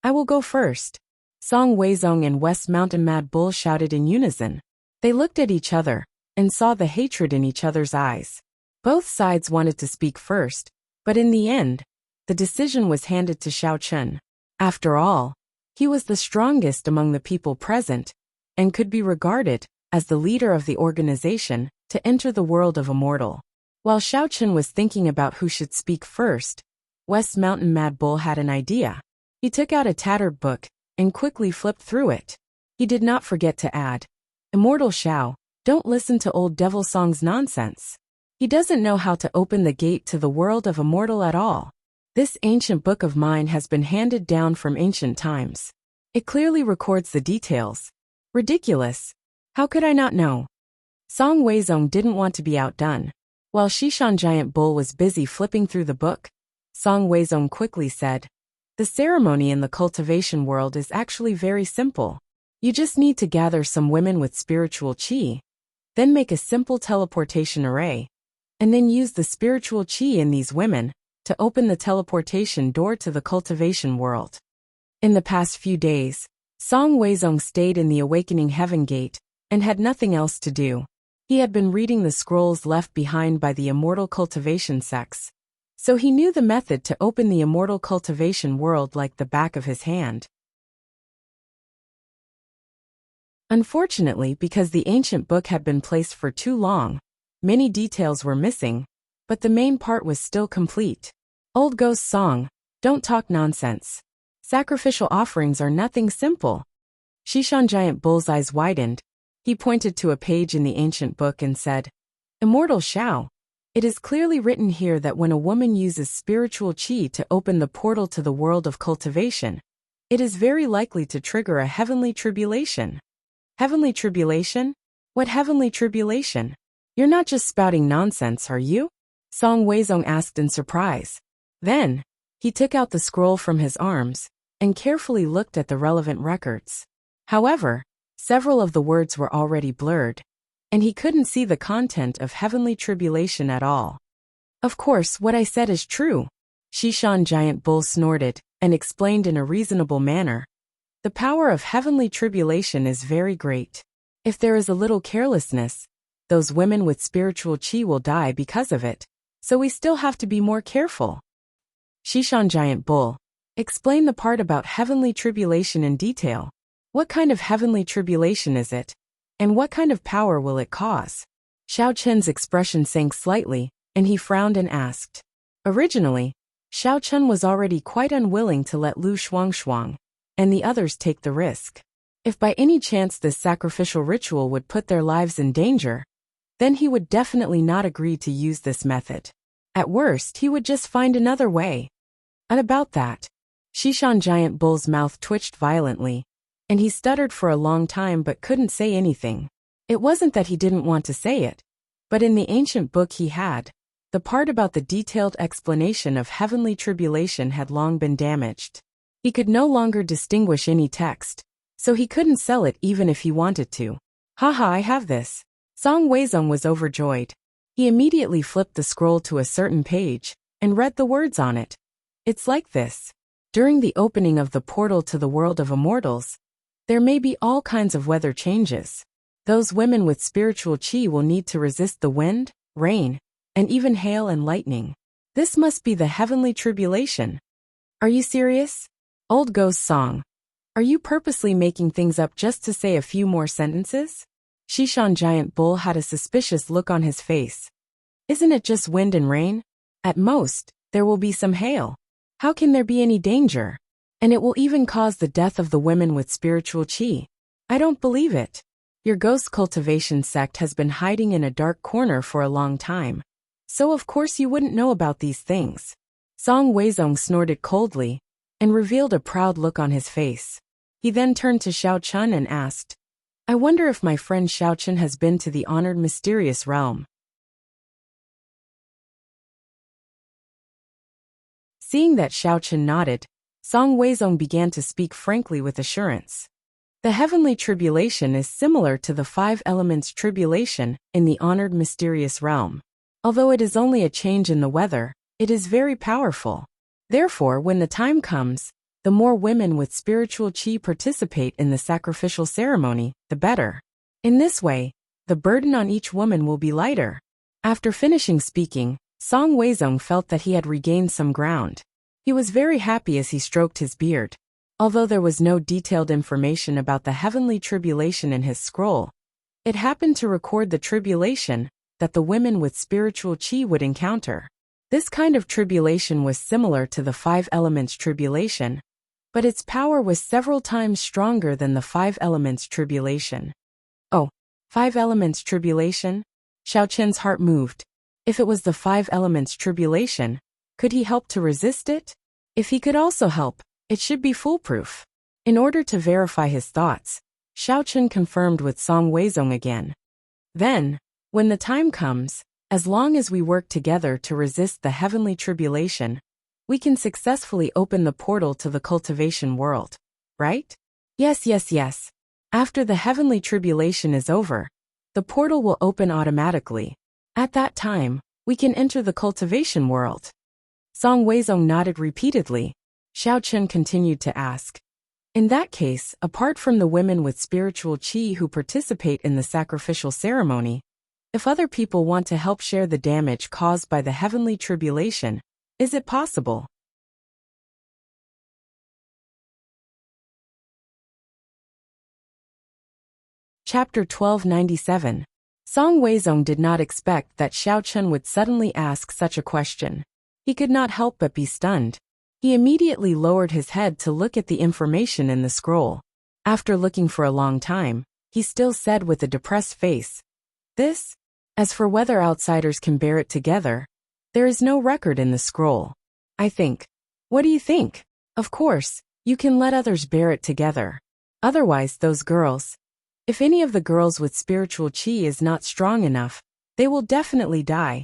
"I will go first." Song Weizong and West Mountain Mad Bull shouted in unison. They looked at each other and saw the hatred in each other's eyes. Both sides wanted to speak first, but in the end, the decision was handed to Xiao Chun. After all, he was the strongest among the people present, and could be regarded as the leader of the organization to enter the world of immortal. While Xiao Chun was thinking about who should speak first, West Mountain Mad Bull had an idea. He took out a tattered book and quickly flipped through it. He did not forget to add, "Immortal Xiao, don't listen to old Devil Song's nonsense. He doesn't know how to open the gate to the world of immortal at all. This ancient book of mine has been handed down from ancient times. It clearly records the details. Ridiculous. How could I not know?" Song Weizong didn't want to be outdone. While Shishan Giant Bull was busy flipping through the book, Song Weizong quickly said, "The ceremony in the cultivation world is actually very simple. You just need to gather some women with spiritual qi, then make a simple teleportation array, and then use the spiritual qi in these women to open the teleportation door to the cultivation world. In the past few days, Song Weizong stayed in the Awakening Heaven Gate and had nothing else to do. He had been reading the scrolls left behind by the immortal cultivation sects, so he knew the method to open the immortal cultivation world like the back of his hand. Unfortunately, because the ancient book had been placed for too long, many details were missing, but the main part was still complete. Old Ghost Song, don't talk nonsense. Sacrificial offerings are nothing simple. Shishan Giant Bull's eyes widened. He pointed to a page in the ancient book and said, Immortal Xiao, it is clearly written here that when a woman uses spiritual qi to open the portal to the world of cultivation, it is very likely to trigger a heavenly tribulation. Heavenly tribulation? What heavenly tribulation? You're not just spouting nonsense, are you? Song Weizong asked in surprise. Then, he took out the scroll from his arms and carefully looked at the relevant records. However, several of the words were already blurred, and he couldn't see the content of heavenly tribulation at all. Of course, what I said is true, Shishan Giant Bull snorted and explained in a reasonable manner. The power of heavenly tribulation is very great. If there is a little carelessness, those women with spiritual qi will die because of it, so we still have to be more careful. Shishan Giant Bull, explain the part about heavenly tribulation in detail. What kind of heavenly tribulation is it? And what kind of power will it cause? Xiao Chen's expression sank slightly, and he frowned and asked. Originally, Xiao Chen was already quite unwilling to let Lu Shuangshuang and the others take the risk. If by any chance this sacrificial ritual would put their lives in danger, then he would definitely not agree to use this method. At worst, he would just find another way. And about that, Shishan Giant Bull's mouth twitched violently, and he stuttered for a long time but couldn't say anything. It wasn't that he didn't want to say it, but in the ancient book he had, the part about the detailed explanation of heavenly tribulation had long been damaged. He could no longer distinguish any text, so he couldn't sell it even if he wanted to. Haha, I have this. Song Weizong was overjoyed. He immediately flipped the scroll to a certain page and read the words on it. It's like this. During the opening of the portal to the world of immortals, there may be all kinds of weather changes. Those women with spiritual qi will need to resist the wind, rain, and even hail and lightning. This must be the heavenly tribulation. Are you serious? Old Ghost Song. Are you purposely making things up just to say a few more sentences? Shishan Giant Bull had a suspicious look on his face. Isn't it just wind and rain? At most, there will be some hail. How can there be any danger? And it will even cause the death of the women with spiritual qi. I don't believe it. Your ghost cultivation sect has been hiding in a dark corner for a long time, so of course you wouldn't know about these things. Song Weizong snorted coldly and revealed a proud look on his face. He then turned to Xiao Chen and asked, I wonder if my friend Xiao Chen has been to the honored mysterious realm. Seeing that Xiao Chen nodded, Song Weizong began to speak frankly with assurance. The heavenly tribulation is similar to the 5 elements tribulation in the honored mysterious realm. Although it is only a change in the weather, it is very powerful. Therefore, when the time comes, the more women with spiritual qi participate in the sacrificial ceremony, the better. In this way, the burden on each woman will be lighter. After finishing speaking, Song Weizong felt that he had regained some ground. He was very happy as he stroked his beard. Although there was no detailed information about the heavenly tribulation in his scroll, it happened to record the tribulation that the women with spiritual qi would encounter. This kind of tribulation was similar to the 5 elements tribulation, but its power was several times stronger than the 5 elements tribulation. Oh, 5 elements tribulation? Xiao Chen's heart moved. If it was the 5 elements tribulation, could he help to resist it? If he could also help, it should be foolproof. In order to verify his thoughts, Xiao Chen confirmed with Song Weizong again. Then, when the time comes, as long as we work together to resist the heavenly tribulation, we can successfully open the portal to the cultivation world, right? Yes. After the heavenly tribulation is over, the portal will open automatically. At that time, we can enter the cultivation world. Song Weizong nodded repeatedly. Xiao Chen continued to ask. In that case, apart from the women with spiritual qi who participate in the sacrificial ceremony, if other people want to help share the damage caused by the heavenly tribulation, is it possible? Chapter 1297. Song Weizong did not expect that Xiao Chen would suddenly ask such a question. He could not help but be stunned. He immediately lowered his head to look at the information in the scroll. After looking for a long time, he still said with a depressed face, "This? As for whether outsiders can bear it together, there is no record in the scroll. I think. What do you think? Of course, you can let others bear it together. Otherwise those girls, if any of the girls with spiritual qi is not strong enough, they will definitely die."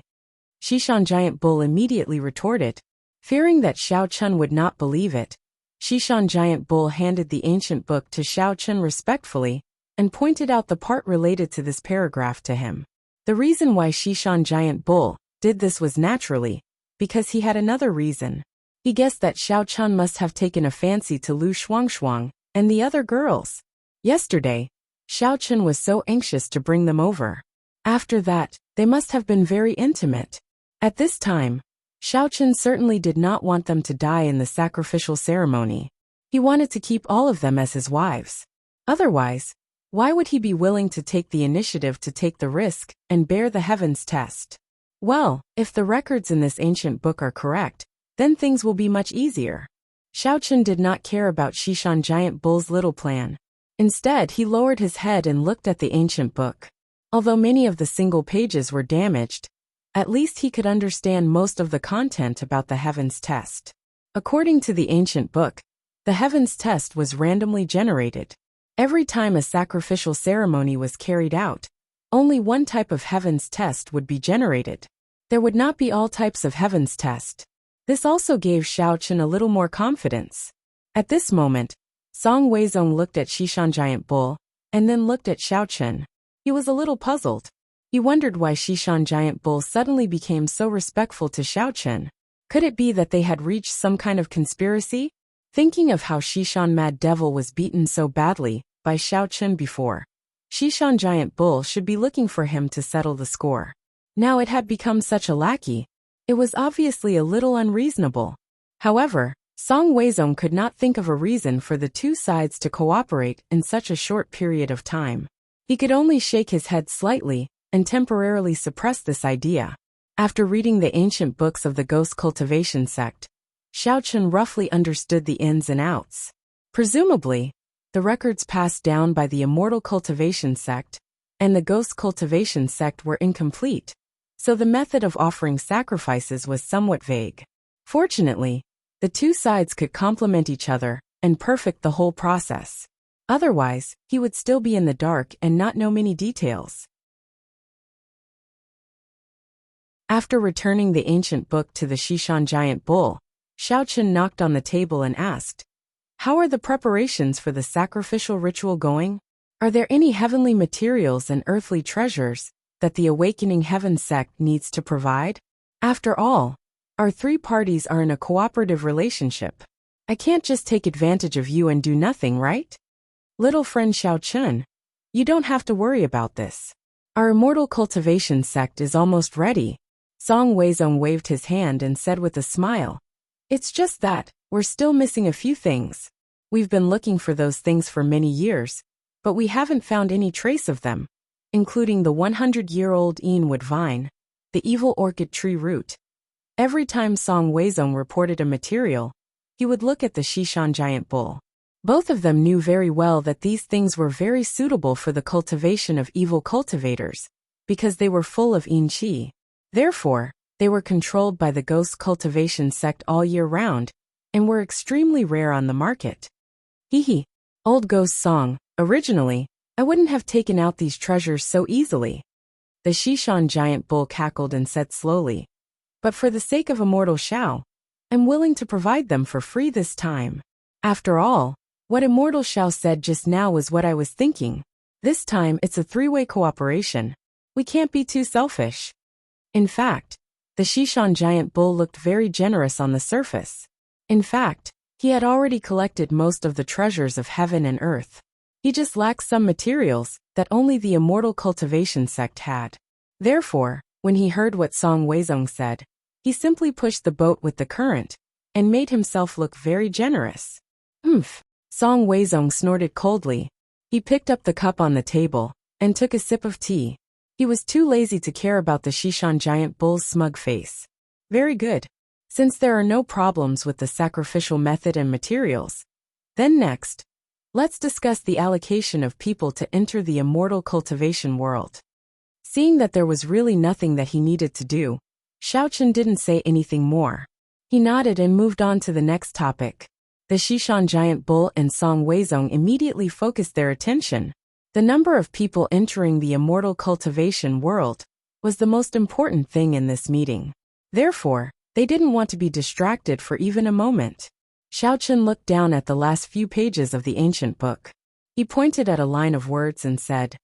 Xishan Giant Bull immediately retorted. Fearing that Xiao Chen would not believe it, Xishan Giant Bull handed the ancient book to Xiao Chen respectfully and pointed out the part related to this paragraph to him. The reason why Xishan Giant Bull did this was naturally because he had another reason. He guessed that Xiao Chen must have taken a fancy to Lu Shuangshuang and the other girls. Yesterday, Xiao Chen was so anxious to bring them over. After that, they must have been very intimate. At this time, Xiao Chen certainly did not want them to die in the sacrificial ceremony. He wanted to keep all of them as his wives. Otherwise, why would he be willing to take the initiative to take the risk and bear the heavens test? Well, if the records in this ancient book are correct, then things will be much easier. Xiao Chen did not care about Xishan Giant Bull's little plan. Instead, he lowered his head and looked at the ancient book. Although many of the single pages were damaged, at least he could understand most of the content about the heavens test. According to the ancient book, the heavens test was randomly generated. Every time a sacrificial ceremony was carried out, only one type of heavens test would be generated. There would not be all types of heavens test. This also gave Xiao Chen a little more confidence. At this moment, Song Weizong looked at Xishan Giant Bull and then looked at Xiao Chen. He was a little puzzled. He wondered why Xishan Giant Bull suddenly became so respectful to Xiao Chen. Could it be that they had reached some kind of conspiracy? Thinking of how Xishan Mad Devil was beaten so badly by Xiao Chen before, Xishan Giant Bull should be looking for him to settle the score. Now it had become such a lackey. It was obviously a little unreasonable. However, Song Weizong could not think of a reason for the two sides to cooperate in such a short period of time. He could only shake his head slightly and temporarily suppress this idea. After reading the ancient books of the Ghost Cultivation sect, Xiao Chen roughly understood the ins and outs. Presumably, the records passed down by the Immortal Cultivation sect and the Ghost Cultivation sect were incomplete, so the method of offering sacrifices was somewhat vague. Fortunately, the two sides could complement each other and perfect the whole process. Otherwise, he would still be in the dark and not know many details. After returning the ancient book to the Xishan Giant Bull, Xiao Chen knocked on the table and asked, "How are the preparations for the sacrificial ritual going? Are there any heavenly materials and earthly treasures that the Awakening Heaven sect needs to provide? After all, our three parties are in a cooperative relationship. I can't just take advantage of you and do nothing, right? Little friend Xiao Chen, you don't have to worry about this. Our Immortal Cultivation sect is almost ready." Song Weizong waved his hand and said with a smile, "It's just that, we're still missing a few things. We've been looking for those things for many years, but we haven't found any trace of them, including the 100-year-old Ianwood vine, the evil orchid tree root." Every time Song Weizong reported a material, he would look at the Xishan Giant Bull. Both of them knew very well that these things were very suitable for the cultivation of evil cultivators, because they were full of yin qi. Therefore, they were controlled by the Ghost Cultivation sect all year round, and were extremely rare on the market. Hee, old ghost song, originally, I wouldn't have taken out these treasures so easily. The Xishan Giant Bull cackled and said slowly, "But for the sake of Immortal Xiao, I'm willing to provide them for free this time. After all, what Immortal Xiao said just now was what I was thinking. This time it's a three-way cooperation. We can't be too selfish." In fact, The Shishan giant bull looked very generous on the surface. In fact, he had already collected most of the treasures of heaven and earth. He just lacked some materials that only the immortal cultivation sect had. Therefore, when he heard what Song Weizong said, he simply pushed the boat with the current and made himself look very generous. Humph! Song Weizong snorted coldly. He picked up the cup on the table and took a sip of tea. He was too lazy to care about the Shishan giant bull's smug face. Very good. Since there are no problems with the sacrificial method and materials, then next, let's discuss the allocation of people to enter the immortal cultivation world. Seeing that there was really nothing that he needed to do, Xiaochen didn't say anything more. He nodded and moved on to the next topic. The Shishan giant bull and Song Weizong immediately focused their attention. The number of people entering the immortal cultivation world was the most important thing in this meeting. Therefore, they didn't want to be distracted for even a moment. Xiaochen looked down at the last few pages of the ancient book. He pointed at a line of words and said,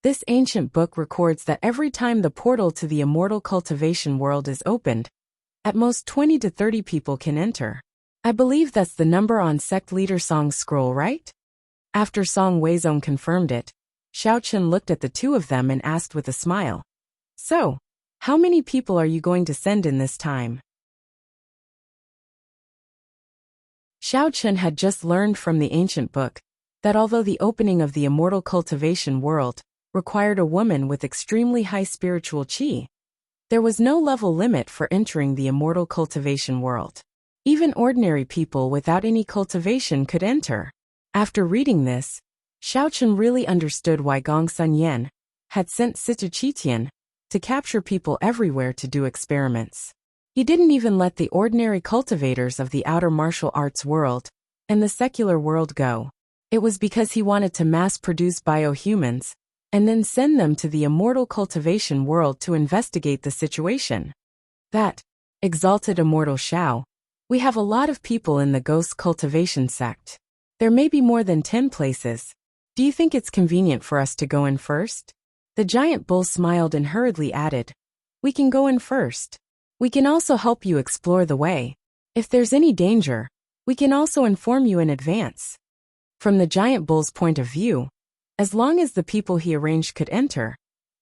"This ancient book records that every time the portal to the immortal cultivation world is opened, at most 20 to 30 people can enter. I believe that's the number on sect leader Song's scroll, right?" After Song Weizong confirmed it, Xiaochen looked at the two of them and asked with a smile, "So, how many people are you going to send in this time?" Xiaochen had just learned from the ancient book that although the opening of the immortal cultivation world required a woman with extremely high spiritual qi, there was no level limit for entering the immortal cultivation world. Even ordinary people without any cultivation could enter. After reading this, Xiaochen really understood why Gong Sun Yan had sent Situ Qitian to capture people everywhere to do experiments. He didn't even let the ordinary cultivators of the outer martial arts world and the secular world go. It was because he wanted to mass-produce biohumans and then send them to the immortal cultivation world to investigate the situation. That, exalted immortal Shao, we have a lot of people in the ghost cultivation sect. There may be more than 10 places. Do you think it's convenient for us to go in first? The giant bull smiled and hurriedly added, "We can go in first. We can also help you explore the way. If there's any danger, we can also inform you in advance." From the giant bull's point of view, as long as the people he arranged could enter,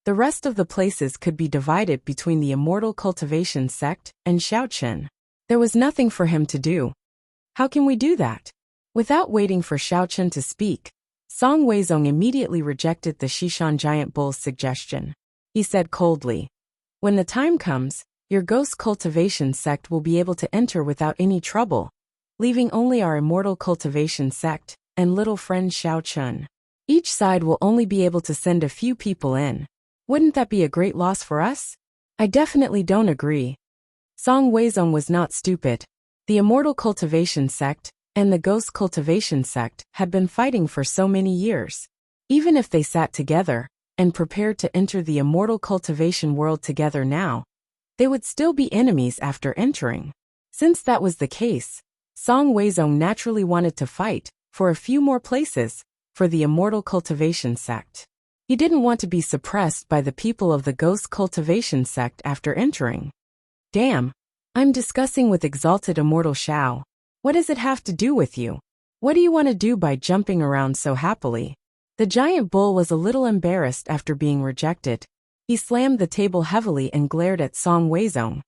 the rest of the places could be divided between the immortal cultivation sect and Xiaochen. There was nothing for him to do. How can we do that? Without waiting for Xiaochen to speak, Song Weizong immediately rejected the Shishan giant bull's suggestion. He said coldly, "When the time comes, your ghost cultivation sect will be able to enter without any trouble, leaving only our immortal cultivation sect and little friend Xiaochen. Each side will only be able to send a few people in. Wouldn't that be a great loss for us?" "I definitely don't agree." Song Weizong was not stupid. The immortal cultivation sect and the ghost cultivation sect had been fighting for so many years. Even if they sat together and prepared to enter the immortal cultivation world together now, they would still be enemies after entering. Since that was the case, Song Weizong naturally wanted to fight for a few more places for the immortal cultivation sect. He didn't want to be suppressed by the people of the ghost cultivation sect after entering. "Damn, I'm discussing with exalted immortal Shao. What does it have to do with you? What do you want to do by jumping around so happily?" The giant bull was a little embarrassed after being rejected. He slammed the table heavily and glared at Song Weizong.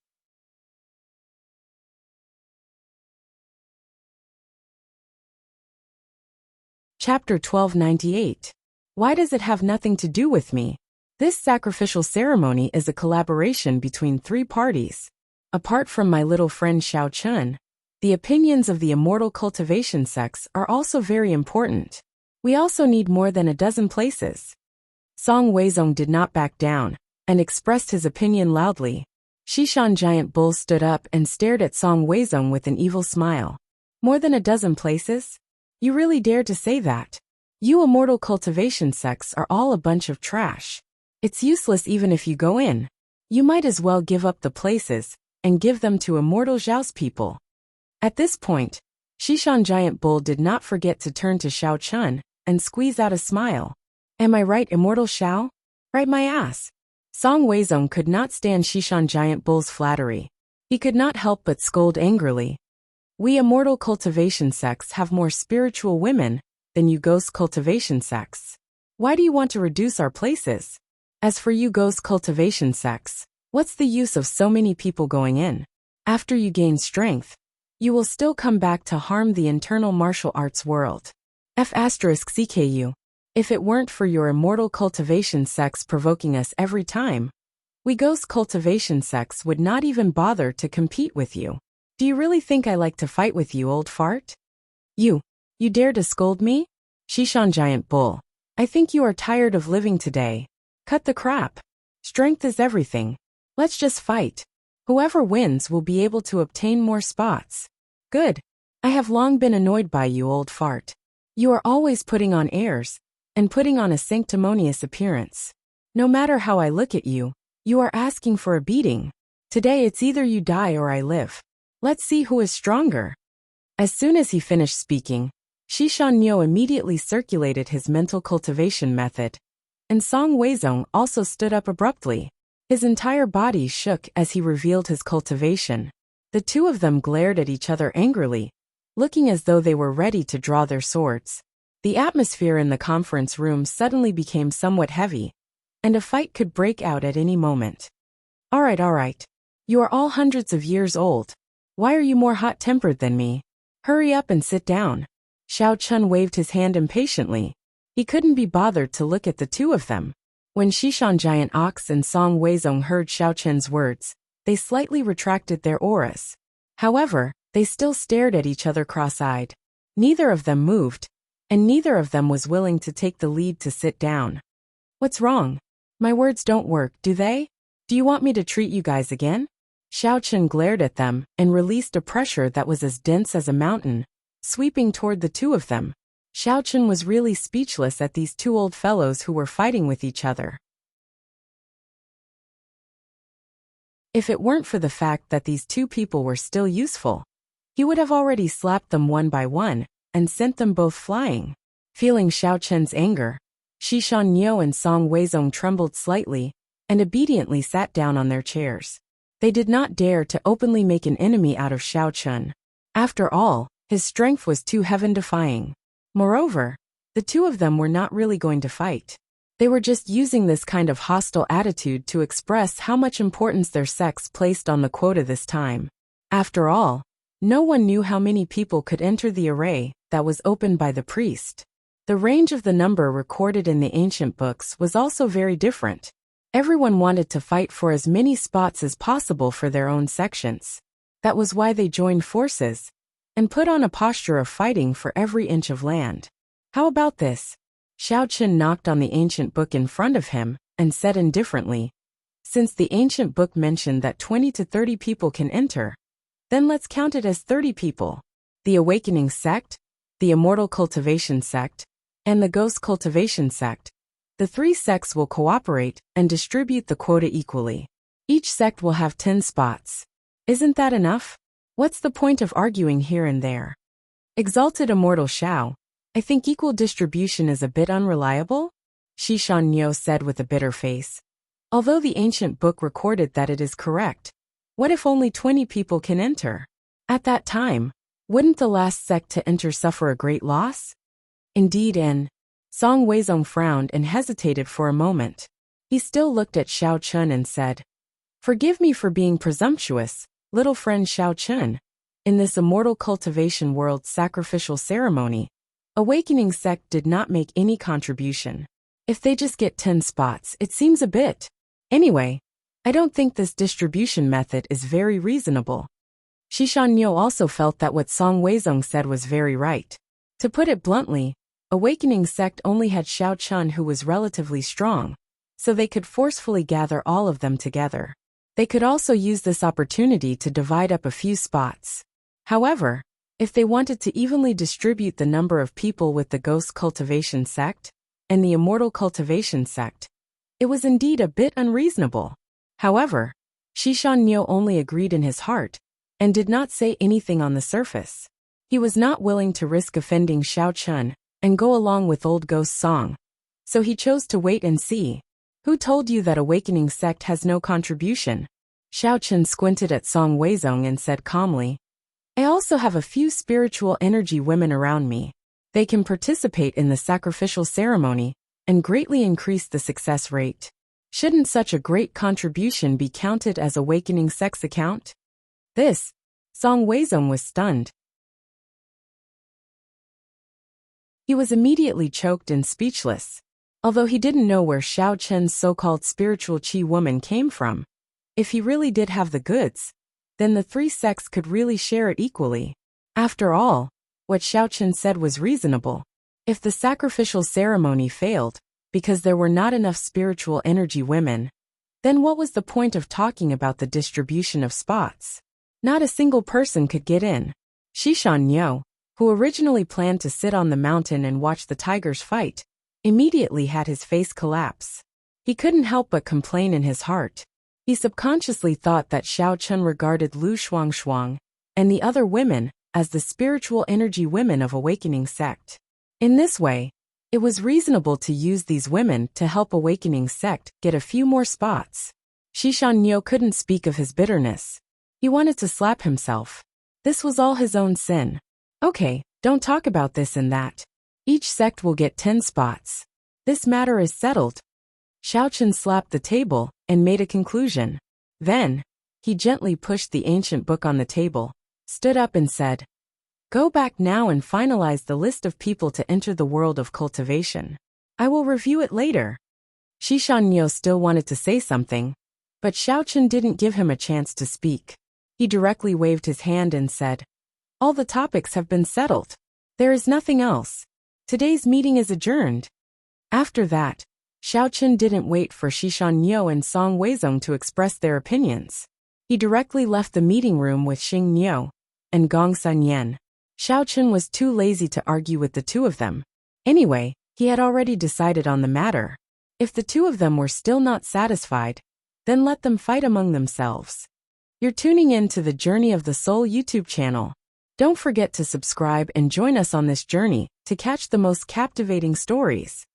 Chapter 1298. Why does it have nothing to do with me? This sacrificial ceremony is a collaboration between 3 parties. Apart from my little friend Xiaochen, the opinions of the immortal cultivation sects are also very important. We also need more than a dozen places. Song Weizong did not back down and expressed his opinion loudly. Shishan giant bull stood up and stared at Song Weizong with an evil smile. "More than a dozen places? You really dare to say that? You immortal cultivation sects are all a bunch of trash. It's useless even if you go in. You might as well give up the places and give them to immortal Zhao's people." At this point, Shishan giant bull did not forget to turn to Xiaochen and squeeze out a smile. "Am I right, immortal Xiao? Right my ass." Song Weizong could not stand Shishan Giant Bull's flattery. He could not help but scold angrily. We immortal cultivation sects have more spiritual women than you ghost cultivation sects. Why do you want to reduce our places? As for you ghost cultivation sects, what's the use of so many people going in? After you gain strength, you will still come back to harm the internal martial arts world. F*CKU. If it weren't for your immortal cultivation sects provoking us every time, we ghost cultivation sects would not even bother to compete with you. Do you really think I like to fight with you, old fart? You dare to scold me? Shishan Giant Bull. I think you are tired of living today. Cut the crap. Strength is everything. Let's just fight. Whoever wins will be able to obtain more spots. Good. I have long been annoyed by you, old fart. You are always putting on airs and putting on a sanctimonious appearance. No matter how I look at you, you are asking for a beating. Today it's either you die or I live. Let's see who is stronger. As soon as he finished speaking, Shishan Nyo immediately circulated his mental cultivation method, and Song Weizong also stood up abruptly. His entire body shook as he revealed his cultivation. The two of them glared at each other angrily, looking as though they were ready to draw their swords. The atmosphere in the conference room suddenly became somewhat heavy, and a fight could break out at any moment. All right. You are all hundreds of years old. Why are you more hot-tempered than me? Hurry up and sit down. Xiao Chun waved his hand impatiently. He couldn't be bothered to look at the two of them. When Shishan Giant Ox and Song Weizong heard Xiao Chun's words, they slightly retracted their auras. However, they still stared at each other cross-eyed. Neither of them moved, and neither of them was willing to take the lead to sit down. What's wrong? My words don't work, do they? Do you want me to treat you guys again? Xiao Chun glared at them and released a pressure that was as dense as a mountain, sweeping toward the two of them. Xiao Chun was really speechless at these two old fellows who were fighting with each other. If it weren't for the fact that these two people were still useful, he would have already slapped them one by one and sent them both flying. Feeling Xiao Chun's anger, Shishan Nyo and Song Weizong trembled slightly and obediently sat down on their chairs. They did not dare to openly make an enemy out of Xiao Chun. After all, his strength was too heaven-defying. Moreover, the two of them were not really going to fight. They were just using this kind of hostile attitude to express how much importance their sects placed on the quota this time. After all, no one knew how many people could enter the array that was opened by the priest. The range of the number recorded in the ancient books was also very different. Everyone wanted to fight for as many spots as possible for their own sections. That was why they joined forces and put on a posture of fighting for every inch of land. How about this? Xiao Chun knocked on the ancient book in front of him and said indifferently, since the ancient book mentioned that 20 to 30 people can enter, then let's count it as 30 people. The Awakening Sect, the Immortal Cultivation Sect, and the Ghost Cultivation Sect. The three sects will cooperate and distribute the quota equally. Each sect will have 10 spots. Isn't that enough? What's the point of arguing here and there? Exalted Immortal Shao, I think equal distribution is a bit unreliable, Shishan Nyo said with a bitter face. Although the ancient book recorded that it is correct, what if only 20 people can enter? At that time, wouldn't the last sect to enter suffer a great loss? Indeed, Song Weizong frowned and hesitated for a moment. He still looked at Xiao Chun and said, Forgive me for being presumptuous, little friend Xiao Chun. In this immortal cultivation world sacrificial ceremony, Awakening Sect did not make any contribution. If they just get 10 spots, it seems a bit. Anyway, I don't think this distribution method is very reasonable. Shishan Nyo also felt that what Song Weizong said was very right. To put it bluntly, Awakening Sect only had Xiao Chun who was relatively strong, so they could forcefully gather all of them together. They could also use this opportunity to divide up a few spots. However, if they wanted to evenly distribute the number of people with the Ghost Cultivation Sect and the Immortal Cultivation Sect, it was indeed a bit unreasonable. However, Shishan Nyo only agreed in his heart and did not say anything on the surface. He was not willing to risk offending Xiao Chun and go along with Old Ghost Song, so he chose to wait and see. Who told you that awakening sect has no contribution? Xiao Chen squinted at Song Weizong and said calmly, I also have a few spiritual energy women around me. They can participate in the sacrificial ceremony and greatly increase the success rate. Shouldn't such a great contribution be counted as awakening sect's account? This, Song Weizong was stunned. He was immediately choked and speechless. Although he didn't know where Xiao Chen's so-called spiritual qi woman came from, if he really did have the goods, then the three sects could really share it equally. After all, what Xiao Chen said was reasonable. If the sacrificial ceremony failed, because there were not enough spiritual energy women, then what was the point of talking about the distribution of spots? Not a single person could get in. Shishan Niu, who originally planned to sit on the mountain and watch the tigers fight, immediately had his face collapse. He couldn't help but complain in his heart. He subconsciously thought that Xiao Chen regarded Lu Shuangshuang and the other women as the spiritual energy women of awakening sect. In this way, it was reasonable to use these women to help awakening sect get a few more spots. Shishan Niu couldn't speak of his bitterness. He wanted to slap himself. This was all his own sin. Okay, don't talk about this and that. Each sect will get 10 spots. This matter is settled. Xiao Chen slapped the table and made a conclusion. Then, he gently pushed the ancient book on the table, stood up and said, Go back now and finalize the list of people to enter the world of cultivation. I will review it later. Shishan Niu still wanted to say something, but Xiao Chen didn't give him a chance to speak. He directly waved his hand and said, All the topics have been settled. There is nothing else. Today's meeting is adjourned. After that, Xiao Chen didn't wait for Shishan Niu and Song Weizong to express their opinions. He directly left the meeting room with Xing Niu and Gong Sanyan. Xiao Chen was too lazy to argue with the two of them. Anyway, he had already decided on the matter. If the two of them were still not satisfied, then let them fight among themselves. You're tuning in to the Journey of the Soul YouTube channel. Don't forget to subscribe and join us on this journey to catch the most captivating stories.